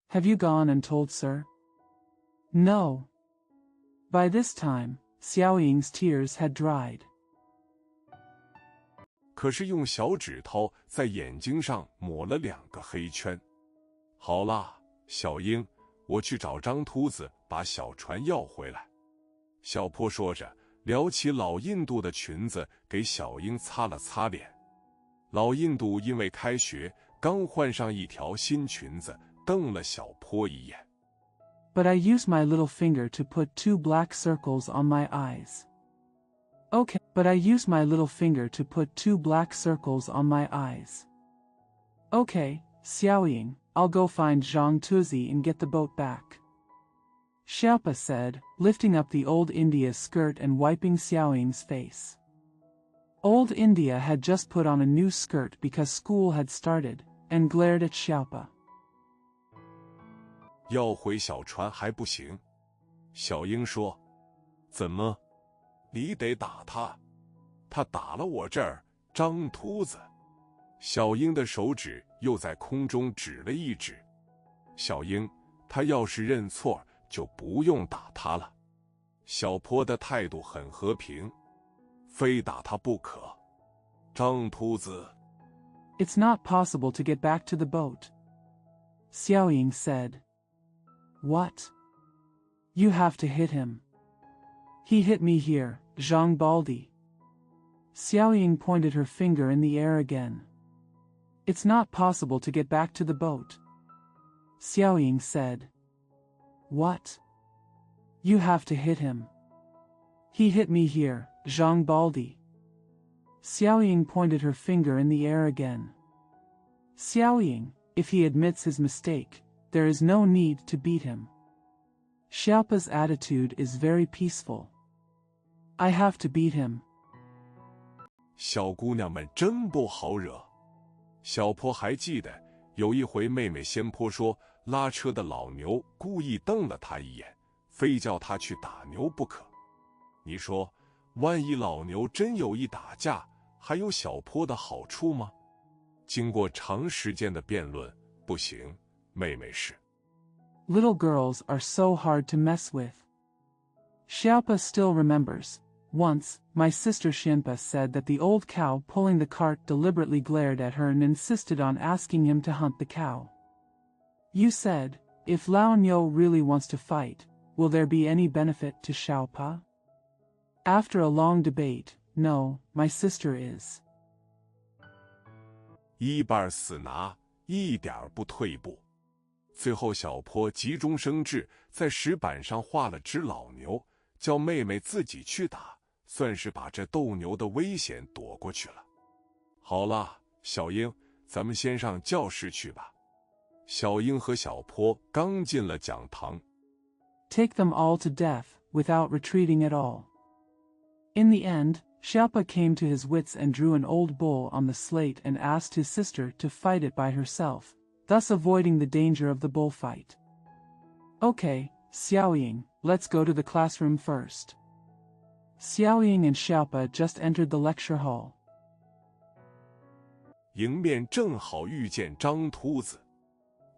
Have you gone and told sir? No. By this time, Xiaoying's tears had dried. 可是用小指头在眼睛上抹了2个黑圈。好啦，小鹰，我去找张秃子把小船要回来。小坡说着，撩起老印度的裙子给小鹰擦了擦脸。老印度因为开学刚换上一条新裙子，瞪了小坡一眼。But I use my little finger to put 2 black circles on my eyes. Okay, but I use my little finger to put 2 black circles on my eyes. Okay, Xiaoying, I'll go find Zhang Tuzi and get the boat back. Xiaopa said, lifting up the Old India skirt and wiping Xiaoying's face. Old India had just put on a new skirt because school had started, and glared at Xiaopa. 要回小船还不行。小鹰说。怎么？你得打他。他打了我这儿，张秃子。小鹰的手指又在空中指了一指。小鹰，他要是认错，就不用打他了。小坡的态度很和平，非打他不可。张秃子。It's not possible to get back to the boat. Xiaoying said. What? You have to hit him. He hit me here, Zhang Baldi. Xiaoying pointed her finger in the air again. It's not possible to get back to the boat. Xiaoying said. What? You have to hit him. He hit me here, Zhang Baldi. Xiaoying pointed her finger in the air again. Xiaoying, if he admits his mistake, there is no need to beat him. Xiaopa's attitude is very peaceful. I have to beat him. 小姑娘们真不好惹。小坡还记得有一回妹妹仙坡说拉车的老牛故意瞪了她一眼，非叫她去打牛不可。你说，万一老牛真有意打架，还有小坡的好处吗？经过长时间的辩论，不行，妹妹是。Little girls are so hard to mess with. Xiaopa still remembers. Once, my sister Xianpa said that the old cow pulling the cart deliberately glared at her and insisted on asking him to hunt the cow. You said, if Lao Niu really wants to fight, will there be any benefit to Xiaopa? After a long debate, no, my sister is. 一半死拿，一点不退步。最后小坡急中生智，在石板上画了只老牛，叫妹妹自己去打，算是把这斗牛的危险躲过去了。好了，小鹰，咱们先上教室去吧。小鹰和小坡刚进了讲堂。Take them all to death, without retreating at all. In the end, Xiaopa came to his wits and drew an old bull on the slate and asked his sister to fight it by herself, thus avoiding the danger of the bullfight. Okay, Xiaoying, let's go to the classroom first. Xiaoying and Xiaopa just entered the lecture hall. 迎面正好遇见张秃子。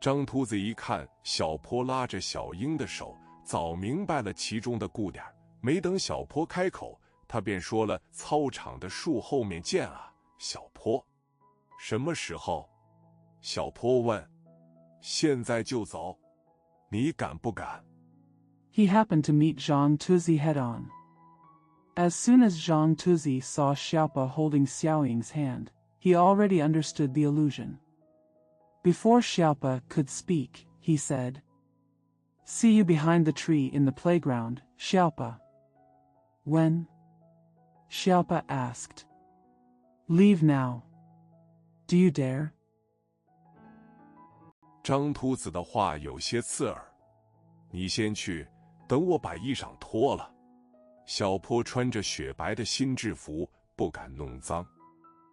张秃子一看小坡拉着小英的手，早明白了其中的故点，没等小坡开口，他便说了：“操场的树后面见啊，小坡。”什么时候？小坡问。现在就走，你敢不敢？ He happened to meet Zhang Tuzi head-on. As soon as Zhang Tuzi saw Xiaopa holding Xiaoying's hand, he already understood the allusion. Before Xiaopa could speak, he said, "See you behind the tree in the playground, Xiaopa." When? Xiaopa asked. Leave now. Do you dare? 张秃子的话有些刺耳。你先去，等我把衣裳脱了。小坡穿着雪白的新制服，不敢弄脏，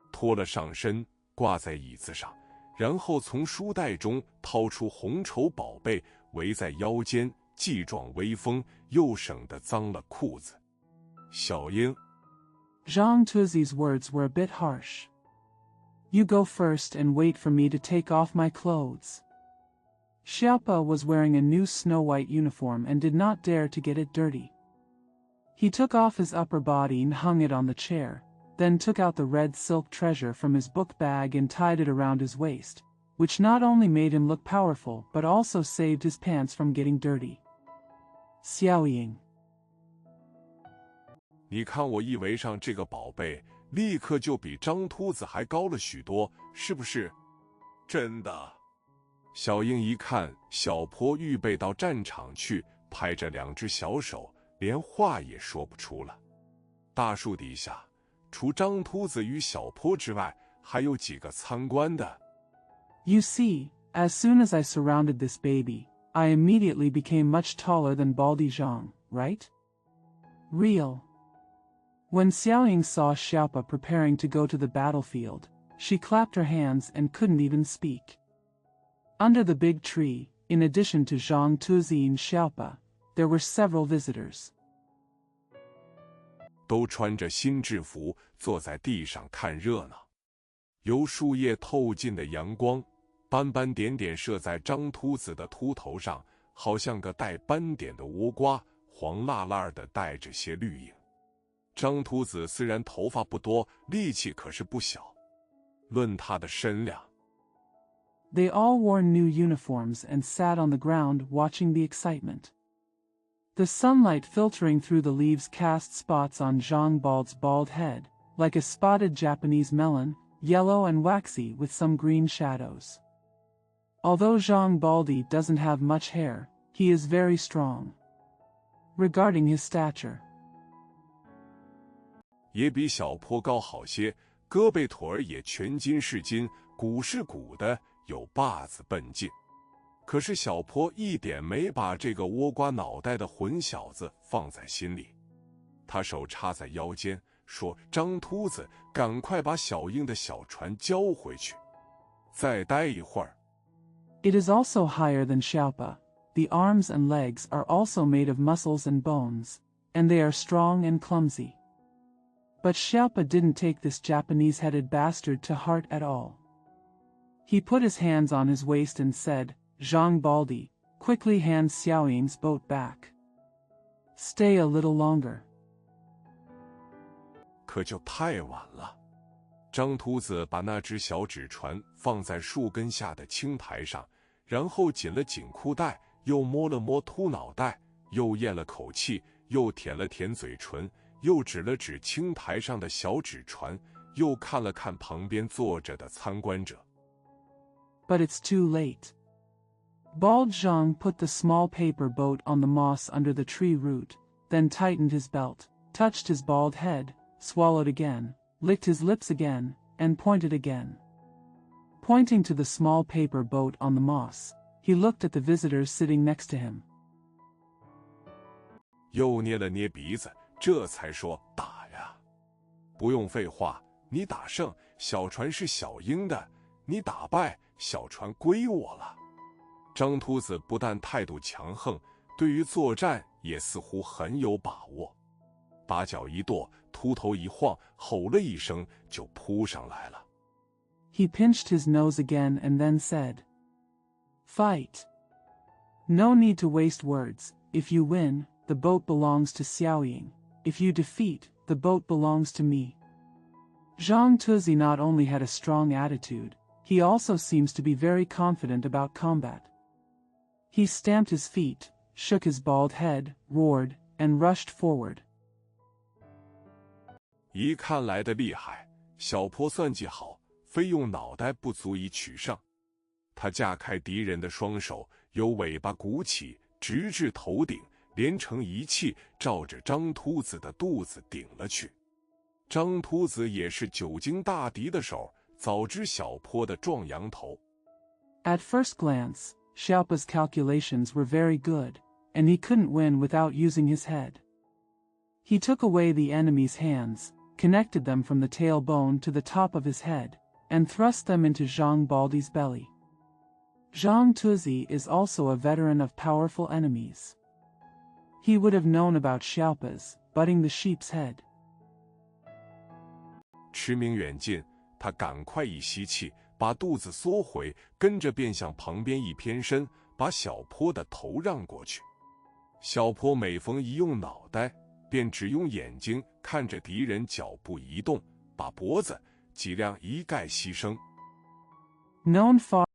脱了上身，挂在椅子上，然后从书袋中掏出红绸宝贝，围在腰间，既壮威风，又省得脏了裤子。小英 Zhang Tuzi's words were a bit harsh. You go first and wait for me to take off my clothes. Xiaopa was wearing a new snow-white uniform and did not dare to get it dirty. He took off his upper body and hung it on the chair, then took out the red silk treasure from his book bag and tied it around his waist, which not only made him look powerful but also saved his pants from getting dirty. Xiaoying. 你看我一围上这个宝贝，立刻就比张秃子还高了许多，是不是？真的。小英一看小坡预备到战场去，拍着两只小手，连话也说不出了。大树底下，除张秃子与小坡之外，还有几个参观的。You see, as soon as I surrounded this baby, I immediately became much taller than Baldy Zhang, right? Real. When Xiaoying saw Xiaopa preparing to go to the battlefield, she clapped her hands and couldn't even speak. Under the big tree, in addition to Zhang Tuzi and Xiaopa, there were several visitors. 都穿着新制服，坐在地上看热闹。由树叶透进的阳光，斑斑点点射在张秃子的秃头上，好像个带斑点的倭瓜，黄辣辣的带着些绿影。张秃子虽然头发不多，力气可是不小。论他的身量， They all wore new uniforms and sat on the ground watching the excitement. The sunlight filtering through the leaves cast spots on Zhang Bald's bald head, like a spotted Japanese melon, yellow and waxy with some green shadows. Although Zhang Baldi doesn't have much hair, he is very strong. Regarding his stature, 也比小坡高好些，胳膊腿儿也全筋是筋，骨是骨的，有把子奔劲。可是小坡一点没把这个倭瓜脑袋的混小子放在心里。他手插在腰间，说：“张秃子，赶快把小英的小船交回去，再待一会儿。” It is also higher than Xiaopa. The arms and legs are also made of muscles and bones, and they are strong and clumsy. But Xiaopa didn't take this Japanese-headed bastard to heart at all. He put his hands on his waist and said, "Zhang Baldi, quickly hand Xiaoying's boat back. Stay a little longer." 可就太晚了。张秃子把那只小纸船放在树根下的青苔上，然后紧了紧裤带，又摸了摸秃脑袋，又咽了口气，又舔了舔嘴唇，又指了指青苔上的小纸船，又看了看旁边坐着的参观者。But it's too late. Bald Zhang put the small paper boat on the moss under the tree root, then tightened his belt, touched his bald head, swallowed again, licked his lips again, and pointed again. Pointing to the small paper boat on the moss, he looked at the visitors sitting next to him. 又捏了捏鼻子，这才说：“打呀！”不用废话，你打胜，小船是小鹰的；你打败，小船归我了。张秃子不但态度强横，对于作战也似乎很有把握。把脚一跺，秃头一晃，吼了一声，就扑上来了。He pinched his nose again and then said, "Fight. No need to waste words. If you win, the boat belongs to Xiaoying. If you defeat, the boat belongs to me." Zhang Tuzi not only had a strong attitude, he also seems to be very confident about combat. He stamped his feet, shook his bald head, roared, and rushed forward. 一看来的厉害，小坡算计好，非用脑袋不足以取胜。他架开敌人的双手，由尾巴鼓起，直至头顶，连成一气，照着张秃子的肚子顶了去。张秃子也是久经大敌的手，早知小坡的壮阳头。At first glance, Xiaopa's calculations were very good, and he couldn't win without using his head. He took away the enemy's hands, connected them from the tailbone to the top of his head, and thrust them into Zhang Baldi's belly. Zhang Tuzi is also a veteran of powerful enemies. He would have known about Xiaopa's butting the sheep's head. 驰名远近，他赶快一吸气，把肚子缩回，跟着便向旁边一偏身，把小坡的头让过去。小坡每逢一用脑袋，便只用眼睛看着敌人脚步移动，把脖子尽量一概牺牲。Known far